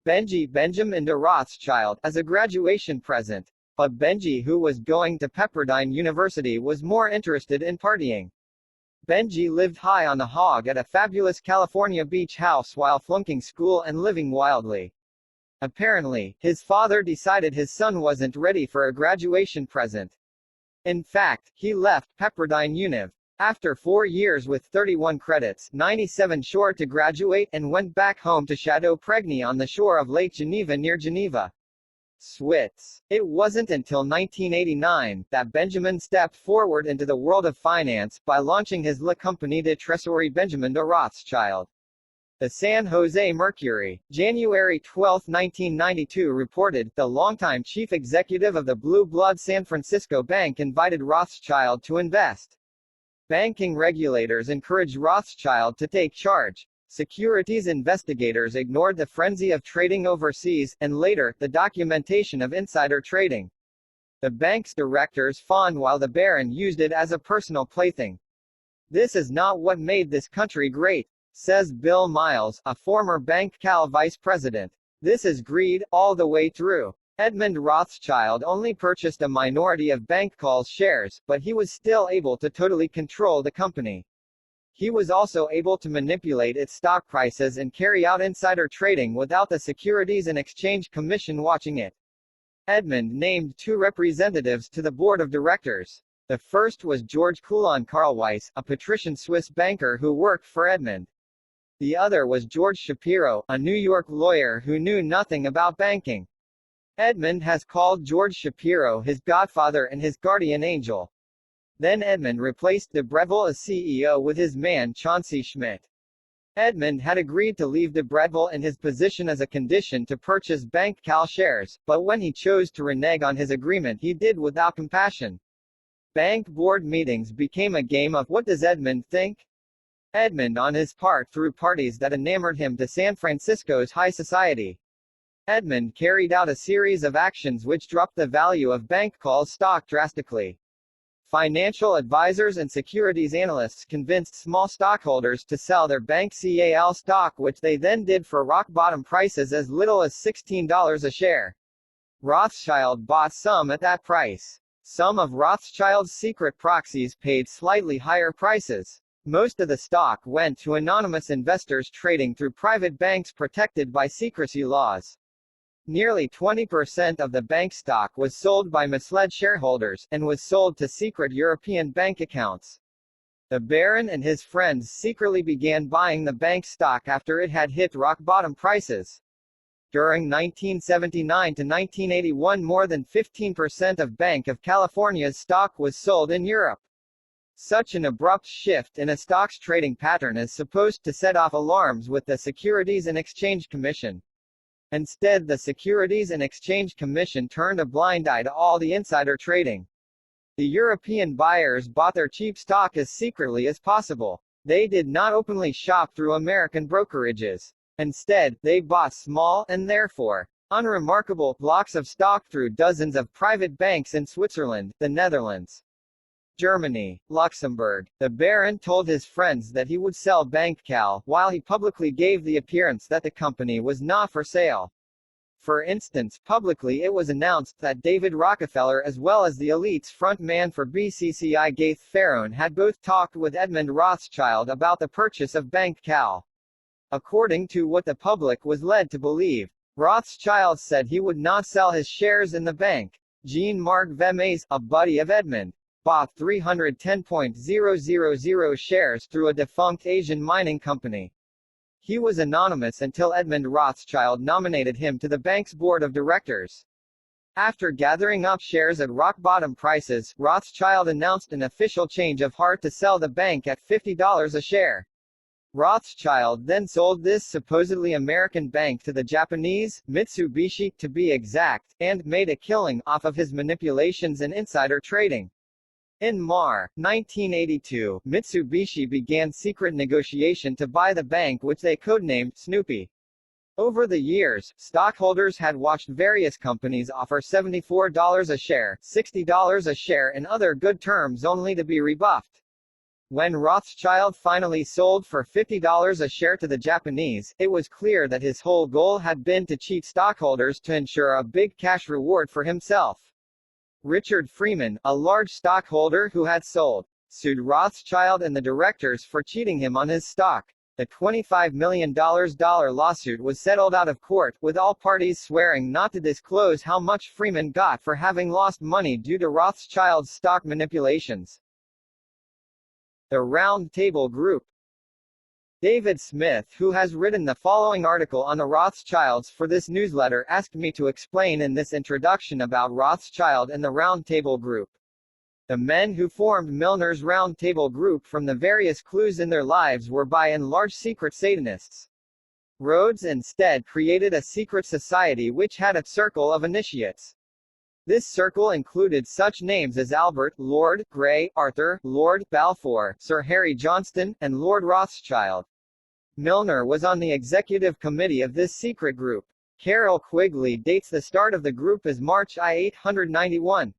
Benjamin de Rothschild, as a graduation present. But Benji, who was going to Pepperdine University, was more interested in partying. Benji lived high on the hog at a fabulous California beach house while flunking school and living wildly. Apparently, his father decided his son wasn't ready for a graduation present. In fact, he left Pepperdine Univ after 4 years with 31 credits, 97 short to graduate, and went back home to Chateau Pregny on the shore of Lake Geneva near Geneva, Swiss. It wasn't until 1989 that Benjamin stepped forward into the world of finance by launching his La Compagnie de Trésorerie Benjamin de Rothschild. The San Jose Mercury, January 12, 1992 reported, the longtime chief executive of the Blue Blood San Francisco Bank invited Rothschild to invest. Banking regulators encouraged Rothschild to take charge. Securities investigators ignored the frenzy of trading overseas, and later, the documentation of insider trading. The bank's directors fawned while the Baron used it as a personal plaything. "This is not what made this country great," says Bill Miles, a former Bank Cal vice president. "This is greed, all the way through." Edmund Rothschild only purchased a minority of BankCal's shares, but he was still able to totally control the company. He was also able to manipulate its stock prices and carry out insider trading without the Securities and Exchange Commission watching it. Edmund named 2 representatives to the board of directors. The first was George Coulon Carlweiss, a patrician Swiss banker who worked for Edmund. The other was George Shapiro, a New York lawyer who knew nothing about banking. Edmund has called George Shapiro his godfather and his guardian angel. Then Edmund replaced de Bretteville as CEO with his man Chauncey Schmidt. Edmund had agreed to leave de Bretteville in his position as a condition to purchase Bank Cal shares, but when he chose to renege on his agreement he did without compassion. Bank board meetings became a game of "what does Edmund think?" Edmund on his part threw parties that enamored him to San Francisco's high society. Edmund carried out a series of actions which dropped the value of BankCal's stock drastically. Financial advisors and securities analysts convinced small stockholders to sell their Bank Cal stock, which they then did for rock-bottom prices as little as $16 a share. Rothschild bought some at that price. Some of Rothschild's secret proxies paid slightly higher prices. Most of the stock went to anonymous investors trading through private banks protected by secrecy laws. Nearly 20% of the bank stock was sold by misled shareholders, and was sold to secret European bank accounts. The Baron and his friends secretly began buying the bank stock after it had hit rock-bottom prices. During 1979 to 1981, more than 15% of Bank of California's stock was sold in Europe. Such an abrupt shift in a stock's trading pattern is supposed to set off alarms with the Securities and Exchange Commission. Instead, the Securities and Exchange Commission turned a blind eye to all the insider trading. The European buyers bought their cheap stock as secretly as possible. They did not openly shop through American brokerages. Instead, they bought small, and therefore, unremarkable, blocks of stock through dozens of private banks in Switzerland, the Netherlands, Germany, Luxembourg. The Baron told his friends that he would sell Bank Cal, while he publicly gave the appearance that the company was not for sale. For instance, publicly it was announced that David Rockefeller, as well as the elite's front man for BCCI Gaith Pharaon, had both talked with Edmund Rothschild about the purchase of Bank Cal. According to what the public was led to believe, Rothschild said he would not sell his shares in the bank. Jean-Marc Vermes, a buddy of Edmund, bought 310,000 shares through a defunct Asian mining company. He was anonymous until Edmund Rothschild nominated him to the bank's board of directors. After gathering up shares at rock-bottom prices, Rothschild announced an official change of heart to sell the bank at $50 a share. Rothschild then sold this supposedly American bank to the Japanese, Mitsubishi, to be exact, and made a killing off of his manipulations and insider trading. In March 1982, Mitsubishi began secret negotiation to buy the bank, which they codenamed Snoopy. Over the years, stockholders had watched various companies offer $74 a share, $60 a share and other good terms only to be rebuffed. When Rothschild finally sold for $50 a share to the Japanese, it was clear that his whole goal had been to cheat stockholders to ensure a big cash reward for himself. Richard Freeman, a large stockholder who had sold, sued Rothschild and the directors for cheating him on his stock. The $25 million lawsuit was settled out of court, with all parties swearing not to disclose how much Freeman got for having lost money due to Rothschild's stock manipulations. The Round Table Group. David Smith, who has written the following article on the Rothschilds for this newsletter, asked me to explain in this introduction about Rothschild and the Round Table Group. The men who formed Milner's Round Table Group from the various clues in their lives were by and large secret Satanists. Rhodes instead created a secret society which had a circle of initiates. This circle included such names as Albert, Lord Grey, Arthur, Lord Balfour, Sir Harry Johnston, and Lord Rothschild. Milner was on the executive committee of this secret group. Carroll Quigley dates the start of the group as March 891.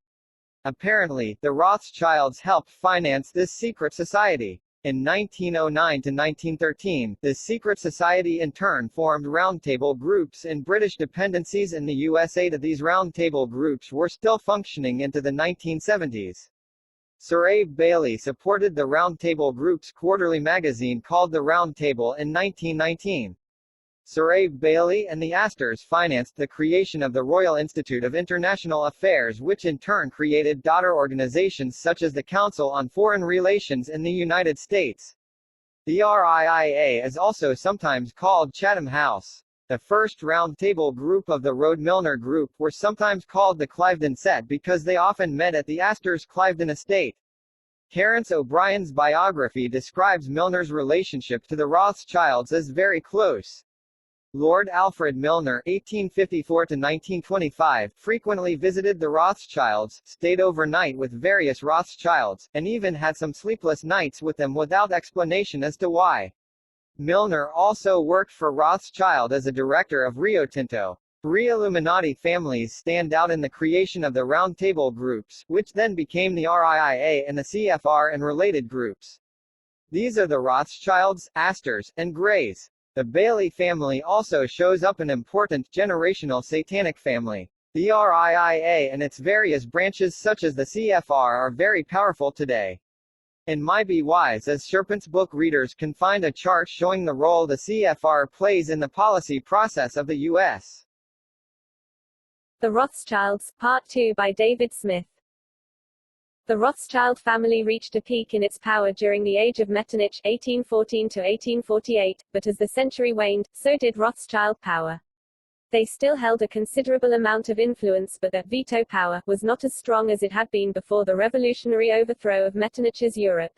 Apparently, the Rothschilds helped finance this secret society. In 1909 to 1913, this secret society in turn formed roundtable groups in British dependencies in the USA. These roundtable groups were still functioning into the 1970s. Sir Abe Bailey supported the roundtable group's quarterly magazine called The Round Table in 1919. Sir Abe Bailey and the Astors financed the creation of the Royal Institute of International Affairs, which in turn created daughter organizations such as the Council on Foreign Relations in the United States. The RIIA is also sometimes called Chatham House. The first round table group of the Rhodes Milner Group were sometimes called the Cliveden Set because they often met at the Astors' Cliveden estate. Terence O'Brien's biography describes Milner's relationship to the Rothschilds as very close. Lord Alfred Milner (1854–1925) frequently visited the Rothschilds, stayed overnight with various Rothschilds, and even had some sleepless nights with them without explanation as to why. Milner also worked for Rothschild as a director of Rio Tinto. Three Illuminati families stand out in the creation of the Round Table groups, which then became the RIIA and the CFR and related groups. These are the Rothschilds, Astors, and Greys. The Bailey family also shows up an important generational satanic family. The RIIA and its various branches such as the CFR are very powerful today. In My Be Wise as Serpent's Book readers can find a chart showing the role the CFR plays in the policy process of the U.S. The Rothschilds, Part 2 by David Smith. The Rothschild family reached a peak in its power during the Age of Metternich 1814 to 1848, but as the century waned, so did Rothschild power. They still held a considerable amount of influence, but their veto power was not as strong as it had been before the revolutionary overthrow of Metternich's Europe.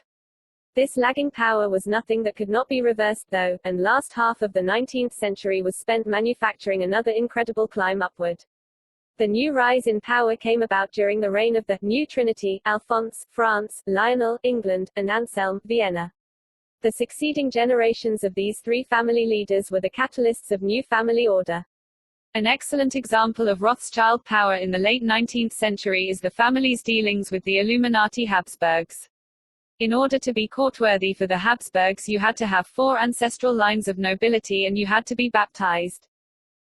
This lagging power was nothing that could not be reversed though, and last half of the 19th century was spent manufacturing another incredible climb upward. The new rise in power came about during the reign of the New Trinity, Alphonse, France, Lionel, England, and Anselm, Vienna. The succeeding generations of these three family leaders were the catalysts of new family order. An excellent example of Rothschild power in the late 19th century is the family's dealings with the Illuminati Habsburgs. In order to be courtworthy for the Habsburgs, you had to have 4 ancestral lines of nobility and you had to be baptized.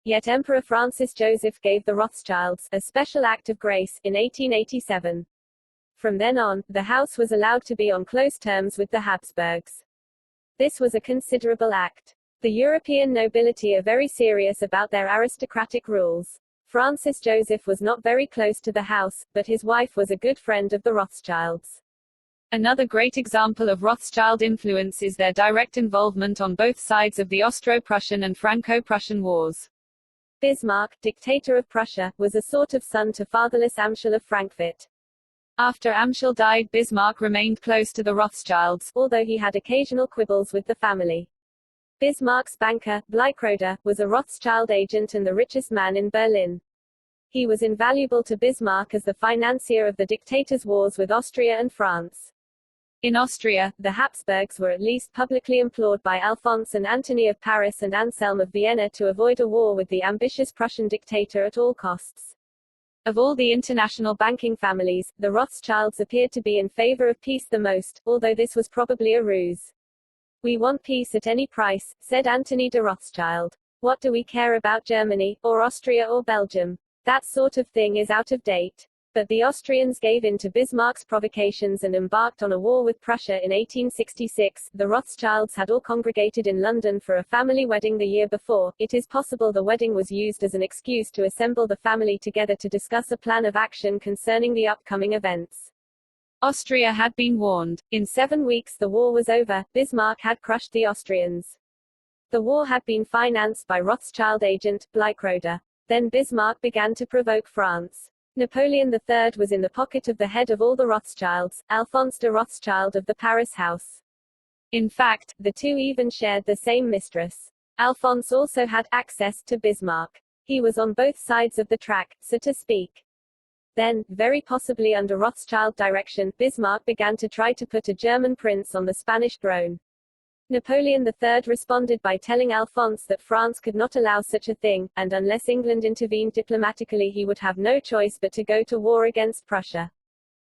Yet Emperor Francis Joseph gave the Rothschilds a special act of grace in 1887. From then on, the house was allowed to be on close terms with the Habsburgs. This was a considerable act. The European nobility are very serious about their aristocratic rules. Francis Joseph was not very close to the house, but his wife was a good friend of the Rothschilds. Another great example of Rothschild influence is their direct involvement on both sides of the Austro-Prussian and Franco-Prussian wars. Bismarck, dictator of Prussia, was a sort of son to fatherless Amschel of Frankfurt. After Amschel died, Bismarck remained close to the Rothschilds, although he had occasional quibbles with the family. Bismarck's banker, Bleichroeder, was a Rothschild agent and the richest man in Berlin. He was invaluable to Bismarck as the financier of the dictator's wars with Austria and France. In Austria, the Habsburgs were at least publicly implored by Alphonse and Antony of Paris and Anselm of Vienna to avoid a war with the ambitious Prussian dictator at all costs. Of all the international banking families, the Rothschilds appeared to be in favor of peace the most, although this was probably a ruse. "We want peace at any price," said Anthony de Rothschild. "What do we care about Germany, or Austria or Belgium? That sort of thing is out of date." But the Austrians gave in to Bismarck's provocations and embarked on a war with Prussia in 1866. The Rothschilds had all congregated in London for a family wedding the year before. It is possible the wedding was used as an excuse to assemble the family together to discuss a plan of action concerning the upcoming events. Austria had been warned. In 7 weeks the war was over. Bismarck had crushed the Austrians. The war had been financed by Rothschild agent, Bleichroeder. Then Bismarck began to provoke France. Napoleon III was in the pocket of the head of all the Rothschilds, Alphonse de Rothschild of the Paris house. In fact, the two even shared the same mistress. Alphonse also had access to Bismarck. He was on both sides of the track, so to speak. Then, very possibly under Rothschild direction, Bismarck began to try to put a German prince on the Spanish throne. Napoleon III responded by telling Alphonse that France could not allow such a thing, and unless England intervened diplomatically he would have no choice but to go to war against Prussia.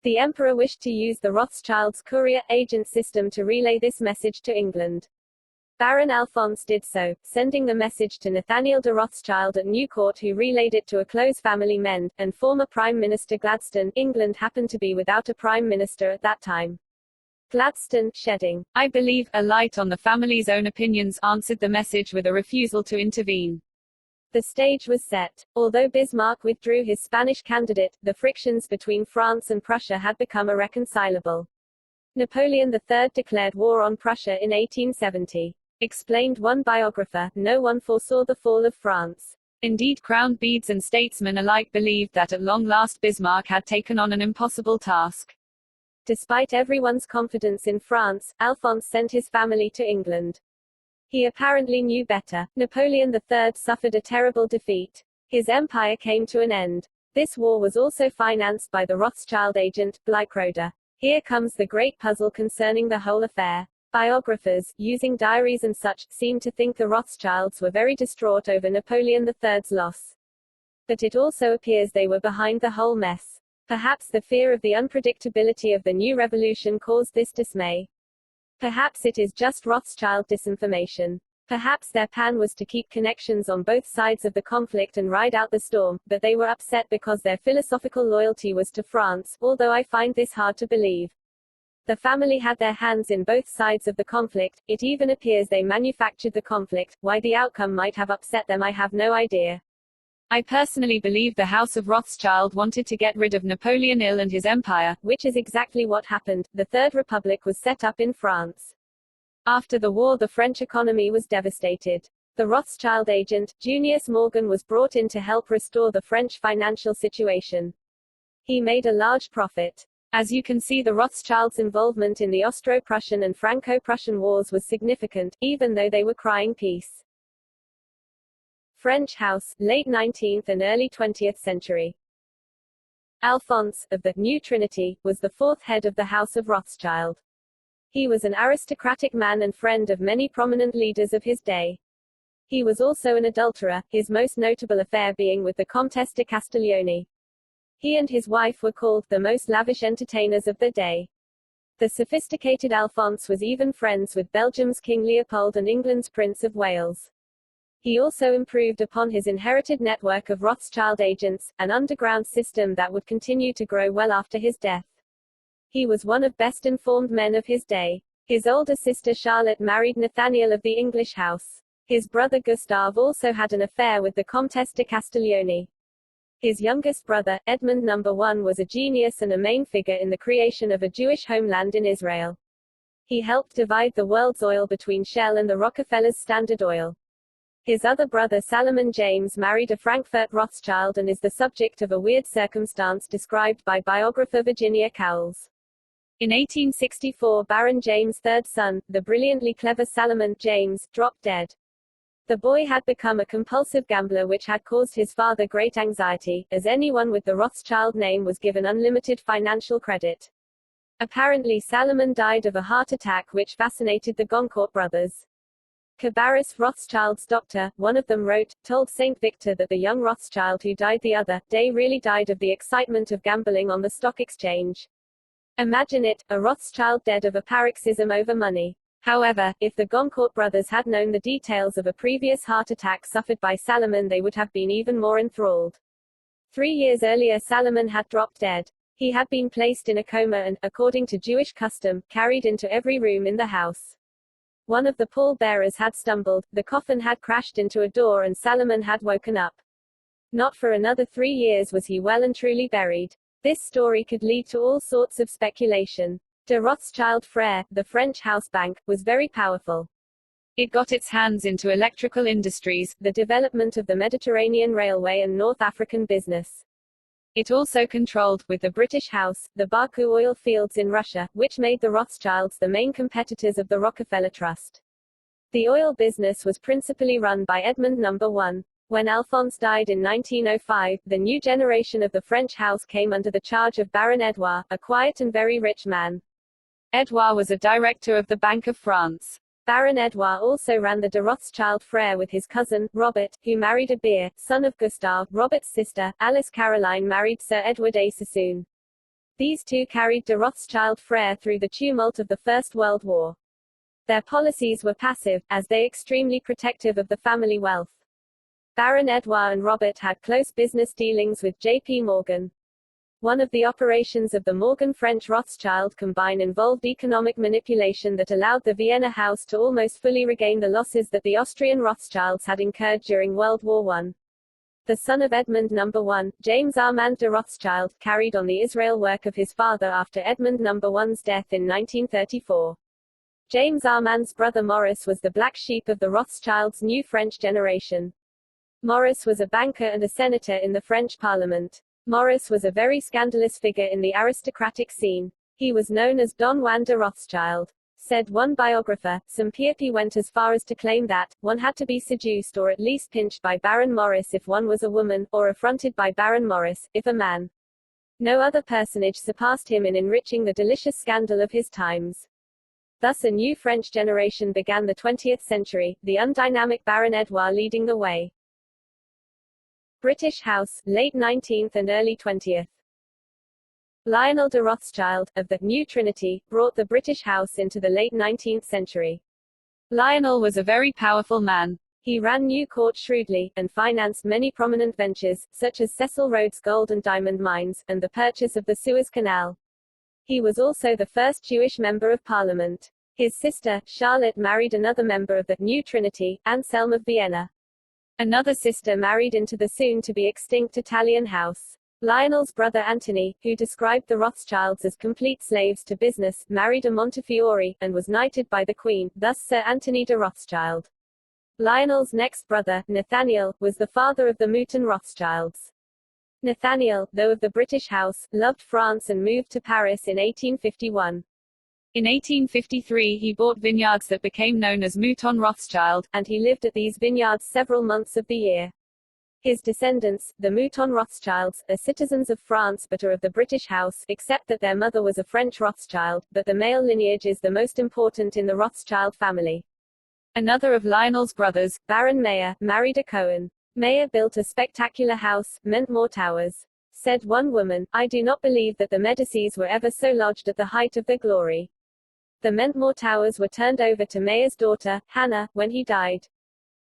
The emperor wished to use the Rothschilds' courier agent system to relay this message to England. Baron Alphonse did so, sending the message to Nathaniel de Rothschild at Newcourt, who relayed it to a close family friend, and former Prime Minister Gladstone. England happened to be without a prime minister at that time. Gladstone, shedding, "I believe, a light on the family's own opinions," answered the message with a refusal to intervene. The stage was set. Although Bismarck withdrew his Spanish candidate, the frictions between France and Prussia had become irreconcilable. Napoleon III declared war on Prussia in 1870. Explained one biographer, "No one foresaw the fall of France." Indeed, crowned beads and statesmen alike believed that at long last Bismarck had taken on an impossible task. Despite everyone's confidence in France, Alphonse sent his family to England. He apparently knew better. Napoleon III suffered a terrible defeat. His empire came to an end. This war was also financed by the Rothschild agent, Bleichroeder. Here comes the great puzzle concerning the whole affair. Biographers, using diaries and such, seem to think the Rothschilds were very distraught over Napoleon III's loss. But it also appears they were behind the whole mess. Perhaps the fear of the unpredictability of the new revolution caused this dismay. Perhaps it is just Rothschild disinformation. Perhaps their plan was to keep connections on both sides of the conflict and ride out the storm, but they were upset because their philosophical loyalty was to France, although I find this hard to believe. The family had their hands in both sides of the conflict. It even appears they manufactured the conflict. Why the outcome might have upset them I have no idea. I personally believe the House of Rothschild wanted to get rid of Napoleon Ill and his empire, which is exactly what happened. The Third Republic was set up in France. After the war the French economy was devastated. The Rothschild agent, Junius Morgan, was brought in to help restore the French financial situation. He made a large profit. As you can see, the Rothschilds' involvement in the Austro-Prussian and Franco-Prussian wars was significant, even though they were crying peace. French house, late 19th and early 20th century. Alphonse, of the New Trinity, was the fourth head of the House of Rothschild. He was an aristocratic man and friend of many prominent leaders of his day. He was also an adulterer, his most notable affair being with the Comtesse de Castiglione. He and his wife were called the most lavish entertainers of the day. The sophisticated Alphonse was even friends with Belgium's King Leopold and England's Prince of Wales. He also improved upon his inherited network of Rothschild agents, an underground system that would continue to grow well after his death. He was one of best informed men of his day. His older sister Charlotte married Nathaniel of the English house. His brother Gustave also had an affair with the Comtesse de Castiglione. His youngest brother, Edmund I, was a genius and a main figure in the creation of a Jewish homeland in Israel. He helped divide the world's oil between Shell and the Rockefellers' Standard Oil. His other brother Salomon James married a Frankfurt Rothschild and is the subject of a weird circumstance described by biographer Virginia Cowles. In 1864, Baron James' third son, the brilliantly clever Salomon James, dropped dead. The boy had become a compulsive gambler, which had caused his father great anxiety, as anyone with the Rothschild name was given unlimited financial credit. Apparently Salomon died of a heart attack, which fascinated the Goncourt brothers. Cabarrus, Rothschild's doctor, one of them wrote, told St. Victor that the young Rothschild who died the other day really died of the excitement of gambling on the stock exchange. Imagine it, a Rothschild dead of a paroxysm over money. However, if the Goncourt brothers had known the details of a previous heart attack suffered by Salomon, they would have been even more enthralled. 3 years earlier Salomon had dropped dead. He had been placed in a coma and, according to Jewish custom, carried into every room in the house. One of the pallbearers had stumbled, the coffin had crashed into a door and Salomon had woken up. Not for another 3 years was he well and truly buried. This story could lead to all sorts of speculation. De Rothschild Frere, the French house bank, was very powerful. It got its hands into electrical industries, the development of the Mediterranean Railway and North African business. It also controlled, with the British House, the Baku oil fields in Russia, which made the Rothschilds the main competitors of the Rockefeller Trust. The oil business was principally run by Edmund I. When Alphonse died in 1905, the new generation of the French house came under the charge of Baron Edouard, a quiet and very rich man. Edouard was a director of the Bank of France. Baron Edouard also ran the de Rothschild Frere with his cousin, Robert, who married a Beer, son of Gustave. Robert's sister, Alice Caroline, married Sir Edward A. Sassoon. These two carried de Rothschild Frere through the tumult of the First World War. Their policies were passive, as they extremely protective of the family wealth. Baron Edouard and Robert had close business dealings with J.P. Morgan. One of the operations of the Morgan-French Rothschild combine involved economic manipulation that allowed the Vienna house to almost fully regain the losses that the Austrian Rothschilds had incurred during World War I. The son of Edmund I, James Armand de Rothschild, carried on the Israel work of his father after Edmund I's death in 1934. James Armand's brother Maurice was the black sheep of the Rothschilds' new French generation. Maurice was a banker and a senator in the French Parliament. Maurice was a very scandalous figure in the aristocratic scene. He was known as Don Juan de Rothschild. Said one biographer, some Pierpy went as far as to claim that, one had to be seduced or at least pinched by Baron Maurice if one was a woman, or affronted by Baron Maurice, if a man. No other personage surpassed him in enriching the delicious scandal of his times. Thus a new French generation began the 20th century, the undynamic Baron Edouard leading the way. British House, late 19th and early 20th. Lionel de Rothschild, of the New Trinity, brought the British House into the late 19th century. Lionel was a very powerful man. He ran New Court shrewdly, and financed many prominent ventures, such as Cecil Rhodes' gold and diamond mines, and the purchase of the Suez Canal. He was also the first Jewish member of Parliament. His sister, Charlotte, married another member of the New Trinity, Anselm of Vienna. Another sister married into the soon-to-be-extinct Italian house. Lionel's brother Anthony, who described the Rothschilds as complete slaves to business, married a Montefiore, and was knighted by the Queen, thus Sir Anthony de Rothschild. Lionel's next brother, Nathaniel, was the father of the Mouton Rothschilds. Nathaniel, though of the British House, loved France and moved to Paris in 1851. In 1853 he bought vineyards that became known as Mouton Rothschild, and he lived at these vineyards several months of the year. His descendants, the Mouton Rothschilds, are citizens of France but are of the British House, except that their mother was a French Rothschild, but the male lineage is the most important in the Rothschild family. Another of Lionel's brothers, Baron Mayer, married a Cohen. Mayer built a spectacular house, Mentmore Towers. Said one woman, "I do not believe that the Medicis were ever so lodged at the height of their glory." The Mentmore Towers were turned over to Mayer's daughter, Hannah, when he died.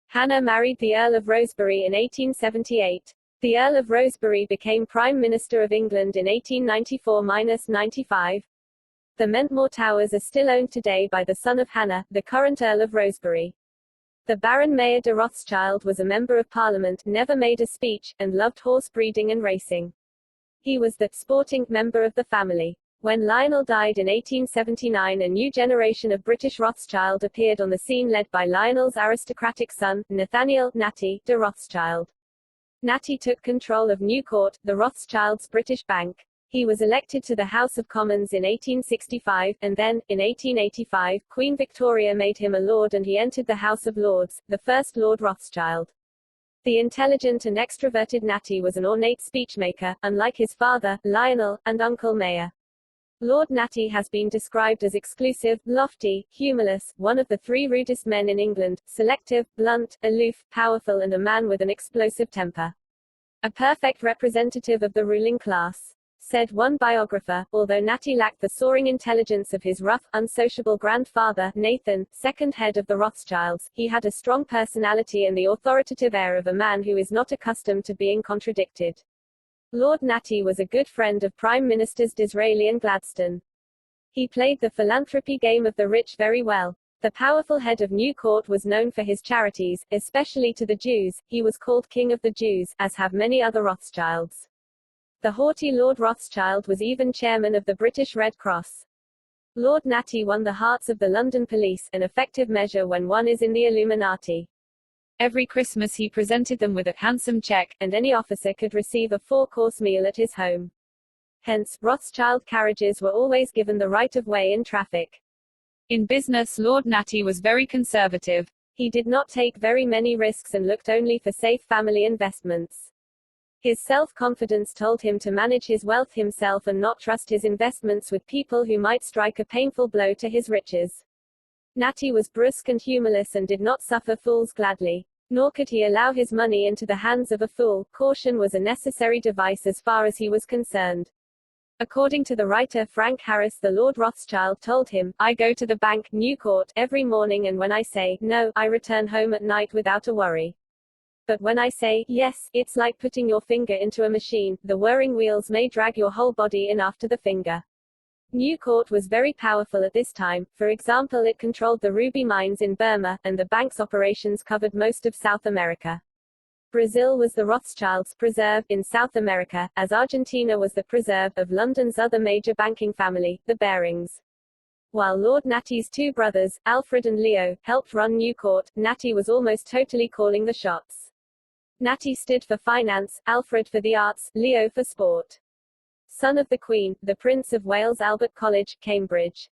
Hannah married the Earl of Rosebery in 1878. The Earl of Rosebery became Prime Minister of England in 1894–95. The Mentmore Towers are still owned today by the son of Hannah, the current Earl of Rosebery. The Baron Mayer de Rothschild was a member of parliament, never made a speech, and loved horse breeding and racing. He was the sporting member of the family. When Lionel died in 1879, a new generation of British Rothschild appeared on the scene, led by Lionel's aristocratic son, Nathaniel Natty de Rothschild. Natty took control of New Court, the Rothschilds' British bank. He was elected to the House of Commons in 1865, and then, in 1885, Queen Victoria made him a lord and he entered the House of Lords, the first Lord Rothschild. The intelligent and extroverted Natty was an ornate speechmaker, unlike his father, Lionel, and Uncle Mayer. Lord Natty has been described as exclusive, lofty, humorless, one of the three rudest men in England, selective, blunt, aloof, powerful, and a man with an explosive temper. A perfect representative of the ruling class. Said one biographer, although Natty lacked the soaring intelligence of his rough, unsociable grandfather, Nathan, second head of the Rothschilds, he had a strong personality and the authoritative air of a man who is not accustomed to being contradicted. Lord Natty was a good friend of Prime Ministers Disraeli and Gladstone. He played the philanthropy game of the rich very well. The powerful head of New Court was known for his charities, especially to the Jews. He was called King of the Jews, as have many other Rothschilds. The haughty Lord Rothschild was even chairman of the British Red Cross. Lord Natty won the hearts of the London police, an effective measure when one is in the Illuminati. Every Christmas he presented them with a handsome check, and any officer could receive a 4-course meal at his home. Hence, Rothschild carriages were always given the right of way in traffic. In business, Lord Natty was very conservative. He did not take very many risks and looked only for safe family investments. His self-confidence told him to manage his wealth himself and not trust his investments with people who might strike a painful blow to his riches. Natty was brusque and humorless and did not suffer fools gladly. Nor could he allow his money into the hands of a fool. Caution was a necessary device as far as he was concerned. According to the writer Frank Harris, the Lord Rothschild told him, "I go to the bank, New Court, every morning, and when I say, no, I return home at night without a worry. But when I say, yes, it's like putting your finger into a machine. The whirring wheels may drag your whole body in after the finger." New Court was very powerful at this time. For example, it controlled the ruby mines in Burma, and the bank's operations covered most of South America. Brazil was the Rothschilds' preserve in South America, as Argentina was the preserve of London's other major banking family, the Barings. While Lord Natty's two brothers, Alfred and Leo, helped run New Court, Natty was almost totally calling the shots. Natty stood for finance, Alfred for the arts, Leo for sport. Son of the Queen, the Prince of Wales, Albert College, Cambridge.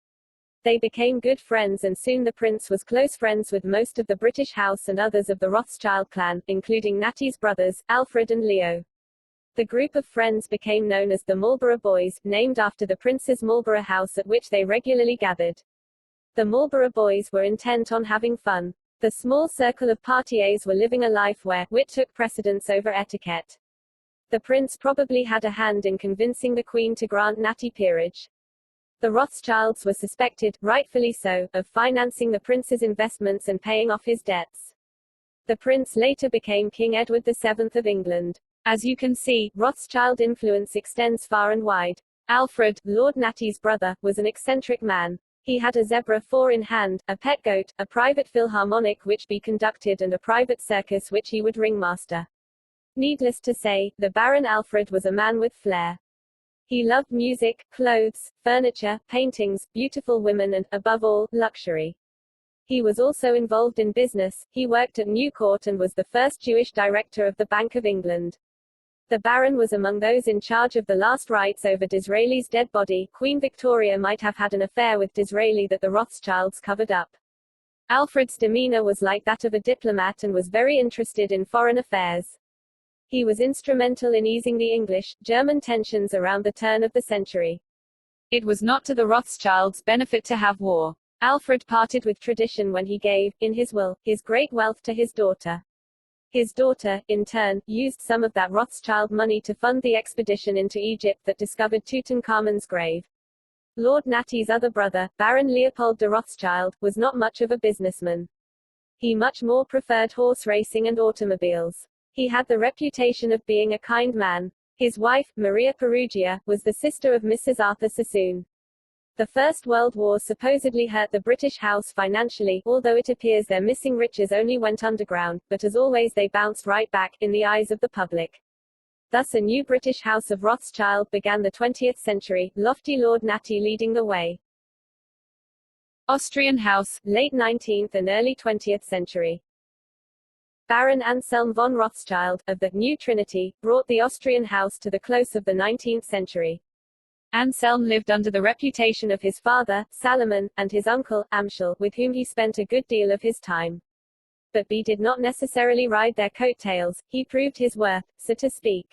They became good friends, and soon the prince was close friends with most of the British house and others of the Rothschild clan, including Natty's brothers, Alfred and Leo. The group of friends became known as the Marlborough Boys, named after the prince's Marlborough house at which they regularly gathered. The Marlborough Boys were intent on having fun. The small circle of partiers were living a life where wit took precedence over etiquette. The prince probably had a hand in convincing the Queen to grant Natty peerage. The Rothschilds were suspected, rightfully so, of financing the prince's investments and paying off his debts. The prince later became King Edward VII of England. As you can see, Rothschild influence extends far and wide. Alfred, Lord Natty's brother, was an eccentric man. He had a zebra 4 in hand, a pet goat, a private philharmonic which he conducted, and a private circus which he would ringmaster. Needless to say, the Baron Alfred was a man with flair. He loved music, clothes, furniture, paintings, beautiful women and, above all, luxury. He was also involved in business. He worked at New Court and was the first Jewish director of the Bank of England. The Baron was among those in charge of the last rites over Disraeli's dead body. Queen Victoria might have had an affair with Disraeli that the Rothschilds covered up. Alfred's demeanor was like that of a diplomat and was very interested in foreign affairs. He was instrumental in easing the English-German tensions around the turn of the century. It was not to the Rothschilds' benefit to have war. Alfred parted with tradition when he gave, in his will, his great wealth to his daughter. His daughter, in turn, used some of that Rothschild money to fund the expedition into Egypt that discovered Tutankhamun's grave. Lord Natty's other brother, Baron Leopold de Rothschild, was not much of a businessman. He much more preferred horse racing and automobiles. He had the reputation of being a kind man. His wife, Maria Perugia, was the sister of Mrs. Arthur Sassoon. The First World War supposedly hurt the British House financially, although it appears their missing riches only went underground, but as always they bounced right back, in the eyes of the public. Thus a new British House of Rothschild began the 20th century, lofty Lord Natty leading the way. Austrian House, late 19th and early 20th century. Baron Anselm von Rothschild, of the New Trinity, brought the Austrian house to the close of the 19th century. Anselm lived under the reputation of his father, Salomon, and his uncle, Amschel, with whom he spent a good deal of his time. But B did not necessarily ride their coattails, he proved his worth, so to speak.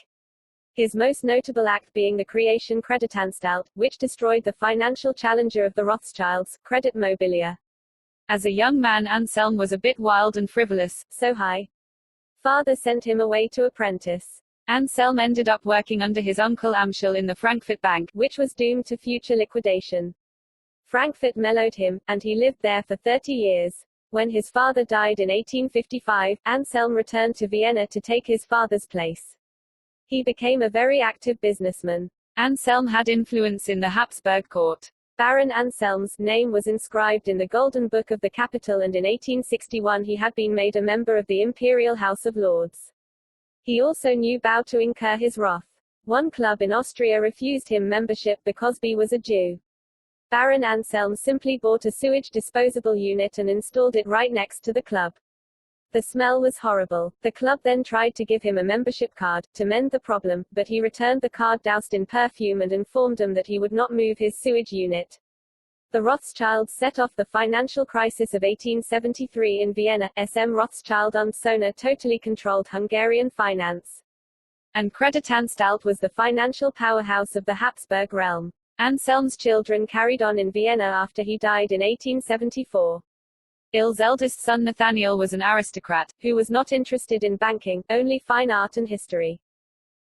His most notable act being the creation Creditanstalt, which destroyed the financial challenger of the Rothschilds, Credit Mobilia. As a young man Anselm was a bit wild and frivolous, so high. Father sent him away to apprentice. Anselm ended up working under his uncle Amschel in the Frankfurt Bank, which was doomed to future liquidation. Frankfurt mellowed him, and he lived there for 30 years. When his father died in 1855, Anselm returned to Vienna to take his father's place. He became a very active businessman. Anselm had influence in the Habsburg court. Baron Anselm's name was inscribed in the Golden Book of the Capital, and in 1861 he had been made a member of the Imperial House of Lords. He also knew how to incur his wrath. One club in Austria refused him membership because B was a Jew. Baron Anselm simply bought a sewage disposable unit and installed it right next to the club. The smell was horrible. The club then tried to give him a membership card, to mend the problem, but he returned the card doused in perfume and informed them that he would not move his sewage unit. The Rothschilds set off the financial crisis of 1873 in Vienna. SM Rothschild und Söhne totally controlled Hungarian finance. And Creditanstalt was the financial powerhouse of the Habsburg realm. Anselm's children carried on in Vienna after he died in 1874. Il's eldest son Nathaniel was an aristocrat, who was not interested in banking, only fine art and history.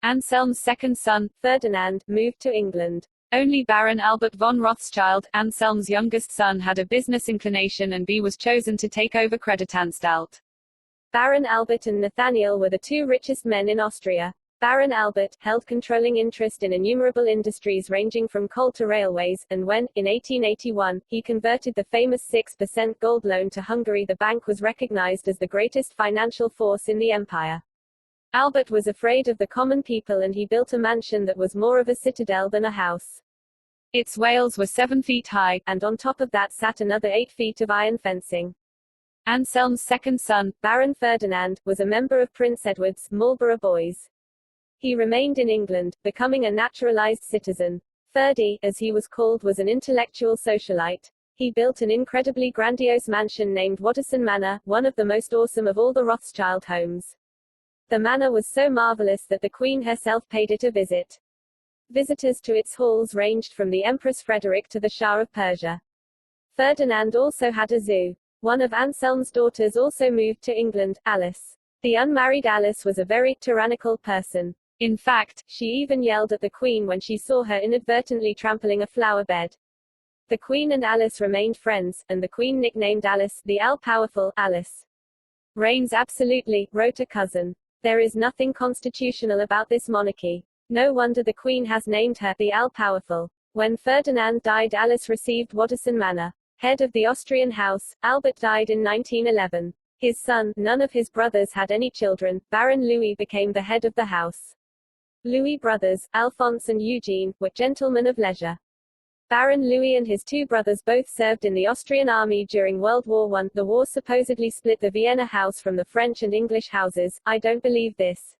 Anselm's second son, Ferdinand, moved to England. Only Baron Albert von Rothschild, Anselm's youngest son, had a business inclination, and B was chosen to take over Creditanstalt. Baron Albert and Nathaniel were the two richest men in Austria. Baron Albert held controlling interest in innumerable industries ranging from coal to railways, and when, in 1881, he converted the famous 6% gold loan to Hungary, the bank was recognized as the greatest financial force in the empire. Albert was afraid of the common people, and he built a mansion that was more of a citadel than a house. Its rails were 7 feet high, and on top of that sat another 8 feet of iron fencing. Anselm's second son, Baron Ferdinand, was a member of Prince Edward's Marlborough Boys. He remained in England, becoming a naturalized citizen. Ferdy, as he was called, was an intellectual socialite. He built an incredibly grandiose mansion named Watterson Manor, one of the most awesome of all the Rothschild homes. The manor was so marvelous that the Queen herself paid it a visit. Visitors to its halls ranged from the Empress Frederick to the Shah of Persia. Ferdinand also had a zoo. One of Anselm's daughters also moved to England, Alice. The unmarried Alice was a very tyrannical person. In fact, she even yelled at the Queen when she saw her inadvertently trampling a flower bed. The Queen and Alice remained friends, and the Queen nicknamed Alice the all-powerful Alice. "Reigns absolutely," wrote a cousin. "There is nothing constitutional about this monarchy. No wonder the Queen has named her the all-powerful." When Ferdinand died, Alice received Watterson Manor. Head of the Austrian house, Albert died in 1911. His son, none of his brothers had any children. Baron Louis became the head of the house. Louis brothers, Alphonse and Eugene, were gentlemen of leisure. Baron Louis and his two brothers both served in the Austrian army during World War I. The war supposedly split the Vienna house from the French and English houses. I don't believe this.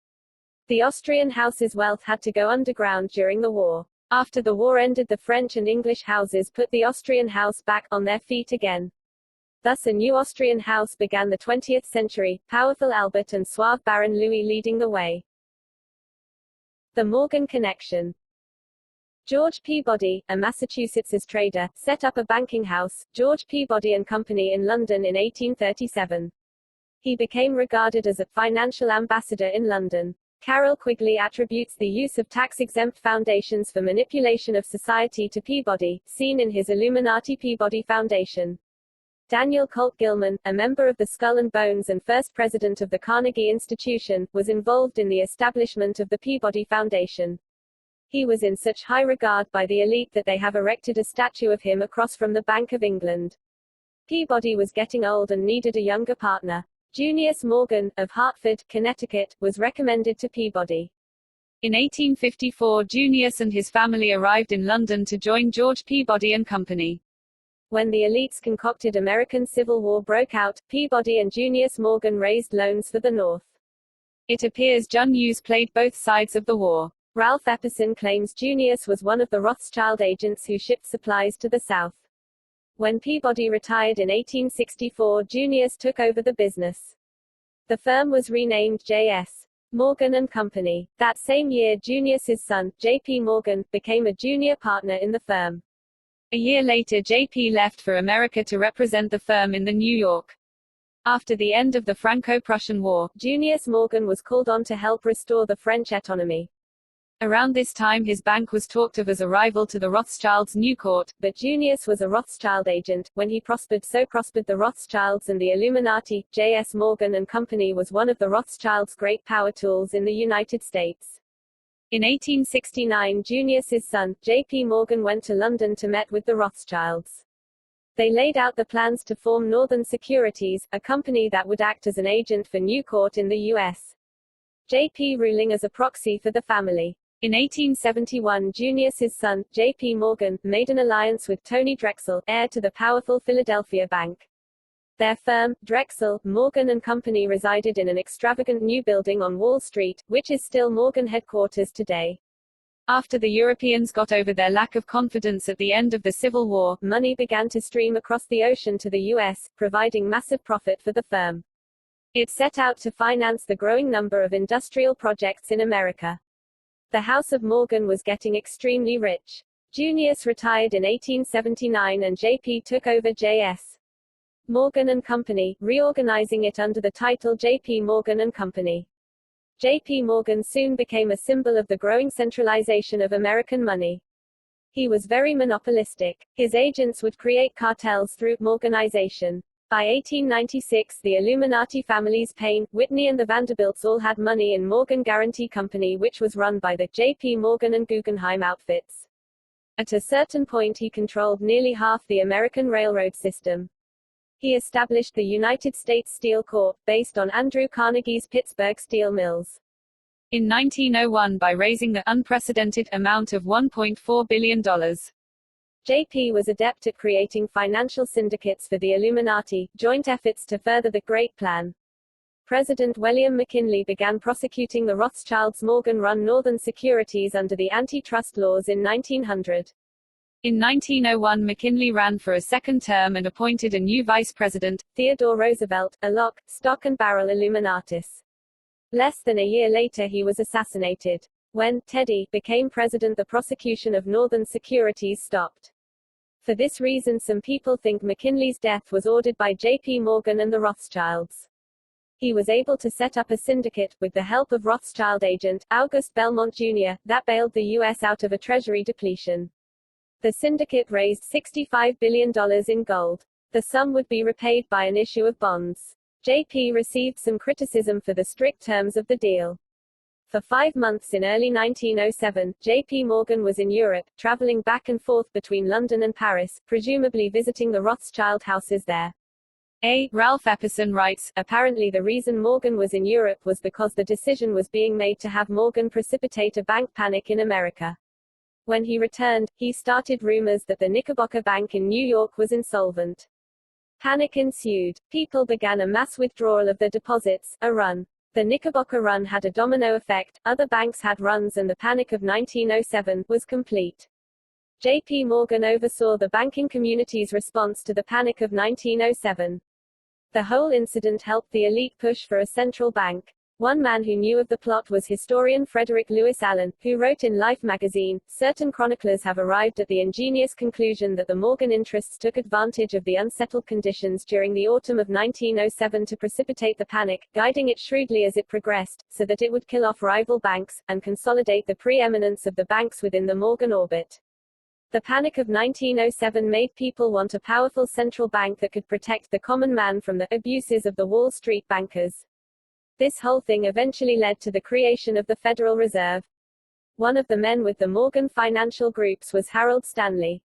The Austrian house's wealth had to go underground during the war. After the war ended, the French and English houses put the Austrian house back on their feet again. Thus a new Austrian house began the 20th century, powerful Albert and suave Baron Louis leading the way. The Morgan Connection. George Peabody, a Massachusetts trader, set up a banking house, George Peabody and Company, in London in 1837. He became regarded as a financial ambassador in London. Carroll Quigley attributes the use of tax-exempt foundations for manipulation of society to Peabody, seen in his Illuminati Peabody Foundation. Daniel Colt Gilman, a member of the Skull and Bones and first president of the Carnegie Institution, was involved in the establishment of the Peabody Foundation. He was in such high regard by the elite that they have erected a statue of him across from the Bank of England. Peabody was getting old and needed a younger partner. Junius Morgan, of Hartford, Connecticut, was recommended to Peabody. In 1854, Junius and his family arrived in London to join George Peabody and Company. When the elite's concocted American Civil War broke out, Peabody and Junius Morgan raised loans for the North. It appears John Hughes played both sides of the war. Ralph Epperson claims Junius was one of the Rothschild agents who shipped supplies to the South. When Peabody retired in 1864, Junius took over the business. The firm was renamed J.S. Morgan and Company. That same year, Junius's son, J.P. Morgan, became a junior partner in the firm. A year later, J.P. left for America to represent the firm in New York. After the end of the Franco-Prussian War, Junius Morgan was called on to help restore the French autonomy. Around this time his bank was talked of as a rival to the Rothschilds' New Court, but Junius was a Rothschild agent. When he prospered, so prospered the Rothschilds and the Illuminati. J.S. Morgan and Company was one of the Rothschilds' great power tools in the United States. In 1869, Junius's son, J.P. Morgan, went to London to meet with the Rothschilds. They laid out the plans to form Northern Securities, a company that would act as an agent for New Court in the U.S. J.P. ruling as a proxy for the family. In 1871, Junius's son, J.P. Morgan, made an alliance with Tony Drexel, heir to the powerful Philadelphia Bank. Their firm, Drexel, Morgan and Company, resided in an extravagant new building on Wall Street, which is still Morgan headquarters today. After the Europeans got over their lack of confidence at the end of the Civil War, money began to stream across the ocean to the U.S., providing massive profit for the firm. It set out to finance the growing number of industrial projects in America. The House of Morgan was getting extremely rich. Junius retired in 1879 and J.P. took over J.S. Morgan and Company, reorganizing it under the title J.P. Morgan and Company. J.P. Morgan soon became a symbol of the growing centralization of American money. He was very monopolistic. His agents would create cartels through Morganization. By 1896, the Illuminati families Payne, Whitney and the Vanderbilts all had money in Morgan Guarantee Company, which was run by the J.P. Morgan and Guggenheim outfits. At a certain point he controlled nearly half the American railroad system. He established the United States Steel Corp., based on Andrew Carnegie's Pittsburgh steel mills. In 1901, by raising the unprecedented amount of $1.4 billion. J.P. was adept at creating financial syndicates for the Illuminati, joint efforts to further the Great Plan. President William McKinley began prosecuting the Rothschilds' Morgan-run Northern Securities under the antitrust laws in 1900. In 1901, McKinley ran for a second term and appointed a new vice president, Theodore Roosevelt, a lock, stock and barrel Illuminatus. Less than a year later he was assassinated. When Teddy became president, the prosecution of Northern Securities stopped. For this reason some people think McKinley's death was ordered by J.P. Morgan and the Rothschilds. He was able to set up a syndicate, with the help of Rothschild agent, August Belmont Jr., that bailed the U.S. out of a treasury depletion. The syndicate raised $65 billion in gold. The sum would be repaid by an issue of bonds. J.P. received some criticism for the strict terms of the deal. For 5 months in early 1907, J.P. Morgan was in Europe, traveling back and forth between London and Paris, presumably visiting the Rothschild houses there. Ralph Epperson writes, apparently the reason Morgan was in Europe was because the decision was being made to have Morgan precipitate a bank panic in America. When he returned, he started rumors that the Knickerbocker Bank in New York was insolvent. Panic ensued. People began a mass withdrawal of their deposits, a run. The Knickerbocker run had a domino effect, other banks had runs, and the panic of 1907 was complete. J.P. Morgan oversaw the banking community's response to the panic of 1907. The whole incident helped the elite push for a central bank. One man who knew of the plot was historian Frederick Lewis Allen, who wrote in Life magazine, certain chroniclers have arrived at the ingenious conclusion that the Morgan interests took advantage of the unsettled conditions during the autumn of 1907 to precipitate the panic, guiding it shrewdly as it progressed, so that it would kill off rival banks, and consolidate the preeminence of the banks within the Morgan orbit. The panic of 1907 made people want a powerful central bank that could protect the common man from the abuses of the Wall Street bankers. This whole thing eventually led to the creation of the Federal Reserve. One of the men with the Morgan financial groups was Harold Stanley.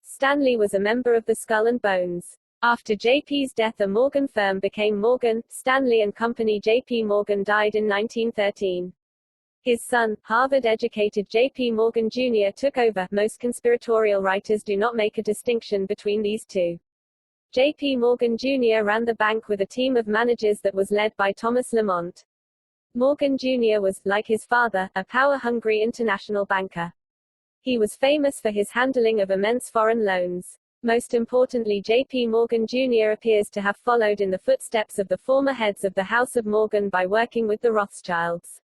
Stanley was a member of the Skull and Bones. After JP's death, the Morgan firm became Morgan, Stanley and Company. JP Morgan died in 1913. His son, Harvard-educated J.P. Morgan Jr. took over. Most conspiratorial writers do not make a distinction between these two. J.P. Morgan Jr. ran the bank with a team of managers that was led by Thomas Lamont. Morgan Jr. was, like his father, a power-hungry international banker. He was famous for his handling of immense foreign loans. Most importantly, J.P. Morgan Jr. appears to have followed in the footsteps of the former heads of the House of Morgan by working with the Rothschilds.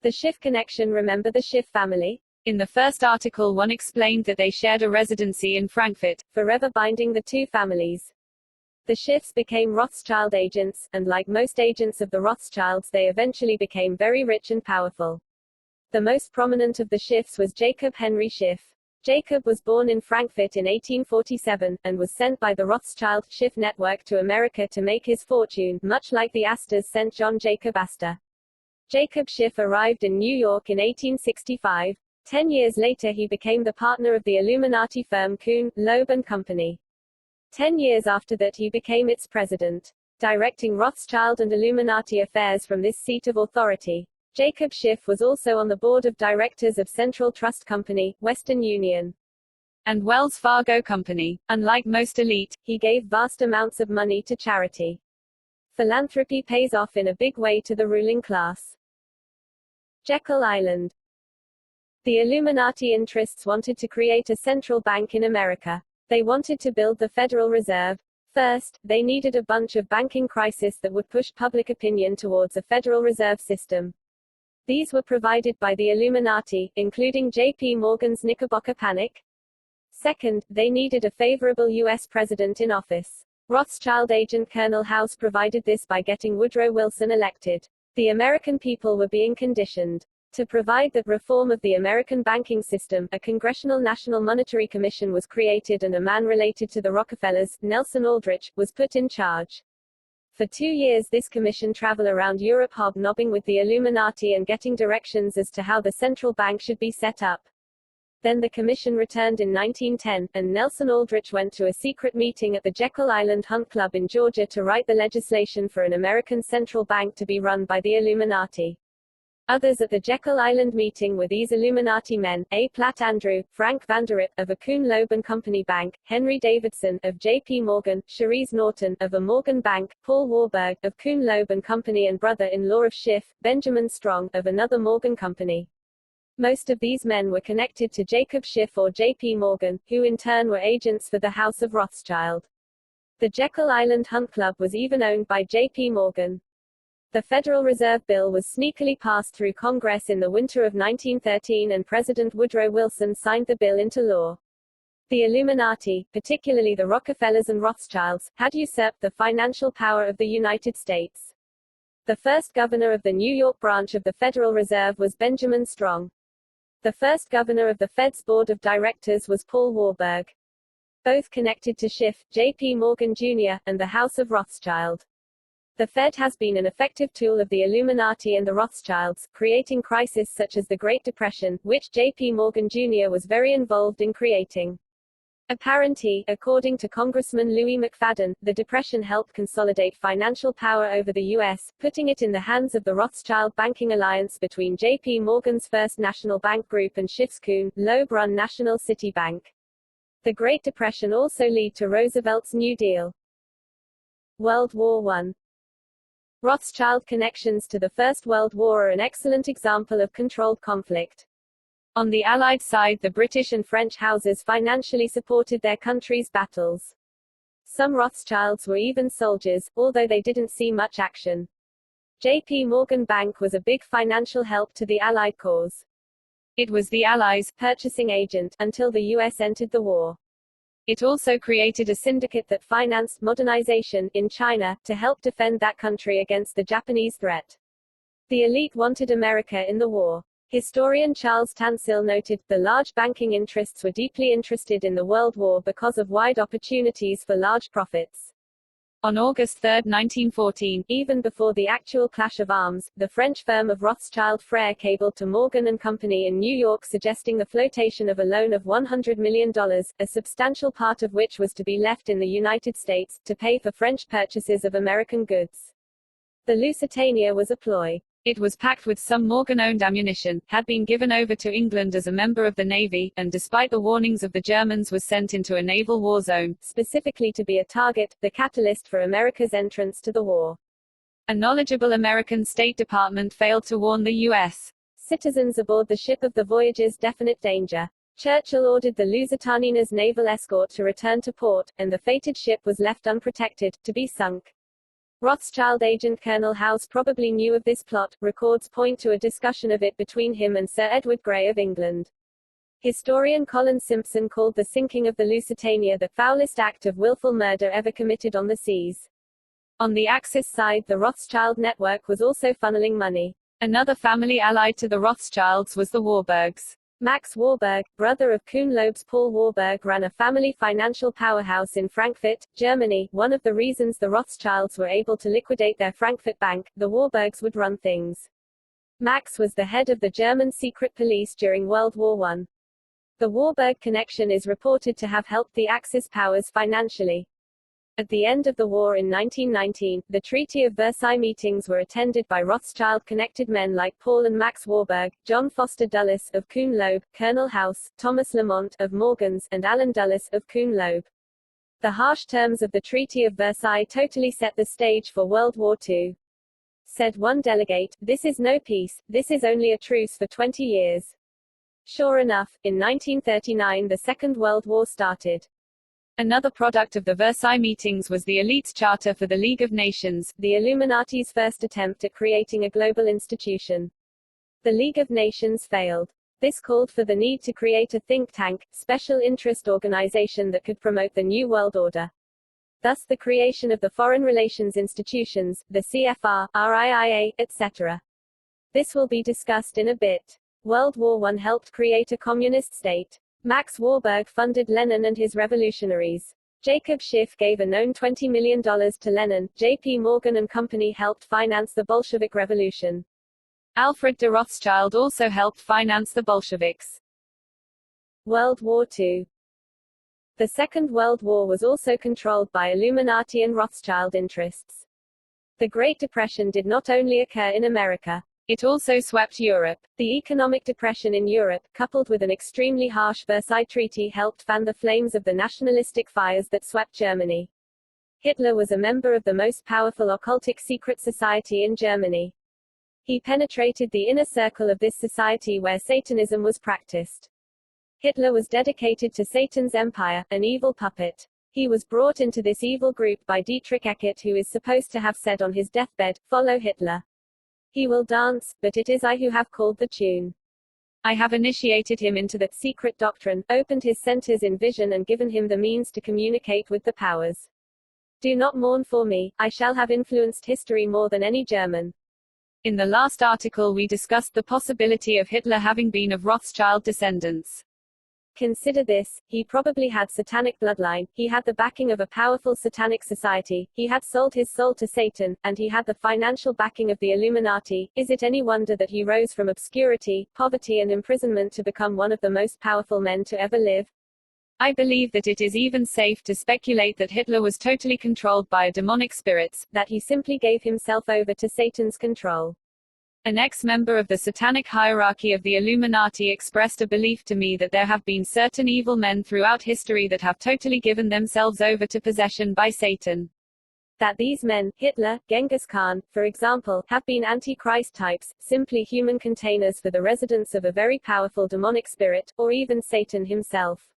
The Schiff connection. Remember the Schiff family? In the first article, one explained that they shared a residency in Frankfurt, forever binding the two families. The Schiffs became Rothschild agents, and like most agents of the Rothschilds, they eventually became very rich and powerful. The most prominent of the Schiffs was Jacob Henry Schiff. Jacob was born in Frankfurt in 1847, and was sent by the Rothschild Schiff network to America to make his fortune, much like the Astors sent John Jacob Astor. Jacob Schiff arrived in New York in 1865. 10 years later he became the partner of the Illuminati firm Kuhn, Loeb and Company. 10 years after that he became its president, directing Rothschild and Illuminati affairs from this seat of authority. Jacob Schiff was also on the board of directors of Central Trust Company, Western Union, and Wells Fargo Company. Unlike most elite, he gave vast amounts of money to charity. Philanthropy pays off in a big way to the ruling class. Jekyll Island. The Illuminati interests wanted to create a central bank in America. They wanted to build the Federal Reserve. First, they needed a bunch of banking crises that would push public opinion towards a Federal Reserve system. These were provided by the Illuminati, including J.P. Morgan's Knickerbocker Panic. Second, they needed a favorable U.S. president in office. Rothschild agent Colonel House provided this by getting Woodrow Wilson elected. The American people were being conditioned to provide the reform of the American banking system. A Congressional National Monetary Commission was created and a man related to the Rockefellers, Nelson Aldrich, was put in charge. For 2 years this commission traveled around Europe hobnobbing with the Illuminati and getting directions as to how the central bank should be set up. Then the commission returned in 1910, and Nelson Aldrich went to a secret meeting at the Jekyll Island Hunt Club in Georgia to write the legislation for an American central bank to be run by the Illuminati. Others at the Jekyll Island meeting were these Illuminati men: A. Platt Andrew, Frank Vanderip, of a Kuhn Loeb and Company Bank, Henry Davidson, of J.P. Morgan, Cherise Norton, of a Morgan Bank, Paul Warburg, of Kuhn Loeb and Company and brother-in-law of Schiff, Benjamin Strong, of another Morgan Company. Most of these men were connected to Jacob Schiff or J.P. Morgan, who in turn were agents for the House of Rothschild. The Jekyll Island Hunt Club was even owned by J.P. Morgan. The Federal Reserve Bill was sneakily passed through Congress in the winter of 1913 and President Woodrow Wilson signed the bill into law. The Illuminati, particularly the Rockefellers and Rothschilds, had usurped the financial power of the United States. The first governor of the New York branch of the Federal Reserve was Benjamin Strong. The first governor of the Fed's board of directors was Paul Warburg. Both connected to Schiff, J.P. Morgan Jr., and the House of Rothschild. The Fed has been an effective tool of the Illuminati and the Rothschilds, creating crises such as the Great Depression, which J.P. Morgan Jr. was very involved in creating. Apparently, according to Congressman Louis McFadden, the Depression helped consolidate financial power over the U.S., putting it in the hands of the Rothschild banking alliance between J.P. Morgan's First National Bank Group and Schiff's Kuhn, Loeb-run National City Bank. The Great Depression also led to Roosevelt's New Deal. World War I. Rothschild connections to the First World War are an excellent example of controlled conflict. On the Allied side, the British and French houses financially supported their country's battles. Some Rothschilds were even soldiers, although they didn't see much action. J.P. Morgan Bank was a big financial help to the Allied cause. It was the Allies' purchasing agent until the U.S. entered the war. It also created a syndicate that financed modernization in China, to help defend that country against the Japanese threat. The elite wanted America in the war. Historian Charles Tansil noted, the large banking interests were deeply interested in the World War because of wide opportunities for large profits. On August 3, 1914, even before the actual clash of arms, the French firm of Rothschild Frere cabled to Morgan & Company in New York suggesting the flotation of a loan of $100 million, a substantial part of which was to be left in the United States, to pay for French purchases of American goods. The Lusitania was a ploy. It was packed with some Morgan-owned ammunition, had been given over to England as a member of the Navy, and despite the warnings of the Germans was sent into a naval war zone, specifically to be a target, the catalyst for America's entrance to the war. A knowledgeable American State Department failed to warn the U.S. citizens aboard the ship of the voyage's definite danger. Churchill ordered the Lusitania's naval escort to return to port, and the fated ship was left unprotected, to be sunk. Rothschild agent Colonel House probably knew of this plot. Records point to a discussion of it between him and Sir Edward Grey of England. Historian Colin Simpson called the sinking of the Lusitania the foulest act of willful murder ever committed on the seas. On the Axis side, the Rothschild network was also funneling money. Another family allied to the Rothschilds was the Warburgs. Max Warburg, brother of Kuhn Loeb's Paul Warburg, ran a family financial powerhouse in Frankfurt, Germany. One of the reasons the Rothschilds were able to liquidate their Frankfurt bank, the Warburgs would run things. Max was the head of the German secret police during World War I. The Warburg connection is reported to have helped the Axis powers financially. At the end of the war in 1919, the Treaty of Versailles meetings were attended by Rothschild-connected men like Paul and Max Warburg, John Foster Dulles of Kuhn Loeb, Colonel House, Thomas Lamont of Morgan's, and Alan Dulles of Kuhn Loeb. The harsh terms of the Treaty of Versailles totally set the stage for World War II. Said one delegate, "This is no peace, this is only a truce for 20 years." Sure enough, in 1939 the Second World War started. Another product of the Versailles meetings was the Elites Charter for the League of Nations, the Illuminati's first attempt at creating a global institution. The League of Nations failed. This called for the need to create a think tank, special interest organization that could promote the New World Order. Thus the creation of the Foreign Relations Institutions, the CFR, RIIA, etc. This will be discussed in a bit. World War I helped create a communist state. Max Warburg funded Lenin and his revolutionaries. Jacob Schiff gave a known $20 million to Lenin. J.P. Morgan and Company helped finance the Bolshevik Revolution. Alfred de Rothschild also helped finance the Bolsheviks. World War II. The Second World War was also controlled by Illuminati and Rothschild interests. The Great Depression did not only occur in America. It also swept Europe. The economic depression in Europe, coupled with an extremely harsh Versailles Treaty, helped fan the flames of the nationalistic fires that swept Germany. Hitler was a member of the most powerful occultic secret society in Germany. He penetrated the inner circle of this society where Satanism was practiced. Hitler was dedicated to Satan's empire, an evil puppet. He was brought into this evil group by Dietrich Eckart, who is supposed to have said on his deathbed, "Follow Hitler. He will dance, but it is I who have called the tune. I have initiated him into the secret doctrine, opened his centers in vision and given him the means to communicate with the powers. Do not mourn for me, I shall have influenced history more than any German." In the last article we discussed the possibility of Hitler having been of Rothschild descendants. Consider this, he probably had satanic bloodline, he had the backing of a powerful satanic society, he had sold his soul to Satan, and he had the financial backing of the Illuminati. Is it any wonder that he rose from obscurity, poverty and imprisonment to become one of the most powerful men to ever live? I believe that it is even safe to speculate that Hitler was totally controlled by a demonic spirits, that he simply gave himself over to Satan's control. An ex-member of the satanic hierarchy of the Illuminati expressed a belief to me that there have been certain evil men throughout history that have totally given themselves over to possession by Satan. That these men, Hitler, Genghis Khan, for example, have been antichrist types, simply human containers for the residence of a very powerful demonic spirit, or even Satan himself.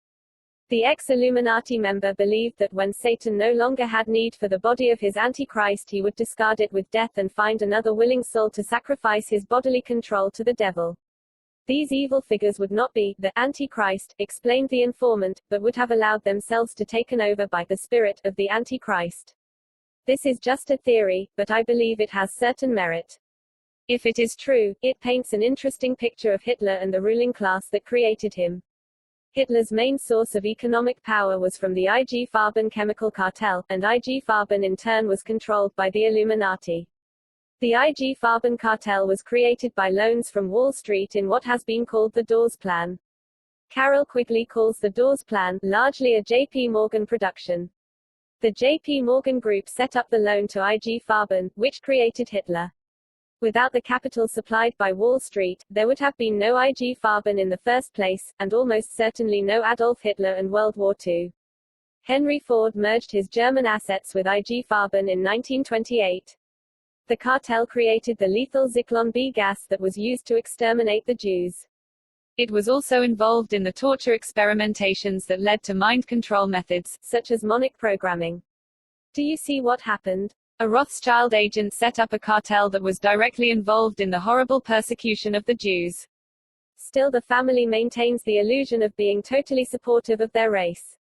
The ex-Illuminati member believed that when Satan no longer had need for the body of his Antichrist, he would discard it with death and find another willing soul to sacrifice his bodily control to the devil. These evil figures would not be the Antichrist, explained the informant, but would have allowed themselves to taken over by the spirit of the Antichrist. This is just a theory, but I believe it has certain merit. If it is true, it paints an interesting picture of Hitler and the ruling class that created him. Hitler's main source of economic power was from the IG Farben chemical cartel, and IG Farben in turn was controlled by the Illuminati. The IG Farben cartel was created by loans from Wall Street in what has been called the Dawes Plan. Carroll Quigley calls the Dawes Plan largely a J.P. Morgan production. The J.P. Morgan Group set up the loan to IG Farben, which created Hitler. Without the capital supplied by Wall Street, there would have been no IG Farben in the first place, and almost certainly no Adolf Hitler and World War II. Henry Ford merged his German assets with IG Farben in 1928. The cartel created the lethal Zyklon B gas that was used to exterminate the Jews. It was also involved in the torture experimentations that led to mind control methods, such as mnemonic programming. Do you see what happened? A Rothschild agent set up a cartel that was directly involved in the horrible persecution of the Jews. Still, the family maintains the illusion of being totally supportive of their race.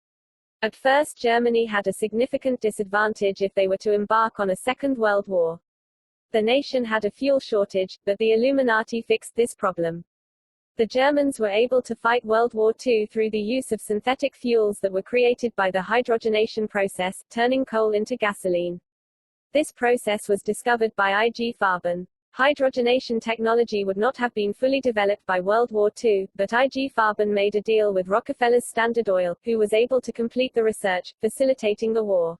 At first, Germany had a significant disadvantage if they were to embark on a Second World War. The nation had a fuel shortage, but the Illuminati fixed this problem. The Germans were able to fight World War II through the use of synthetic fuels that were created by the hydrogenation process, turning coal into gasoline. This process was discovered by IG Farben. Hydrogenation technology would not have been fully developed by World War II, but IG Farben made a deal with Rockefeller's Standard Oil, who was able to complete the research, facilitating the war.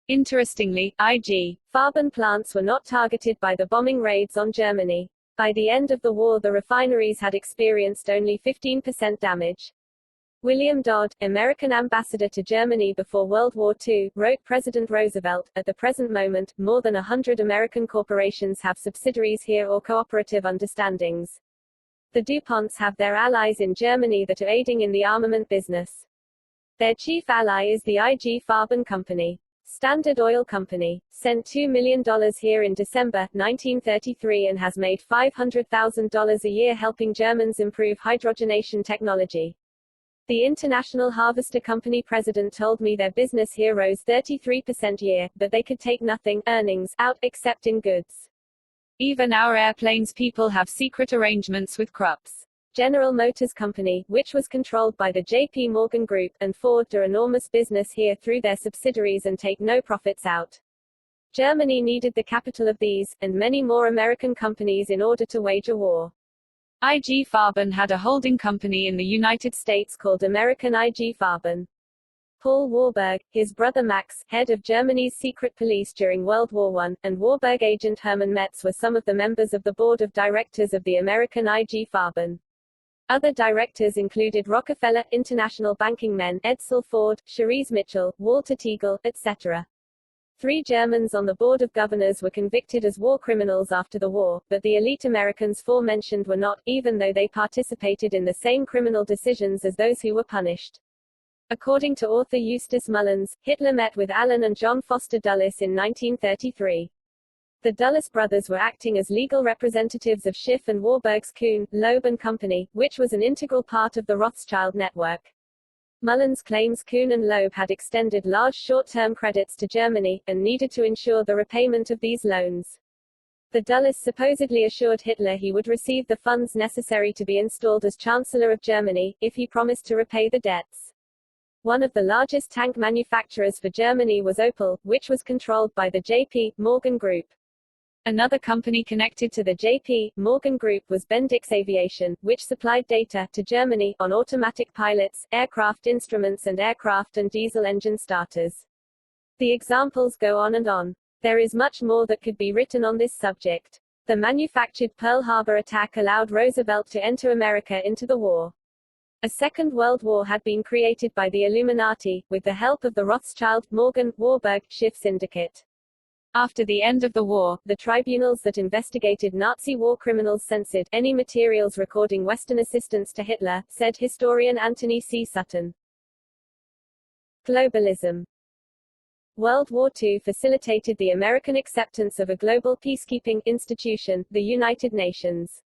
Interestingly, IG Farben plants were not targeted by the bombing raids on Germany. By the end of the war, the refineries had experienced only 15% damage. William Dodd, American ambassador to Germany before World War II, wrote President Roosevelt, "At the present moment, more than 100 American corporations have subsidiaries here or cooperative understandings. The DuPonts have their allies in Germany that are aiding in the armament business. Their chief ally is the IG Farben Company. Standard Oil Company sent $2 million here in December 1933 and has made $500,000 a year helping Germans improve hydrogenation technology. The International Harvester Company president told me their business here rose 33% year, but they could take nothing, earnings, out, except in goods. Even our airplanes people have secret arrangements with Krupps. General Motors Company, which was controlled by the J.P. Morgan Group, and Ford do enormous business here through their subsidiaries and take no profits out. Germany needed the capital of these, and many more American companies in order to wage a war. IG Farben had a holding company in the United States called American IG Farben. Paul Warburg, his brother Max, head of Germany's secret police during World War I, and Warburg agent Hermann Metz were some of the members of the board of directors of the American IG Farben. Other directors included Rockefeller, international banking men, Edsel Ford, Cherise Mitchell, Walter Teagle, etc. 3 Germans on the Board of Governors were convicted as war criminals after the war, but the elite Americans forementioned were not, even though they participated in the same criminal decisions as those who were punished. According to author Eustace Mullins, Hitler met with Alan and John Foster Dulles in 1933. The Dulles brothers were acting as legal representatives of Schiff and Warburg's Kuhn, Loeb and Company, which was an integral part of the Rothschild network. Mullins claims Kuhn and Loeb had extended large short-term credits to Germany, and needed to ensure the repayment of these loans. The Dulles supposedly assured Hitler he would receive the funds necessary to be installed as Chancellor of Germany, if he promised to repay the debts. One of the largest tank manufacturers for Germany was Opel, which was controlled by the J.P. Morgan Group. Another company connected to the J.P. Morgan Group was Bendix Aviation, which supplied data to Germany on automatic pilots, aircraft instruments and aircraft and diesel engine starters. The examples go on and on. There is much more that could be written on this subject. The manufactured Pearl Harbor attack allowed Roosevelt to enter America into the war. A Second World War had been created by the Illuminati, with the help of the Rothschild, Morgan, Warburg, Schiff syndicate. After the end of the war, the tribunals that investigated Nazi war criminals censored any materials recording Western assistance to Hitler, said historian Anthony C. Sutton. Globalism. World War II facilitated the American acceptance of a global peacekeeping institution, the United Nations.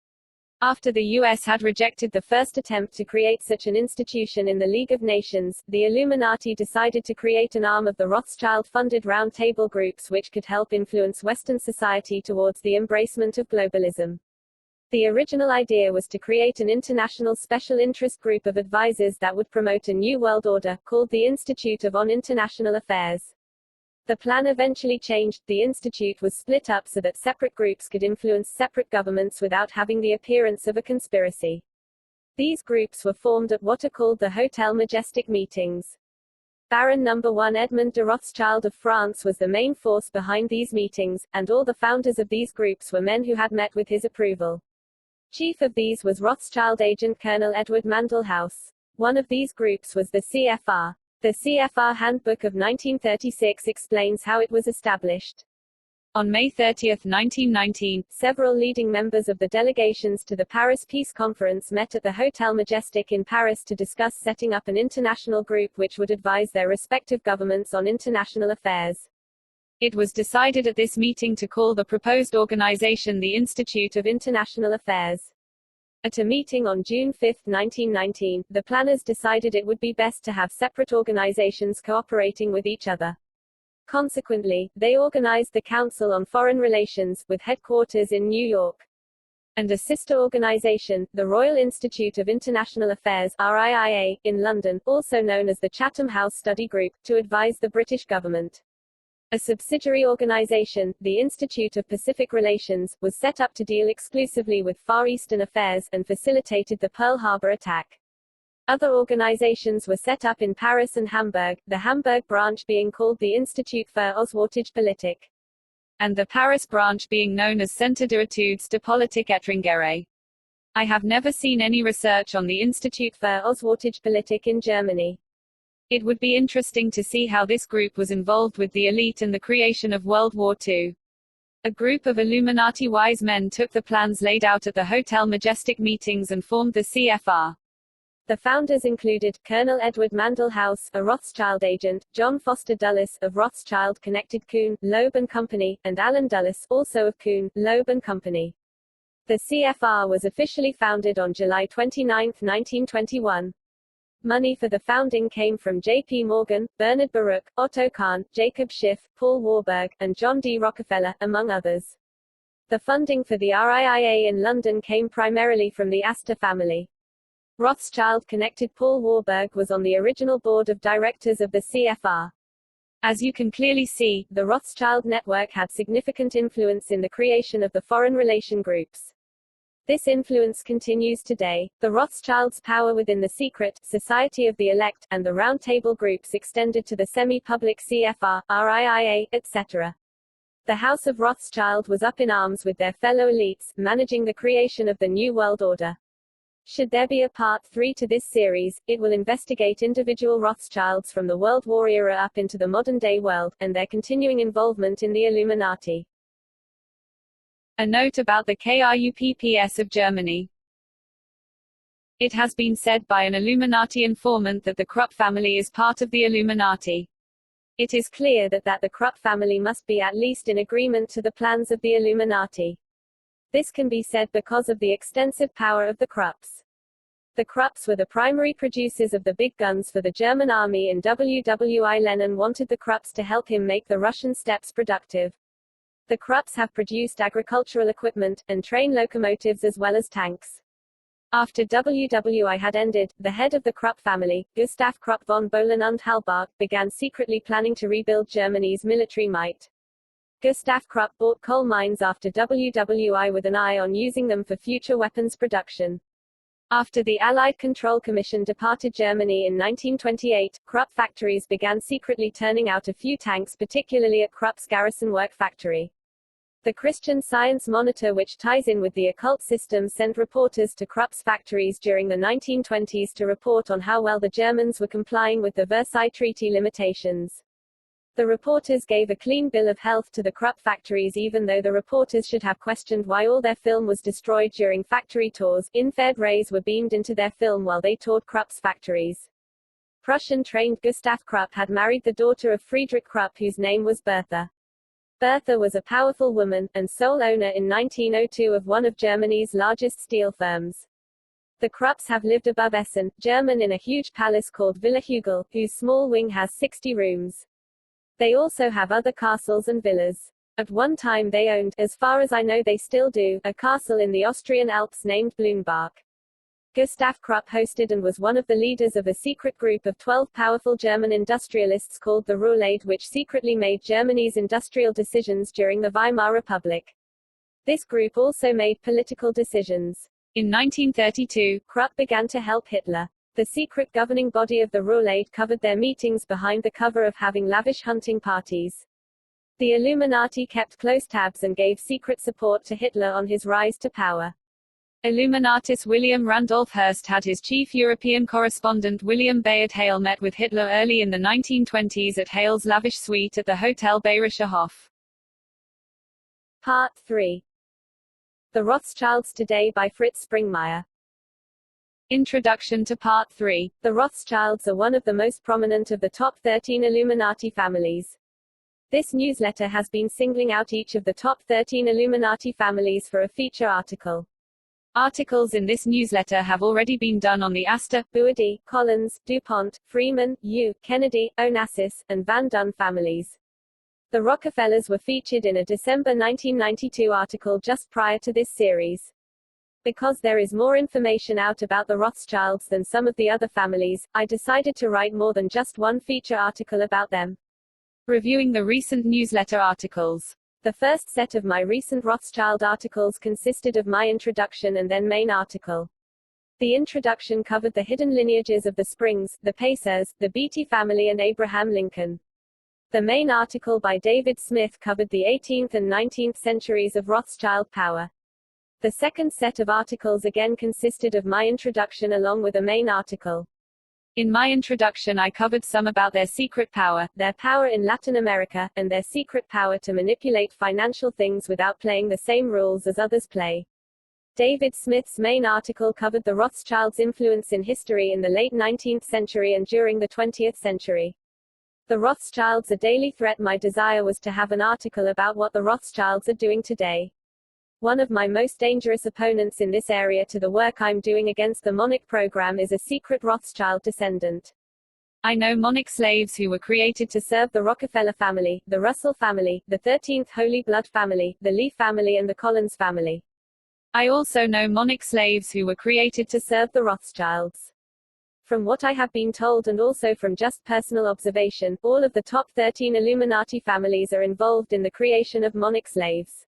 After the U.S. had rejected the first attempt to create such an institution in the League of Nations, the Illuminati decided to create an arm of the Rothschild-funded Round Table groups which could help influence Western society towards the embracement of globalism. The original idea was to create an international special interest group of advisors that would promote a new world order, called the Institute on International Affairs. The plan eventually changed. The institute was split up so that separate groups could influence separate governments without having the appearance of a conspiracy. These groups were formed at what are called the Hotel Majestic meetings. Baron No. 1 Edmond de Rothschild of France was the main force behind these meetings, and all the founders of these groups were men who had met with his approval. Chief of these was Rothschild agent Colonel Edward Mandelhaus. One of these groups was the CFR. The CFR Handbook of 1936 explains how it was established. On May 30, 1919, several leading members of the delegations to the Paris Peace Conference met at the Hotel Majestic in Paris to discuss setting up an international group which would advise their respective governments on international affairs. It was decided at this meeting to call the proposed organization the Institute of International Affairs. At a meeting on June 5, 1919, the planners decided it would be best to have separate organizations cooperating with each other. Consequently, they organized the Council on Foreign Relations, with headquarters in New York, and a sister organization, the Royal Institute of International Affairs (RIIA), in London, also known as the Chatham House Study Group, to advise the British government. A subsidiary organization, the Institute of Pacific Relations, was set up to deal exclusively with Far Eastern affairs, and facilitated the Pearl Harbor attack. Other organizations were set up in Paris and Hamburg, the Hamburg branch being called the Institut für Auswärtige and the Paris branch being known as Centre d'études de politique étrangère. I have never seen any research on the Institut für Auswärtige in Germany. It would be interesting to see how this group was involved with the elite and the creation of World War II. A group of Illuminati wise men took the plans laid out at the Hotel Majestic meetings and formed the CFR. The founders included Colonel Edward Mandelhaus, a Rothschild agent, John Foster Dulles, of Rothschild-connected Kuhn, Loeb and Company, and Alan Dulles, also of Kuhn, Loeb and Company. The CFR was officially founded on July 29, 1921. Money for the founding came from J.P. Morgan, Bernard Baruch, Otto Kahn, Jacob Schiff, Paul Warburg, and John D. Rockefeller, among others. The funding for the RIIA in London came primarily from the Astor family. Rothschild-connected Paul Warburg was on the original board of directors of the CFR. As you can clearly see, the Rothschild network had significant influence in the creation of the foreign relation groups. This influence continues today. The Rothschilds' power within the secret Society of the Elect, and the Round Table groups extended to the semi-public CFR, RIIA, etc. The House of Rothschild was up in arms with their fellow elites, managing the creation of the New World Order. Should there be a Part 3 to this series, it will investigate individual Rothschilds from the World War era up into the modern-day world, and their continuing involvement in the Illuminati. A note about the KRUPPS of Germany. It has been said by an Illuminati informant that the Krupp family is part of the Illuminati. It is clear that the Krupp family must be at least in agreement to the plans of the Illuminati. This can be said because of the extensive power of the Krupps. The Krupps were the primary producers of the big guns for the German army, and WWI Lenin wanted the Krupps to help him make the Russian steppes productive. The Krupps have produced agricultural equipment, and train locomotives as well as tanks. After WWI had ended, the head of the Krupp family, Gustav Krupp von Bohlen und Halbach, began secretly planning to rebuild Germany's military might. Gustav Krupp bought coal mines after WWI with an eye on using them for future weapons production. After the Allied Control Commission departed Germany in 1928, Krupp factories began secretly turning out a few tanks, particularly at Krupp's Garrison Work factory. The Christian Science Monitor, which ties in with the occult system, sent reporters to Krupp's factories during the 1920s to report on how well the Germans were complying with the Versailles Treaty limitations. The reporters gave a clean bill of health to the Krupp factories, even though the reporters should have questioned why all their film was destroyed during factory tours. Infrared rays were beamed into their film while they toured Krupp's factories. Prussian-trained Gustav Krupp had married the daughter of Friedrich Krupp, whose name was Bertha. Bertha was a powerful woman, and sole owner in 1902 of one of Germany's largest steel firms. The Krupps have lived above Essen, German, in a huge palace called Villa Hugel, whose small wing has 60 rooms. They also have other castles and villas. At one time they owned, as far as I know they still do, a castle in the Austrian Alps named Blumberg. Gustav Krupp hosted and was one of the leaders of a secret group of 12 powerful German industrialists called the Ruhrlade, which secretly made Germany's industrial decisions during the Weimar Republic. This group also made political decisions. In 1932, Krupp began to help Hitler. The secret governing body of the Ruhrlade covered their meetings behind the cover of having lavish hunting parties. The Illuminati kept close tabs and gave secret support to Hitler on his rise to power. Illuminatus William Randolph Hearst had his chief European correspondent William Bayard Hale met with Hitler early in the 1920s at Hale's lavish suite at the Hotel Bayerischer Hof. Part 3. The Rothschilds Today by Fritz Springmeier. Introduction to Part 3. The Rothschilds are one of the most prominent of the top 13 Illuminati families. This newsletter has been singling out each of the top 13 Illuminati families for a feature article. Articles in this newsletter have already been done on the Astor, Boudin, Collins, DuPont, Freeman, Yu, Kennedy, Onassis, and Van Dunn families. The Rockefellers were featured in a December 1992 article just prior to this series. Because there is more information out about the Rothschilds than some of the other families, I decided to write more than just one feature article about them. Reviewing the recent newsletter articles. The first set of my recent Rothschild articles consisted of my introduction and then main article. The introduction covered the hidden lineages of the Springs, the Pacers, the Beatty family and Abraham Lincoln. The main article by David Smith covered the 18th and 19th centuries of Rothschild power. The second set of articles again consisted of my introduction along with a main article. In my introduction I covered some about their secret power, their power in Latin America, and their secret power to manipulate financial things without playing the same rules as others play. David Smith's main article covered the Rothschilds' influence in history in the late 19th century and during the 20th century. The Rothschilds a daily threat. My desire was to have an article about what the Rothschilds are doing today. One of my most dangerous opponents in this area to the work I'm doing against the Monarch program is a secret Rothschild descendant. I know Monarch slaves who were created to serve the Rockefeller family, the Russell family, the 13th Holy Blood family, the Lee family and the Collins family. I also know Monarch slaves who were created to serve the Rothschilds. From what I have been told and also from just personal observation, all of the top 13 Illuminati families are involved in the creation of Monarch slaves.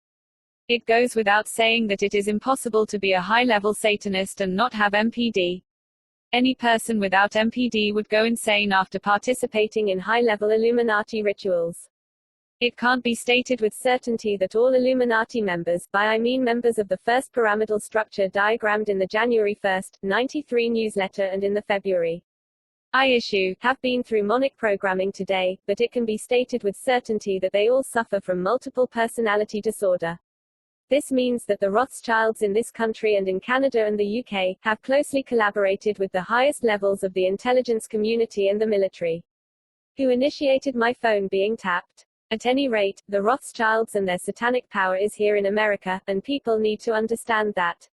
It goes without saying that it is impossible to be a high-level Satanist and not have MPD. Any person without MPD would go insane after participating in high-level Illuminati rituals. It can't be stated with certainty that all Illuminati members, by I mean members of the first pyramidal structure diagrammed in the January 1, 93 newsletter and in the February I issue, have been through Monarch programming today, but it can be stated with certainty that they all suffer from multiple personality disorder. This means that the Rothschilds in this country and in Canada and the UK, have closely collaborated with the highest levels of the intelligence community and the military. Who initiated my phone being tapped? At any rate, the Rothschilds and their satanic power is here in America, and people need to understand that.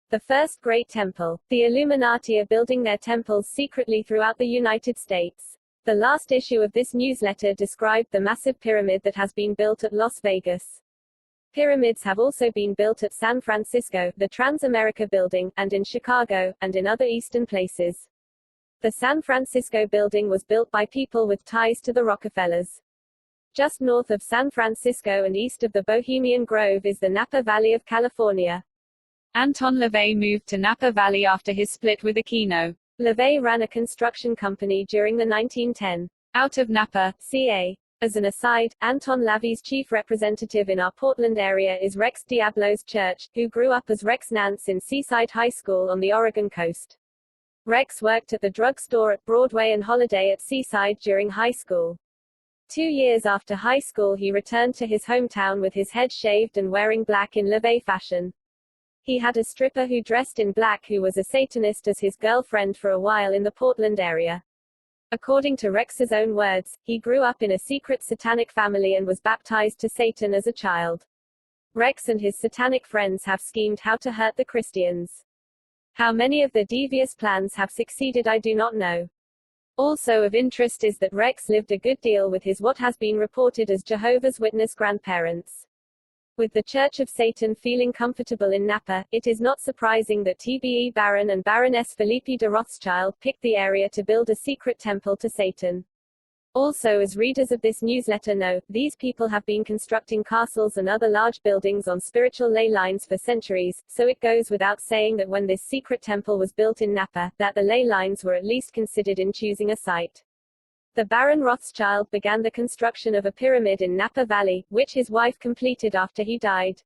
The First Great Temple. The Illuminati are building their temples secretly throughout the United States. The last issue of this newsletter described the massive pyramid that has been built at Las Vegas. Pyramids have also been built at San Francisco, the Trans-America Building, and in Chicago, and in other eastern places. The San Francisco building was built by people with ties to the Rockefellers. Just north of San Francisco and east of the Bohemian Grove is the Napa Valley of California. Anton LaVey moved to Napa Valley after his split with Aquino. LaVey ran a construction company during the 1910s. Out of Napa, CA. As an aside, Anton LaVey's chief representative in our Portland area is Rex Diablo's church, who grew up as Rex Nance in Seaside High School on the Oregon coast. Rex worked at the drugstore at Broadway and Holiday at Seaside during high school. 2 years after high school he returned to his hometown with his head shaved and wearing black in LaVey fashion. He had a stripper who dressed in black who was a Satanist as his girlfriend for a while in the Portland area. According to Rex's own words, he grew up in a secret satanic family and was baptized to Satan as a child. Rex and his satanic friends have schemed how to hurt the Christians. How many of their devious plans have succeeded I do not know. Also of interest is that Rex lived a good deal with his what has been reported as Jehovah's Witness grandparents. With the Church of Satan feeling comfortable in Napa, it is not surprising that TBE Baron and Baroness Philippi de Rothschild picked the area to build a secret temple to Satan. Also, as readers of this newsletter know, these people have been constructing castles and other large buildings on spiritual ley lines for centuries, so it goes without saying that when this secret temple was built in Napa, that the ley lines were at least considered in choosing a site. The Baron Rothschild began the construction of a pyramid in Napa Valley, which his wife completed after he died.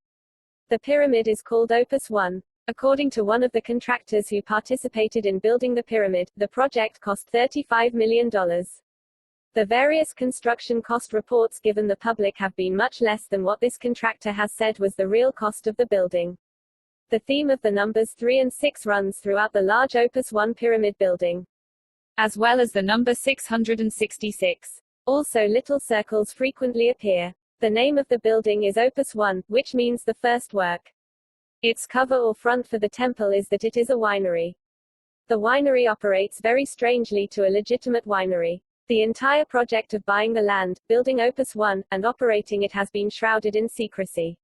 The pyramid is called Opus 1. According to one of the contractors who participated in building the pyramid, the project cost $35 million. The various construction cost reports given the public have been much less than what this contractor has said was the real cost of the building. The theme of the numbers 3 and 6 runs throughout the large Opus 1 pyramid building, as well as the number 666. Also, little circles frequently appear. The name of the building is Opus 1, which means the first work. Its cover or front for the temple is that it is a winery. The winery operates very strangely to a legitimate winery. The entire project of buying the land, building Opus 1, and operating it has been shrouded in secrecy.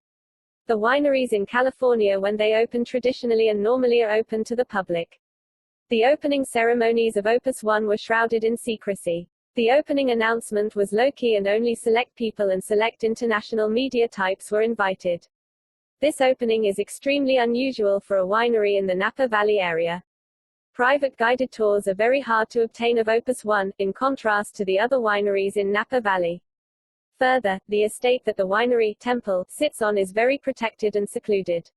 The wineries in California, when they open traditionally and normally, are open to the public. The opening ceremonies of Opus 1 were shrouded in secrecy. The opening announcement was low-key and only select people and select international media types were invited. This opening is extremely unusual for a winery in the Napa Valley area. Private guided tours are very hard to obtain of Opus 1, in contrast to the other wineries in Napa Valley. Further, the estate that the winery temple sits on is very protected and secluded.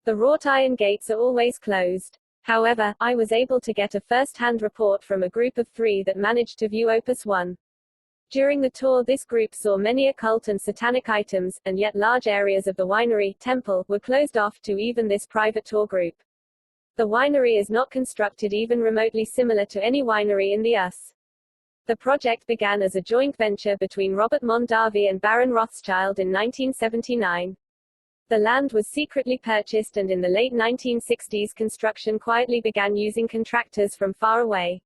The wrought iron gates are always closed. However, I was able to get a first-hand report from a group of 3 that managed to view Opus 1. During the tour, this group saw many occult and satanic items, and yet large areas of the winery temple were closed off to even this private tour group. The winery is not constructed even remotely similar to any winery in the US. The project began as a joint venture between Robert Mondavi and Baron Rothschild in 1979. The land was secretly purchased, and in the late 1960s construction quietly began using contractors from far away.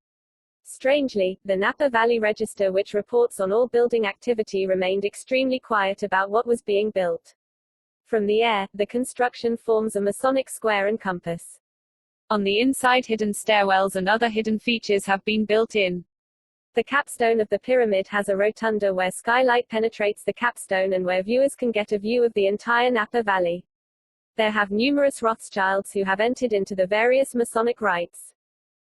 Strangely, the Napa Valley Register, which reports on all building activity, remained extremely quiet about what was being built. From the air, the construction forms a Masonic square and compass. On the inside, hidden stairwells and other hidden features have been built in. The capstone of the pyramid has a rotunda where skylight penetrates the capstone and where viewers can get a view of the entire Napa Valley. There have numerous Rothschilds who have entered into the various Masonic rites.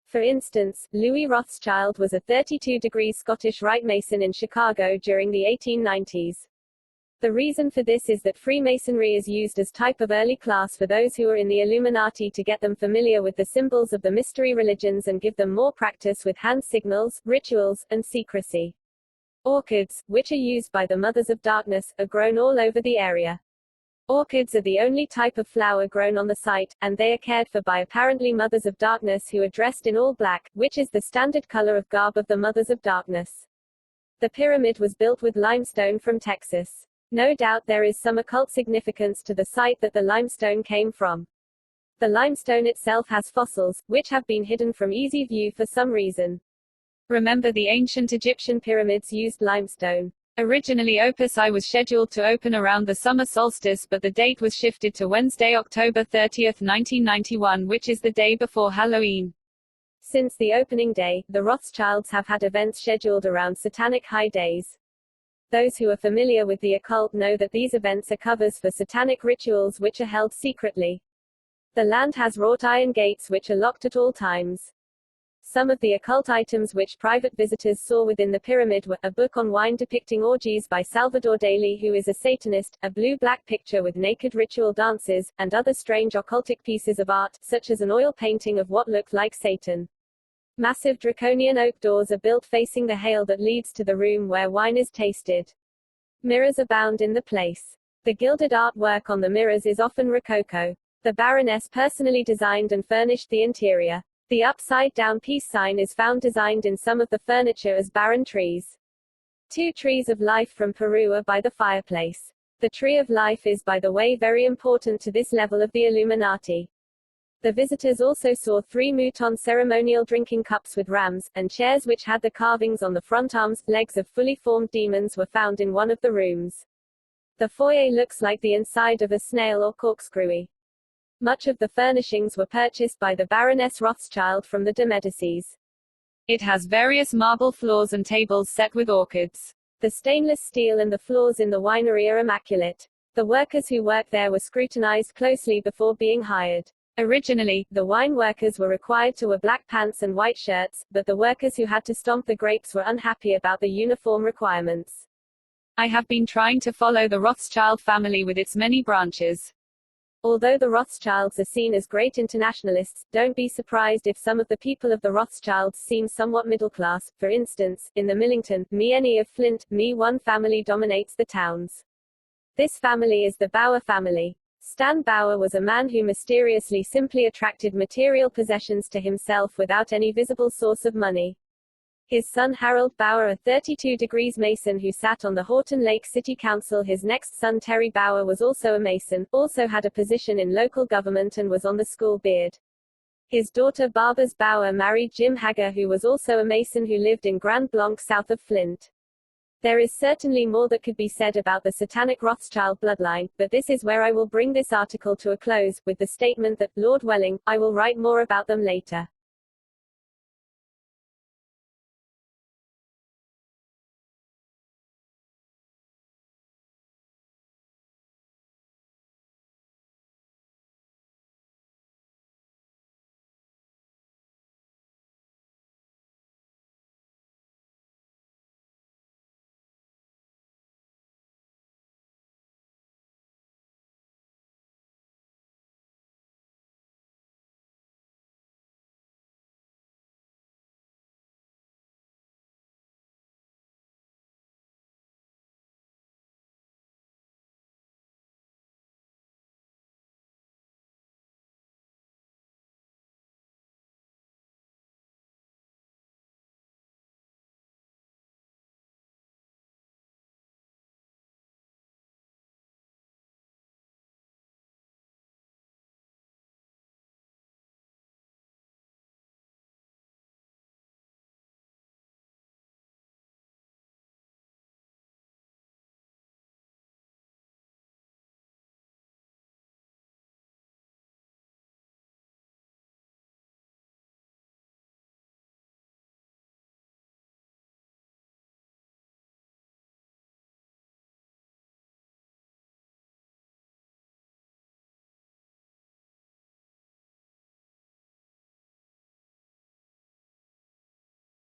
For instance, Louis Rothschild was a 32-degree Scottish Rite Mason in Chicago during the 1890s. The reason for this is that Freemasonry is used as type of early class for those who are in the Illuminati to get them familiar with the symbols of the mystery religions and give them more practice with hand signals, rituals, and secrecy. Orchids, which are used by the Mothers of Darkness, are grown all over the area. Orchids are the only type of flower grown on the site, and they are cared for by apparently Mothers of Darkness who are dressed in all black, which is the standard color of garb of the Mothers of Darkness. The pyramid was built with limestone from Texas. No doubt there is some occult significance to the site that the limestone came from. The limestone itself has fossils, which have been hidden from easy view for some reason. Remember, the ancient Egyptian pyramids used limestone. Originally, Opus I was scheduled to open around the summer solstice, but the date was shifted to Wednesday, October 30, 1991, which is the day before Halloween. Since the opening day, the Rothschilds have had events scheduled around satanic high days. Those who are familiar with the occult know that these events are covers for satanic rituals which are held secretly. The land has wrought iron gates which are locked at all times. Some of the occult items which private visitors saw within the pyramid were a book on wine depicting orgies by Salvador Dalí, who is a Satanist, a blue-black picture with naked ritual dances, and other strange occultic pieces of art, such as an oil painting of what looked like Satan. Massive draconian oak doors are built facing the hail that leads to the room where wine is tasted. Mirrors abound in the place. The gilded artwork on the mirrors is often Rococo. The Baroness personally designed and furnished the interior. The upside-down peace sign is found designed in some of the furniture as barren trees. 2 trees of life from Peru are by the fireplace. The tree of life is, by the way, very important to this level of the Illuminati. The visitors also saw 3 Mouton ceremonial drinking cups with rams, and chairs which had the carvings on the front arms, legs of fully formed demons were found in one of the rooms. The foyer looks like the inside of a snail or corkscrewy. Much of the furnishings were purchased by the Baroness Rothschild from the de Medicis. It has various marble floors and tables set with orchids. The stainless steel and the floors in the winery are immaculate. The workers who work there were scrutinized closely before being hired. Originally, the wine workers were required to wear black pants and white shirts, but the workers who had to stomp the grapes were unhappy about the uniform requirements. I have been trying to follow the Rothschild family with its many branches. Although the Rothschilds are seen as great internationalists, don't be surprised if some of the people of the Rothschilds seem somewhat middle class. For instance, in the Millington, Me of Flint, one family dominates the towns. This family is the Bauer family. Stan Bauer was a man who mysteriously simply attracted material possessions to himself without any visible source of money. His son Harold Bauer, a 32° Mason who sat on the Horton Lake City Council. His next son Terry Bauer was also a Mason, also had a position in local government and was on the school board. His daughter Barbara Bauer married Jim Hager, who was also a Mason who lived in Grand Blanc south of Flint. There is certainly more that could be said about the satanic Rothschild bloodline, but this is where I will bring this article to a close, with the statement that, Lord willing, I will write more about them later.